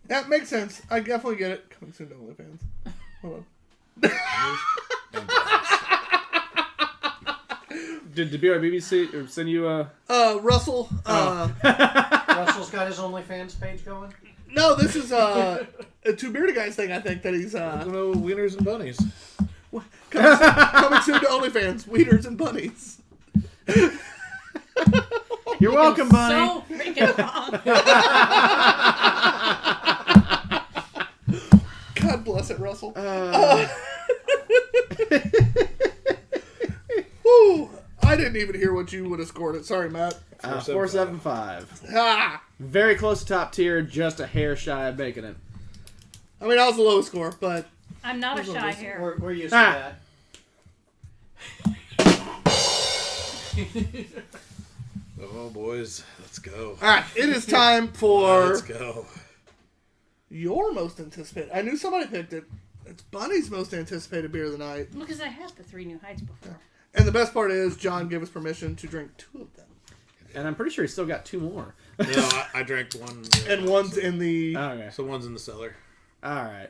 That makes sense. I definitely get it. Coming soon to OnlyFans. Hold on. Did BYBB send you a... Russell. Russell's got his OnlyFans page going. No, this is a Two Beerded Guys thing. I think that he's No wieners and bunnies. coming soon to OnlyFans. Wieners and bunnies. You're welcome, Bunny. So freaking wrong. God bless it, Russell. Whew. I didn't even hear what you would have scored it. Sorry, Matt. 4.75. Ah, Very close to top tier, just a hair shy of making it. I mean, that was the lowest score, but I'm not a shy hair. We're used Ah. to that. Oh, boys. Let's go. all right, it is time for Let's go. your most anticipated. I knew somebody picked it. It's Bunny's most anticipated beer of the night. Because I had the 3 New Heights before. And the best part is, John gave us permission to drink 2 of them. And I'm pretty sure he's still got 2 more. No, I drank one. And one's in the... Okay. So one's in the cellar. All right.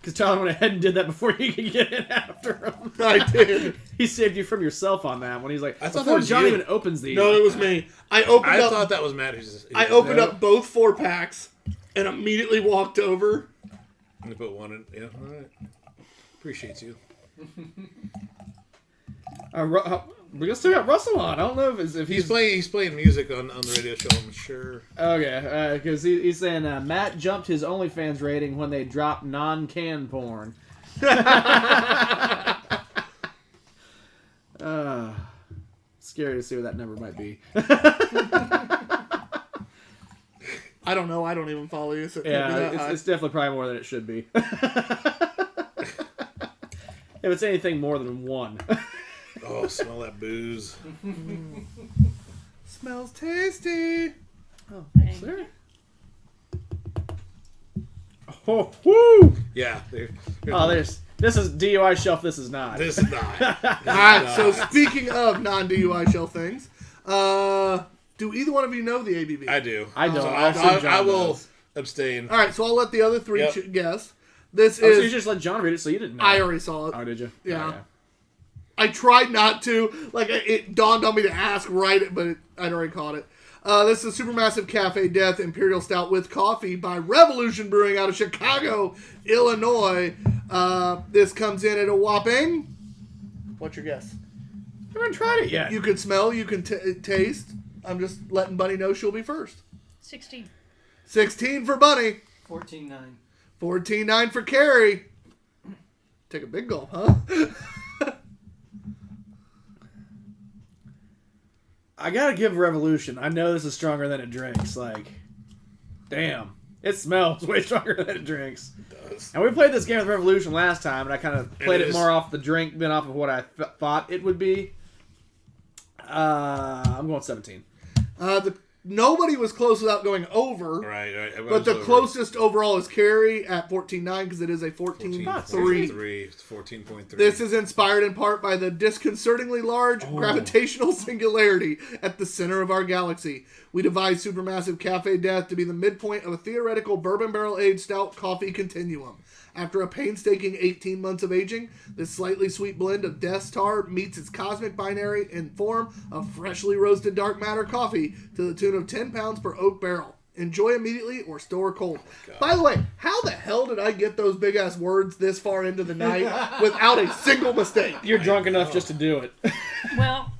Because Tyler went ahead and did that before you could get in after him. I did. He saved you from yourself on that one. He's like, I thought that before was John you. even opens these. No, it was me. I opened I up... thought that was Matt. I opened up both 4-packs and immediately walked over. And they put one in. Yeah, all right. Appreciate you. We still got Russell on. I don't know if He's playing music on the radio show, I'm sure. Okay, because he's saying Matt jumped his OnlyFans rating when they dropped non-can porn. Scary to see what that number might be. I don't know. I don't even follow you. So it can't be Yeah, that high. it's definitely probably more than it should be. If it's anything more than 1. Oh, Oh, smell that booze. Smells tasty. Oh, Thank sir. you. Oh, woo! Yeah. Oh, this is DUI shelf. This is not. This is not. All right. So speaking of non-DUI shell things, do either one of you know the ABV? I do. I don't. So I assume John I will does. abstain. All right. So I'll let the other three Yep. guess. This Oh, so you is. just let John read it, so you didn't know. I already saw it. Oh, did you? Yeah. Oh, I tried not to. Like, it dawned on me to ask but I'd already caught it. This is Supermassive Cafe Death Imperial Stout with Coffee by Revolution Brewing out of Chicago, Illinois. This comes in at a whopping... What's your guess? I haven't tried it yet. You can smell, you can taste. I'm just letting Bunny know she'll be first. 16. 16 for Bunny. 14-9. 14-9 for Carrie. Take a big gulp, huh? I gotta give Revolution. I know this is stronger than it drinks. Like, damn, it smells way stronger than it drinks. It does. And we played this game with Revolution last time, and I kind of played it is. more off the drink than off of what I thought it would be. I'm going 17. Nobody was close without going over. Right. But the closest overall is Carrie at 14.9 because it is a 14.3. 14.3. It's 14.3. This is inspired in part by the disconcertingly large gravitational singularity at the center of our galaxy. We devised Supermassive Cafe Death to be the midpoint of a theoretical bourbon barrel-aged stout coffee continuum. After a painstaking 18 months of aging, this slightly sweet blend of Death's Tar meets its cosmic binary in form of freshly roasted dark matter coffee to the tune of 10 pounds per oak barrel. Enjoy immediately or store cold. By the way, how the hell did I get those big-ass words this far into the night without a single mistake? You're drunk enough just to do it. Well,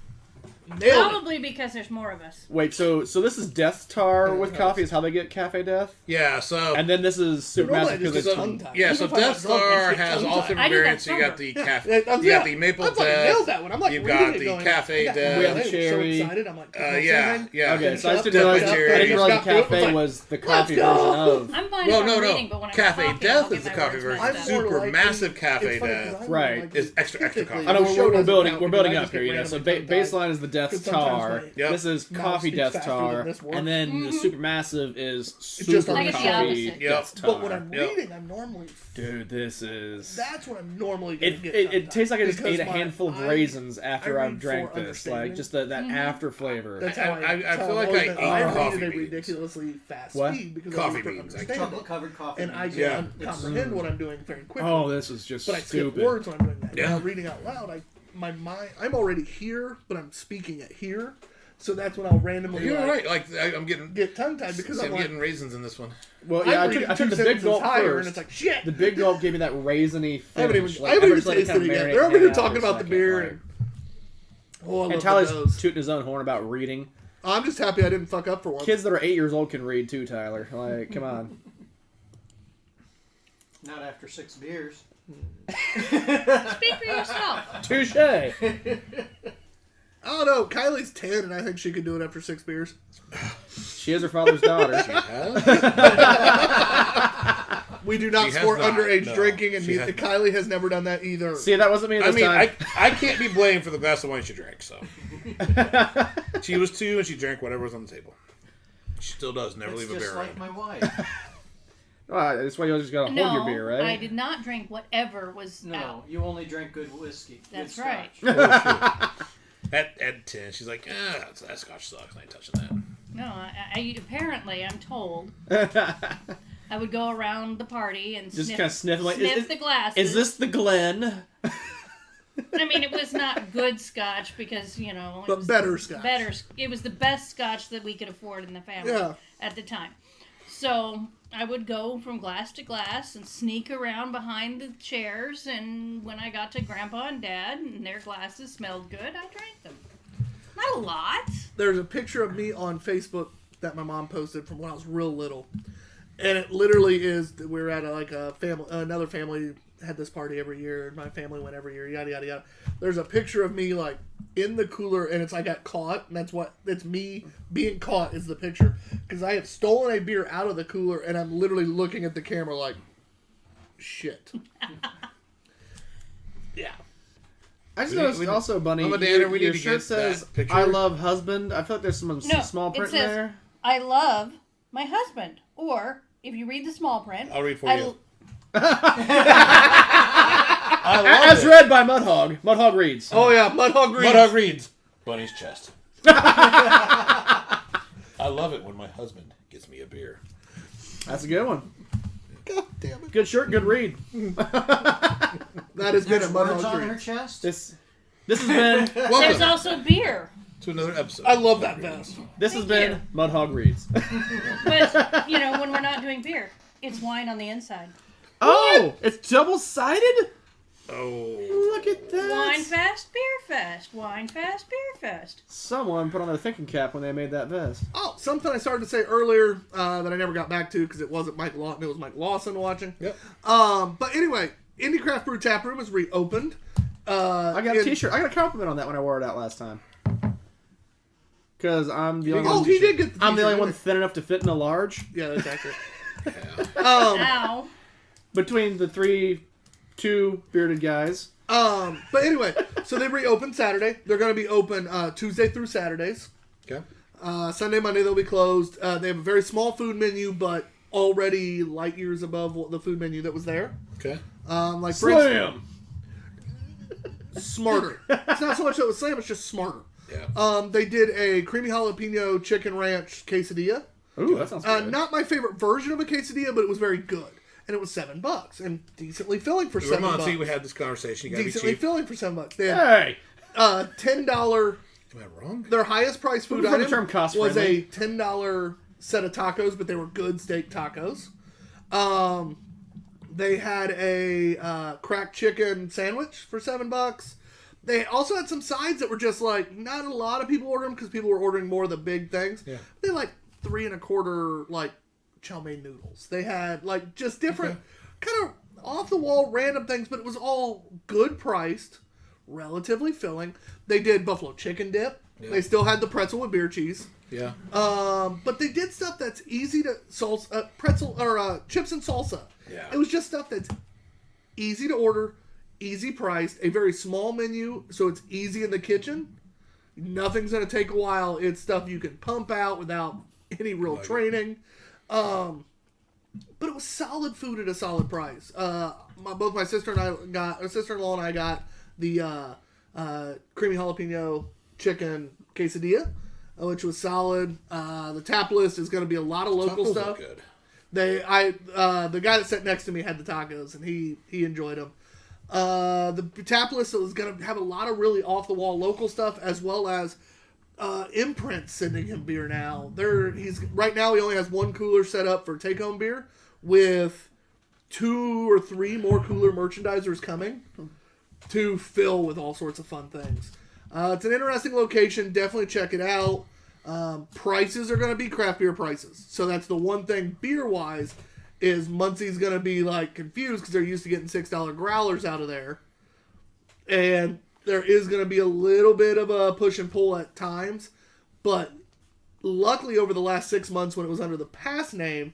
Nailed it. probably because there's more of us. Wait, so this is Death Tar with coffee is how they get Cafe Death? Yeah, so... And then this is Supermassive because it's... tongue-tied. Yeah, so Even if I'm Death not drunk, Star I get has all tongue-tied. different I do that variants. You got the sober. cafe, I'm- you yeah, got the Maple I fucking Death. nailed that one. I'm like You've reading got it the going, Cafe yeah, Death. We have I was cherry. so excited. I'm like, Yeah. Okay, so I just Death didn't realize, I Cherry. didn't realize the Got through it, cafe like, was the coffee go. version of. I'm fine Well, if I'm reading, but when I'm Cafe talking, Death I'll is the get my coffee words version. mixed I'm up. Super more like- massive it's Cafe funny 'cause Death. I'm Right. like, Is extra typically, coffee. I know the show we're doesn't building. count We're because building I up just here. get You know, so randomly tongue-tied. baseline is the Death Because sometimes Tar. my- Yep. This is Mouth coffee speaks Death faster Tar, than this works. and then the Supermassive is It's just super like it's the coffee opposite. Death Yep. Tar. But when I'm Yep. reading, I'm normally... Dude, this is. That's what I'm normally going to It, get it tongue-tied. tastes like I just Because ate a my- handful of I- raisins after I I've read drank for this. Like, understanding. just that after flavor. That's how I tell feel like most I that ate I read coffee at a beans. ridiculously fast What? speed because Coffee I don't beans, like understand it. Chocolate-covered coffee. And I beans. Yeah. can comprehend what I'm doing very quickly. Oh, this is just But I skip stupid. words when I'm doing that. Yeah. Now reading out loud, my mind, I'm already here, but I'm speaking at here. So that's when I'll randomly You're like, right. Like I'm getting get tongue-tied because I'm like, getting raisins in this one. Well, yeah, I'm I reading took two the big sentences gulp higher, first. and it's like, shit! The big gulp gave me that raisiny I haven't even, finish. I haven't even just let it tasted kind it of yet. marinate They're over here out for talking a about the second, beer. like- And, oh, I And love Tyler's those. tooting his own horn about reading. I'm just happy I didn't fuck up for once. Kids that are 8 years old can read too, Tyler. Like, come on. Not after 6 beers. Speak for yourself. Touche. I don't know. Kylie's 10, and I think she could do it after 6 beers. She is her father's daughter. We do not She has support not, underage no. drinking, and She has Kylie has never done that either. See, that wasn't me I this mean, time. I can't be blamed for the glass of wine she drank. So she was 2 and she drank whatever was on the table. She still does. Never It's leave a just beer like around. my wife. That's why you just gotta hold No, your beer, right? I did not drink whatever was No, out. you only drink good whiskey. That's good right. scotch. At 10, she's like, that scotch sucks. I ain't touching that. No, I apparently I'm told I would go around the party and Just sniff, kind of sniffing. Like, sniff the glasses. is this the Glen? I mean, it was not good scotch because it But was better scotch. Better. It was the best scotch that we could afford in the family Yeah. at the time. So I would go from glass to glass and sneak around behind the chairs. And when I got to Grandpa and Dad and their glasses smelled good, I drank them. Not a lot. There's a picture of me on Facebook that my mom posted from when I was real little, and it literally is that we're at a family. Another family had this party every year, and my family went every year. Yada yada yada. There's a picture of me like in the cooler, and it's I got caught, and it's me being caught is the picture because I have stolen a beer out of the cooler, and I'm literally looking at the camera like, shit. Yeah. I just We- noticed we- also, Bunny, Mama Danner, we your need to shirt get says, that picture. I love husband. I feel like there's some No, small it print says- there. I love my husband. Or if you read the small print, I'll read for I you. I love As it. read by Mudhog. Mudhog reads. Oh yeah, Mudhog Green. Mudhog reads Bunny's chest. I love it when my husband gets me a beer. That's a good one. God damn it. Good shirt, good read. That has been a There's words Mudhog on her Green. chest. This has been there's Welcome also beer. to another episode. I love that vest. this has Thank been Mudhog reads. But, when we're not doing beer, it's wine on the inside. Oh, it's double sided. Oh. Look at that. Wine fast, beer fast. Wine fast, beer fast. Someone put on their thinking cap when they made that vest. Oh, something I started to say earlier that I never got back to because it wasn't Mike Lawson, it was Mike Lawson watching. Yep. But anyway, Indie Craft Brew Tap Room is reopened. I got a t-shirt. I got a compliment on that when I wore it out last time. Because I'm the only Oh, one. he did get the I'm the only t-shirt, one didn't thin enough to fit in a large. he? Yeah, that's accurate. Ow. Between the two bearded guys. But anyway, so they reopened Saturday. They're going to be open Tuesday through Saturdays. Okay. Sunday, Monday they'll be closed. They have a very small food menu, but already light years above the food menu that was there. Okay. Like for instance, Slam! smarter. It's not so much that it was slam; it's just smarter. Yeah. They did a creamy jalapeno chicken ranch quesadilla. Ooh, that sounds good. Not my favorite version of a quesadilla, but it was very good, and it was $7 and decently filling for $7. Ramonsi, we had this conversation. You gotta be Decently cheap. filling for $7. They had Hey! $10. Am I wrong? Their highest price food Looking for the item term cost was friendly. a $10 set of tacos, but they were good steak tacos. They had a cracked chicken sandwich for $7. They also had some sides that were just like not a lot of people ordered them because people were ordering more of the big things. Yeah. They had like 3 1/4 like chow mein noodles. They had like just different kind of off the wall random things, but it was all good priced, relatively filling. They did buffalo chicken dip. Yeah. They still had the pretzel with beer cheese. Yeah. But they did stuff that's easy to salsa, pretzel or chips and salsa. Yeah. It was just stuff that's easy to order, easy priced, a very small menu, so it's easy in the kitchen. Nothing's gonna take a while. It's stuff you can pump out without any real training. But it was solid food at a solid price. Both my sister-in-law and I got the creamy jalapeno chicken quesadilla, which was solid. The tap list is going to be a lot of local Tacos stuff. are good. The guy that sat next to me had the tacos, and he enjoyed them. The tap list is going to have a lot of really off the wall local stuff, as well as Imprint sending him beer now. Right now he only has one cooler set up for take home beer, with 2 or 3 more cooler merchandisers coming to fill with all sorts of fun things. It's an interesting location. Definitely check it out. Prices are going to be craft beer prices. So that's the one thing beer-wise is Muncie's going to be like confused because they're used to getting $6 growlers out of there. And there is going to be a little bit of a push and pull at times. But luckily over the last 6 months when it was under the past name,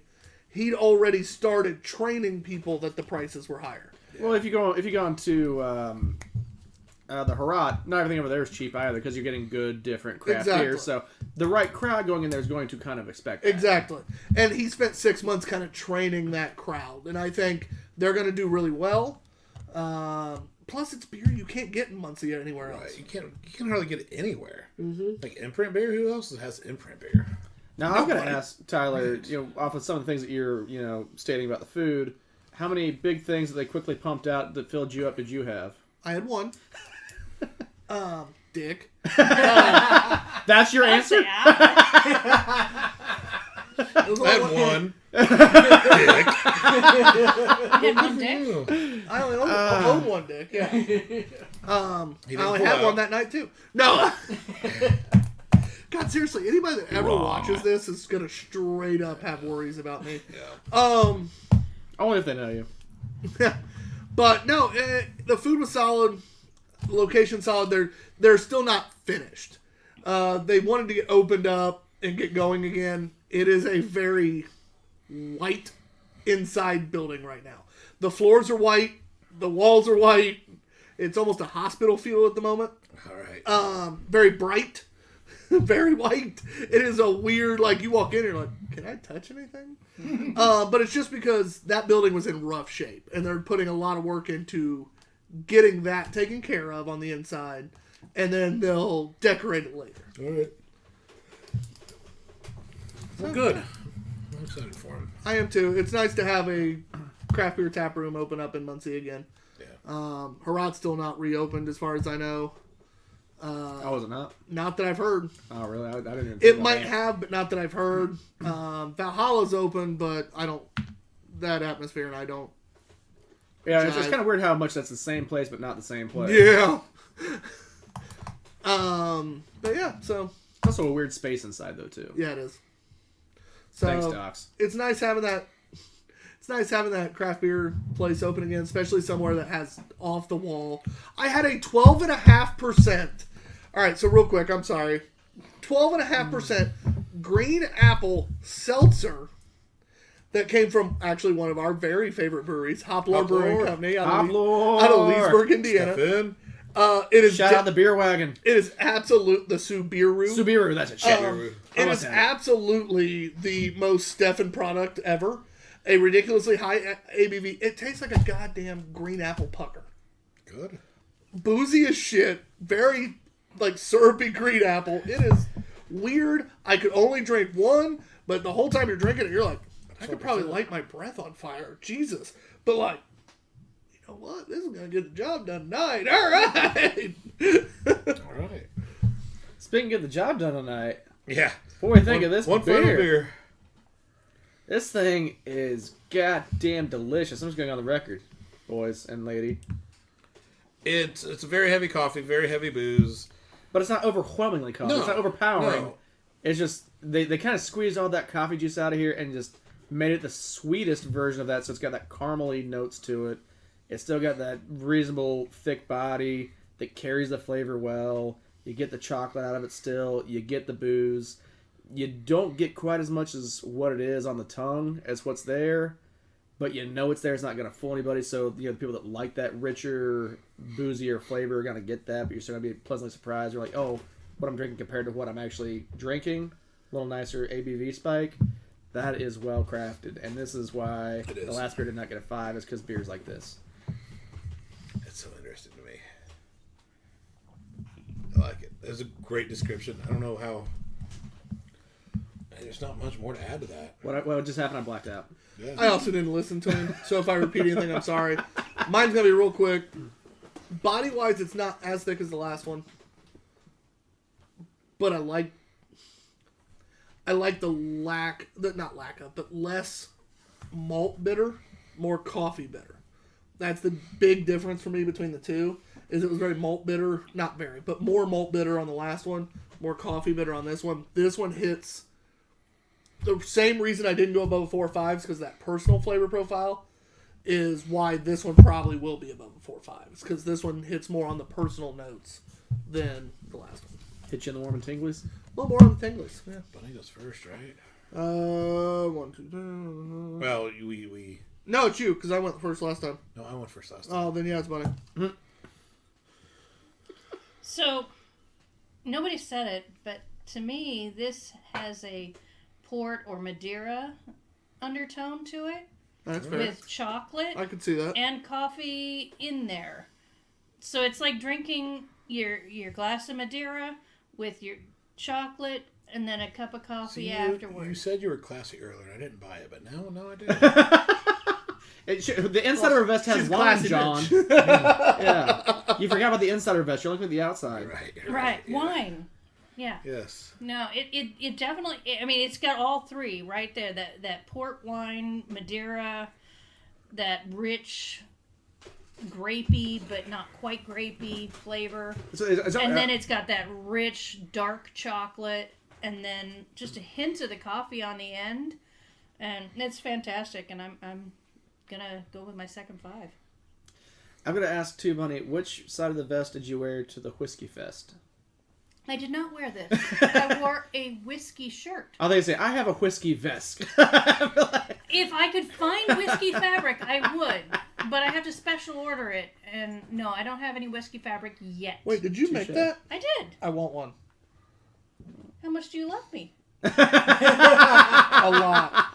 he'd already started training people that the prices were higher. Well, if you go into the Herat, not everything over there is cheap either because you're getting good, different craft Exactly. beer. So the right crowd going in there is going to kind of expect that. Exactly. And he spent 6 months kind of training that crowd. And I think they're going to do really well. Plus, it's beer you can't get in Muncie anywhere else. Right. You can't hardly get it anywhere. Mm-hmm. Like Imprint beer. Who else has Imprint beer? Now, I'm going to ask Tyler, off of some of the things that you're, stating about the food, how many big things that they quickly pumped out that filled you up did you have? I had one. Dick. That's your answer? It was I only had one. Dick. You had one dick? I only owned one dick. Yeah. He I didn't only pull had out. one that night too. No. God, seriously, anybody that ever watches this is gonna straight up have worries about me. Yeah. Only if they know you. But no, the food was solid. The location solid. They're still not finished. They wanted to get opened up and get going again. It is a very white inside building right now. The floors are white. The walls are white. It's almost a hospital feel at the moment. All right. Very bright, very white. It is a weird, like, you walk in and you're like, can I touch anything? But it's just because that building was in rough shape, and they're putting a lot of work into getting that taken care of on the inside, and then they'll decorate it later. All right. Well, good. I'm excited for him. I am too. It's nice to have a craft beer tap room open up in Muncie again. Yeah. Herod's still not reopened as far as I know. Oh, is it not? Not that I've heard. Oh, really? I didn't even think It about might that. have, but not that I've heard. Valhalla's open, but I don't. That atmosphere, and I don't. Yeah, it's kind of weird how much that's the same place, but not the same place. Yeah. But yeah, so It's also a weird space inside, though, too. yeah, it is. So Thanks, Docs. it's nice having that. It's nice having that craft beer place open again, especially somewhere that has off the wall. I had a 12.5%. All right, so real quick, I'm sorry, 12.5% green apple seltzer that came from actually one of our very favorite breweries, Hoplore Brewing Company, out of Leesburg, Indiana. Stefan? It is Shout out the beer wagon. It is absolute the Subiru. Subiru, that's a shit. It is absolutely the most Stefan product ever. A ridiculously high ABV. It tastes like a goddamn green apple pucker. Good. Boozy as shit. Very, like, syrupy green apple. It is weird. I could only drink one, but the whole time you're drinking it, you're like, I could probably light my breath on fire. Jesus. But, like, you know what? This is going to get the job done tonight. All right. All right. Speaking of the job done tonight, Yeah. what do we think of this One beer? final beer. This thing is goddamn delicious. I'm just going on the record, boys and lady. It's a very heavy coffee, very heavy booze. But it's not overwhelmingly coffee. It's not overpowering. No. It's just, they kind of squeezed all that coffee juice out of here and just made it the sweetest version of that. So it's got that caramely notes to it. It's still got that reasonable thick body that carries the flavor well. You get the chocolate out of it still. You get the booze. You don't get quite as much as what it is on the tongue as what's there. But you know it's there. It's not going to fool anybody. So, you know, the people that like that richer, boozier flavor are going to get that. But you're still going to be pleasantly surprised. You're like, oh, what I'm drinking compared to what I'm actually drinking. A little nicer ABV spike. That is well crafted. And this is why the last beer did not get a 5. Is because beers like this. It's so interesting to me. I like it. There's a great description. I don't know how. There's not much more to add to that. What just happened? I blacked out. Yeah. I also didn't listen to him, so if I repeat anything, I'm sorry. Mine's going to be real quick. Body-wise, it's not as thick as the last one. But I like the less malt bitter, more coffee bitter. That's the big difference for me between the two, is it was very malt bitter, not very, but more malt bitter on the last one, more coffee bitter on this one. This one hits the same reason I didn't go above a 4 or 5 is because that personal flavor profile is why this one probably will be above a 4 or 5. It's because this one hits more on the personal notes than the last one. Hit you in the warm and tinglies. A little more on the tinglies. Yeah. Bunny goes first, right? 1, 2, 3. Well, we. No, it's you because I went first last time. No, I went first last time. Oh, then yeah, it's Bunny. So, nobody said it, but to me, this has a port or Madeira undertone to it That's fair. with chocolate I could see that. and coffee in there. So it's like drinking your glass of Madeira with your chocolate and then a cup of coffee See, afterwards. You said you were classy earlier, and I didn't buy it, but now I do. The insider vest has she's wine, classy, John. bitch. Yeah. You forgot about the insider vest. You're looking at the outside. Right, Yeah. wine. Yeah. Yes. No, it definitely. I mean, it's got all three right there. That port wine, Madeira, that rich, grapey but not quite grapey flavor, and then it's got that rich dark chocolate, and then just a hint of the coffee on the end, and it's fantastic. And I'm gonna go with my second 5. I'm gonna ask too, Bunny. Which side of the vest did you wear to the Whiskey Fest? I did not wear this. I wore a whiskey shirt. Oh, they say I have a whiskey vest. If I could find whiskey fabric, I would. but I have to special order it, and no, I don't have any whiskey fabric yet. Wait, did you make that? I did. I want one. How much do you love me? A lot.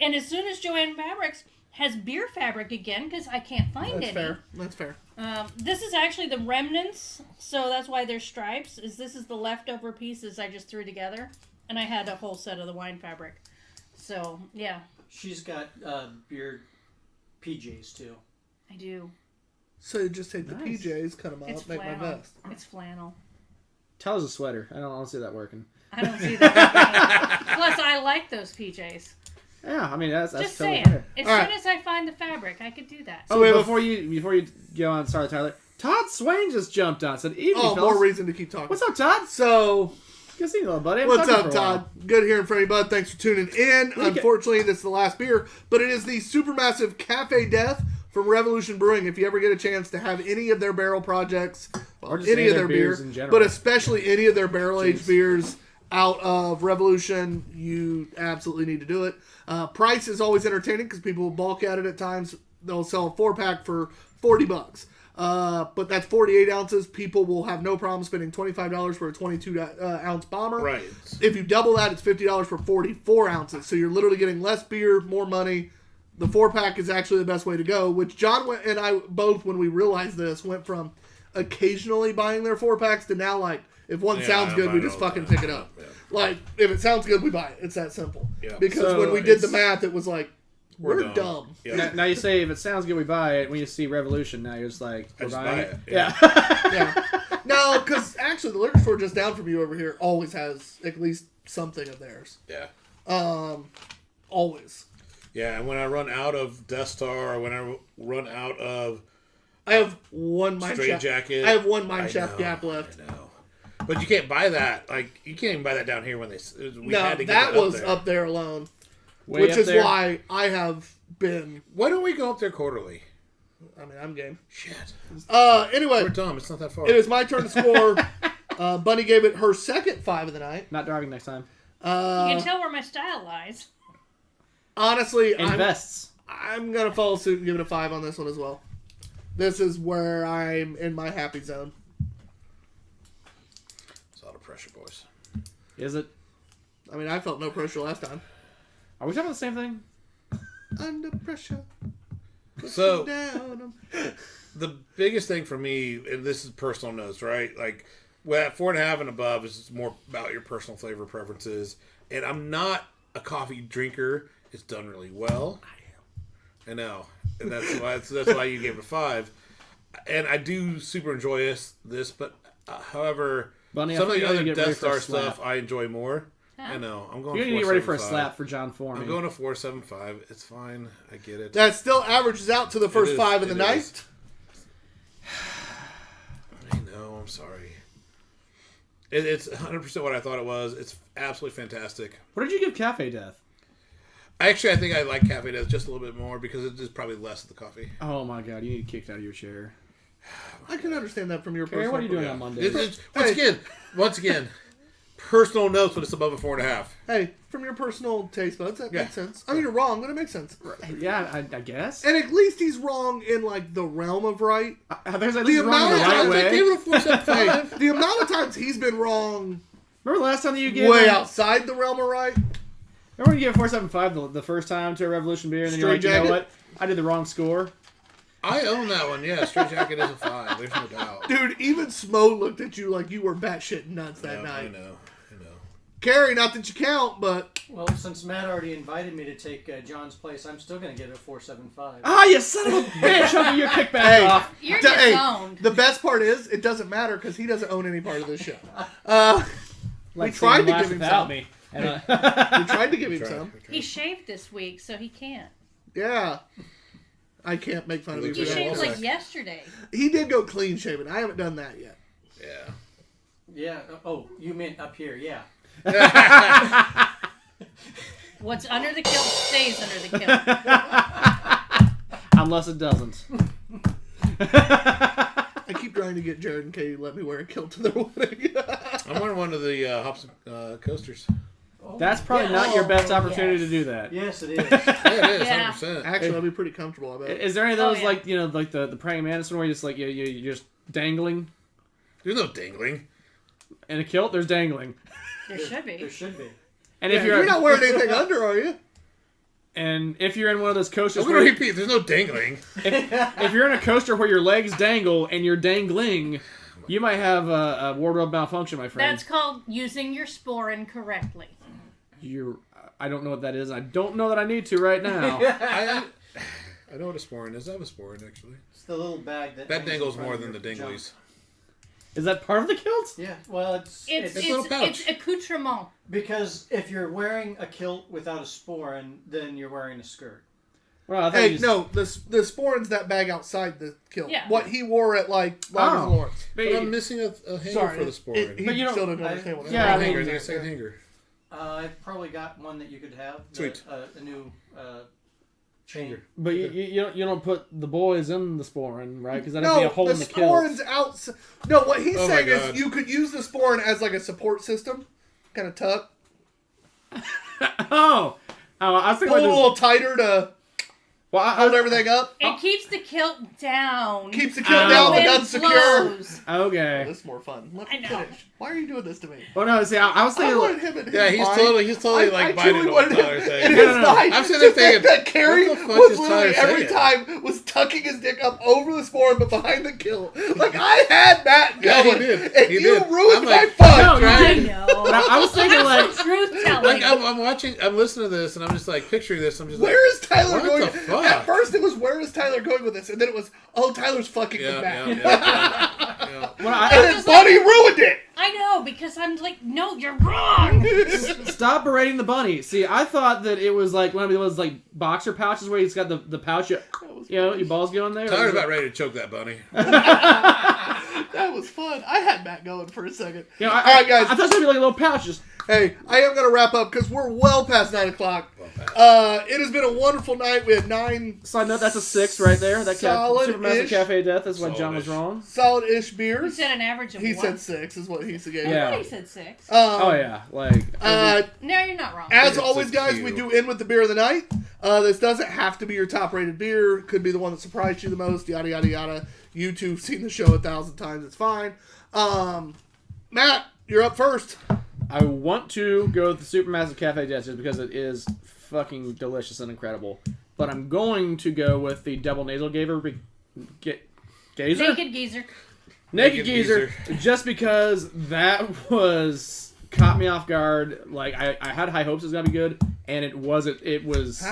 And as soon as Joanne Fabrics has beer fabric again, because I can't find That's any. fair. That's fair. This is actually the remnants, so that's why there's stripes. This is the leftover pieces I just threw together, and I had a whole set of the wine fabric. So yeah, She's got beer PJs too. I do. So you just take the Nice. PJs, cut them It's out, make my flannel. vest. It's flannel. Tyler's a sweater. I don't see that working. I don't see that. Plus, I like those PJs. Yeah, I mean that's Just totally saying. fair. As All soon right. as I find the fabric, I could do that. So we have a- before you go on, sorry Tyler. Todd Swain just jumped on. Said, "Evening, Oh, fellas." more reason to keep talking. What's up, Todd? So, Good seeing you, little buddy. I haven't what's talked to up, you for a while. Todd? Good hearing from you, bud. Thanks for tuning in. Unfortunately, this is the last beer, but it is the Supermassive Cafe Death from Revolution Brewing. If you ever get a chance to have any of their barrel projects, Or just any of their beers beer, in general. but especially any of their barrel-aged beers out of Revolution, you absolutely need to do it. Price is always entertaining because people balk at it at times. They'll sell a 4-pack for $40. But that's 48 ounces. People will have no problem spending $25 for a 22-ounce bomber. Right. If you double that, it's $50 for 44 ounces. So you're literally getting less beer, more money. The 4-pack is actually the best way to go, which John and I both, when we realized this, went from occasionally buying their 4-packs to now, like, if one Yeah, sounds I good, buy we it just all the fucking time. pick it up. Yeah. Like, if it sounds good, we buy it. It's that simple. Yeah. Because So when we did the it's- math, it was like, we're dumb. Yeah. Now you say if it sounds good, we buy it. When you see Revolution, now you're just like, I we're just buying buy it. it. Yeah. Yeah. No, because actually the liquor store just down from you over here always has at least something of theirs. Yeah. Always. Yeah, and when I run out of Death Star or when I run out of I have one mine Straight shaft. Jacket. I have one mine I shaft know, gap left. I know. But you can't buy that. Like, you can't even buy that down here when we No, had to get that was there. up there alone. Way Which up is there. why I have been. Why don't we go up there quarterly? I mean, I'm game. Shit. Anyway, We're dumb. It's not that far. it is my turn to score. Bunny gave it her second 5 of the night. Not driving next time. You can tell where my style lies. Honestly, Invests. I'm going to follow suit and give it a 5 on this one as well. This is where I'm in my happy zone. It's a lot of pressure, boys. Is it? I mean, I felt no pressure last time. Are we talking about the same thing? Under pressure. So, Down. the biggest thing for me, and this is personal notes, right? Like, at 4.5 and above is more about your personal flavor preferences. And I'm not a coffee drinker. It's done really well. I know. And that's why you gave it a 5. And I do super enjoy this, but however, Bunny, I some of think the you gotta other get ready Death for a Star stuff slap. I enjoy more. I know. I'm going You're to gonna get ready for a 4.75. slap for John Foreman. I'm going to 4.75. It's fine. I get it. That still averages out to the first is, 5 of the it night. is. I know. I'm sorry. It's 100% what I thought it was. It's absolutely fantastic. What did you give Cafe Death? Actually, I think I like Cafe Death just a little bit more because it is probably less of the coffee. Oh my god, you need kicked out of your chair. I can understand that from your Carrie, personal. what are you doing Yeah. on Monday? Once again, personal notes when it's above a 4.5. Hey, from your personal taste buds, that Yeah. makes sense. I mean, you're wrong, but it makes sense. Yeah, I guess. And at least he's wrong in like the realm of right. There's at The least wrong amount the of right times I way. gave it a 4.75. Hey, the amount of times he's been wrong Remember the last time that you gave way him- outside the realm of right. Remember when you gave 4.75 the first time to a Revolution beer, and then you're like, Straight you know Jacket? what? I did the wrong score. I own that one. Yeah, Straight Jacket is a 5. There's no doubt. Dude, even Smo looked at you like you were batshit nuts that I night. know. Carrie, not that you count, but Well, since Matt already invited me to take John's place, I'm still going to give it a 4.75. Ah, you son of a bitch! Chucking your kickback Hey. off. You're Hey, disowned. the best part is it doesn't matter because he doesn't own any part of this show. Like tried seeing to Laugh give him without some. me. And, We tried to give him Try. some. He shaved this week, so he can't. Yeah. I can't make fun of him He for that. shaved also. like yesterday. He did go clean shaven. I haven't done that yet. Yeah. Yeah. Oh, you meant up here. Yeah. What's under the kilt stays under the kilt. unless it doesn't. I keep trying to get Jared and Katie to let me wear a kilt to their wedding. I'm wearing one of the Hops coasters. That's probably not your best opportunity to do that. Yes, it is. Yeah, it is, Yeah. 100%. Actually, I'll be pretty comfortable. I bet. Is there any of those yeah. like like the praying mantis one where you just like you're just dangling There's no dangling. in a kilt? There's dangling, There should There be. should be. and Yeah, if you're not wearing anything under, are you? and if you're in one of those coasters I'm going where to repeat, there's no dangling. if you're in a coaster where your legs dangle and you're dangling, you might have a wardrobe malfunction, my friend. That's called using your sporin correctly. I don't know what that is. I don't know that I need to right now. I know what a sporran is. I have a sporran, actually. It's the little bag that. That hangs dangles in front more of than the your junk. dinglies. Is that part of the kilt? Yeah, well, It's a little pouch. it's accoutrement. because if you're wearing a kilt without a sporin, then you're wearing a skirt. Well, I thought Hey, you just- no, the sporin's that bag outside the kilt. Yeah. What he wore at like Loggers Oh. and Lawrence. But But I'm missing a hanger Sorry, for the sporran. he But you don't- still doesn't understand what that Yeah, I is. mean- hanger. I need a second hanger. I've probably got one that you could have. Sweet. A new chain. But you don't put the boys in the sporin, right? Because that'd No, be a hole the in the kilt. sporin's out. No, what he's Oh my saying is God. you could use the sporin as like a support system, kind of tuck, Oh, I was pull thinking a like this. little tighter to Well, hold everything up. It keeps the kilt down. Keeps the kilt Ow. down, the Wind gun's secure. blows. Okay. This is more fun. Let I me know. finish. Why are you doing this to me? Well, no. See, I was I thinking. wanted him and Yeah, his he's mind. totally like I biting truly into what wanted Tyler's him saying. in No, his no, no. mind. I'm sitting Just there thinking, that Carrie what the fuck was is literally Tyler every saying? time was tucking his dick up over the sporin but behind the kilt. Like I had Matt Yeah, he going, did. and He you did. ruined I'm my like, fun. No, you I did. know. But I was thinking like. Some truth telling. Like I'm watching, I'm listening to this, and I'm just like picturing this. I'm just like, Where is Tyler what going? the fuck? At first, it was where is Tyler going with this, and then it was Tyler's fucking yeah, with Matt, yeah. Well, and then Bunny ruined it. I know, because I'm like, no, you're wrong. Stop berating the bunny. See, I thought that it was like one of those like boxer pouches where he's got the pouch. You know, your balls go in there. Tyler's about ready to choke that bunny. That was fun. I had Matt going for a second. You know, All right, guys. I thought it was gonna be like a little pouch. Just Hey, I am going to wrap up because we're well past 9 o'clock. It has been a wonderful night. We had 9 side note, that's a 6 right there. That Solid-ish. Supermassive Cafe Death. That's why John was Solid-ish. wrong. solid-ish You beers. said an average of He what? said 6 is what he said. Yeah. I thought he said 6. Oh yeah, like No, you're not wrong. As It's always, a guys, few. we do end with the beer of the night. This doesn't have to be your top-rated beer. It could be the one that surprised you the most. Yada yada yada. You two have seen the show 1,000 times. It's fine. Matt, you're up first. I want to go with the Supermassive Cafe Death just because it is fucking delicious and incredible. But I'm going to go with the Double Nasal Gazer. Gazer? Naked geezer. Naked Naked Geezer. Just because that was caught me off guard. Like I had high hopes it was gonna be good, and it wasn't. It was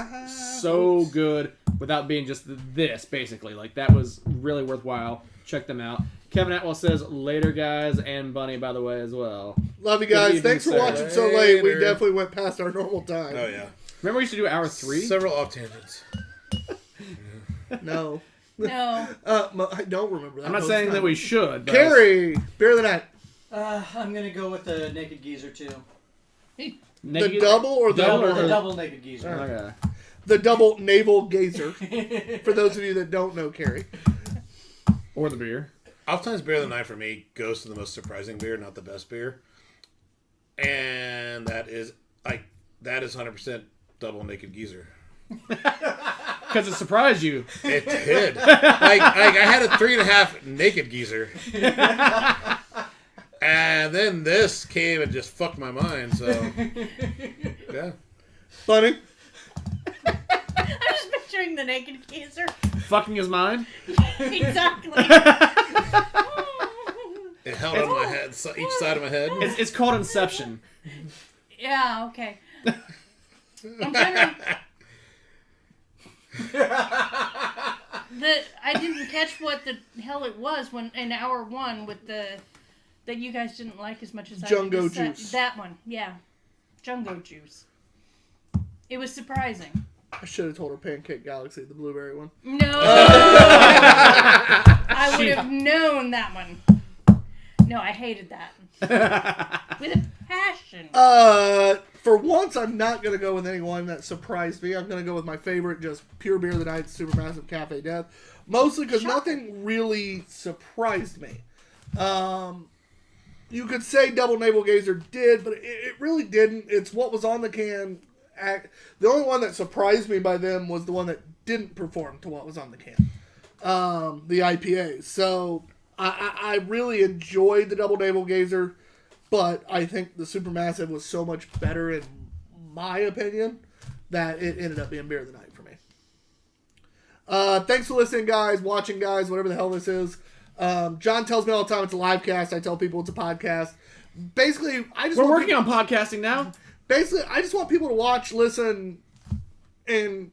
so good without being just this. Basically, like that was really worthwhile. Check them out. Kevin Atwell says later, guys, and Bunny by the way as well. Love you Good guys. evening, Thanks for sir. watching so late. We Later. definitely went past our normal time. Oh yeah, Remember we used to do hour 3? several off tangents. No. No. I don't remember that. I'm not most saying of the that time. we should. But Carrie, beer of the night. I'm gonna go with the naked geezer too. The Naked double or the Double The or- double naked geezer. Okay. the double naval gazer. For those of you that don't know, Carrie. Or the beer. Oftentimes, beer of the night for me goes to the most surprising beer, not the best beer, and that is 100% double naked geezer. Because it surprised you. It did. I had a 3.5 naked geezer. And then this came and just fucked my mind, so yeah. Bunny. I'm just picturing the naked geezer. Fucking his mind. Exactly. It held on my head, each side of my head. It's called Inception. Yeah, okay. I'm trying to... I didn't catch what the hell it was when in hour 1 with the that you guys didn't like as much as Jungo I did. juice. That one, yeah, Jungo juice. It was surprising. I should have told her Pancake Galaxy, the blueberry one. No, I would have known that one. No, I hated that with a passion. For once, I'm not going to go with anyone that surprised me. I'm going to go with my favorite, just pure beer of the night, Supermassive Cafe Death. Mostly because nothing really surprised me. you could say Double Navel Gazer did, but it really didn't. It's what was on the can. The only one that surprised me by them was the one that didn't perform to what was on the can. The IPA. So I really enjoyed the Double Navel Gazer, but I think the Supermassive was so much better in my opinion that it ended up being beer of the night for me. Thanks for listening, guys, watching, guys, whatever the hell this is. John tells me all the time it's a live cast. I tell people it's a podcast. Basically, We're working on podcasting now. Basically, I just want people to watch, listen, and,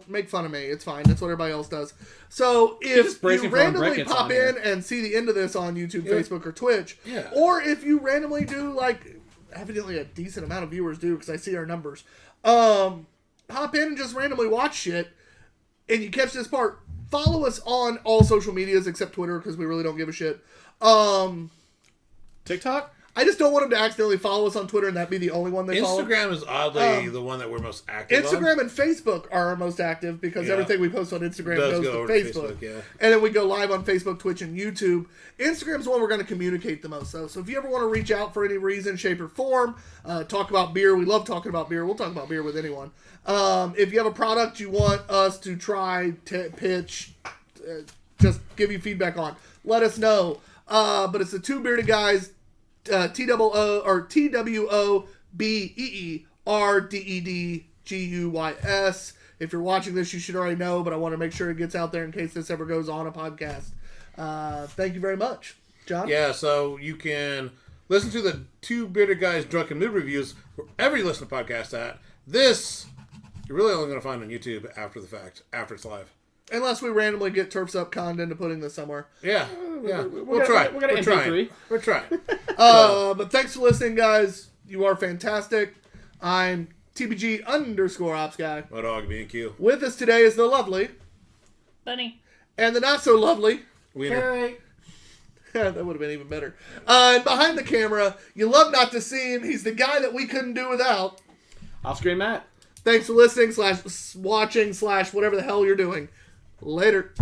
make fun of me. It's fine. That's what everybody else does. So if you randomly pop in and see the end of this on YouTube, Facebook, or Twitch, or if you randomly do, evidently a decent amount of viewers do because I see our numbers, hop in and just randomly watch shit, and you catch this part, follow us on all social medias except Twitter because we really don't give a shit. TikTok? I just don't want them to accidentally follow us on Twitter and that be the only one they follow. Instagram is oddly the one that we're most active on. Instagram and Facebook are our most active because everything we post on Instagram goes to Facebook. Yeah. And then we go live on Facebook, Twitch, and YouTube. Instagram's the one we're going to communicate the most, though. So if you ever want to reach out for any reason, shape, or form, talk about beer. We love talking about beer. We'll talk about beer with anyone. If you have a product you want us to try, pitch, just give you feedback on, let us know. But it's the Two Beerded Guys, TWOBEERDEDGUYS. If you're watching this, you should already know, but I want to make sure it gets out there in case this ever goes on a podcast. Thank you very much. John? Yeah, so you can listen to the Two Bearded Guys Drunken Mood Reviews wherever you listen to podcasts at. This, you're really only going to find on YouTube after the fact, after it's live. Unless we randomly get Turfs Up conned into putting this somewhere. Yeah. We'll try. We're trying. But thanks for listening, guys. You are fantastic. I'm TBG_Ops guy. My dog being Q. With us today is the lovely Bunny. and the not so lovely Wiener. that would have been even better. And behind the camera, you love not to see him. He's the guy that we couldn't do without. Off-screen Matt. Thanks for listening /watching / whatever the hell you're doing. Later.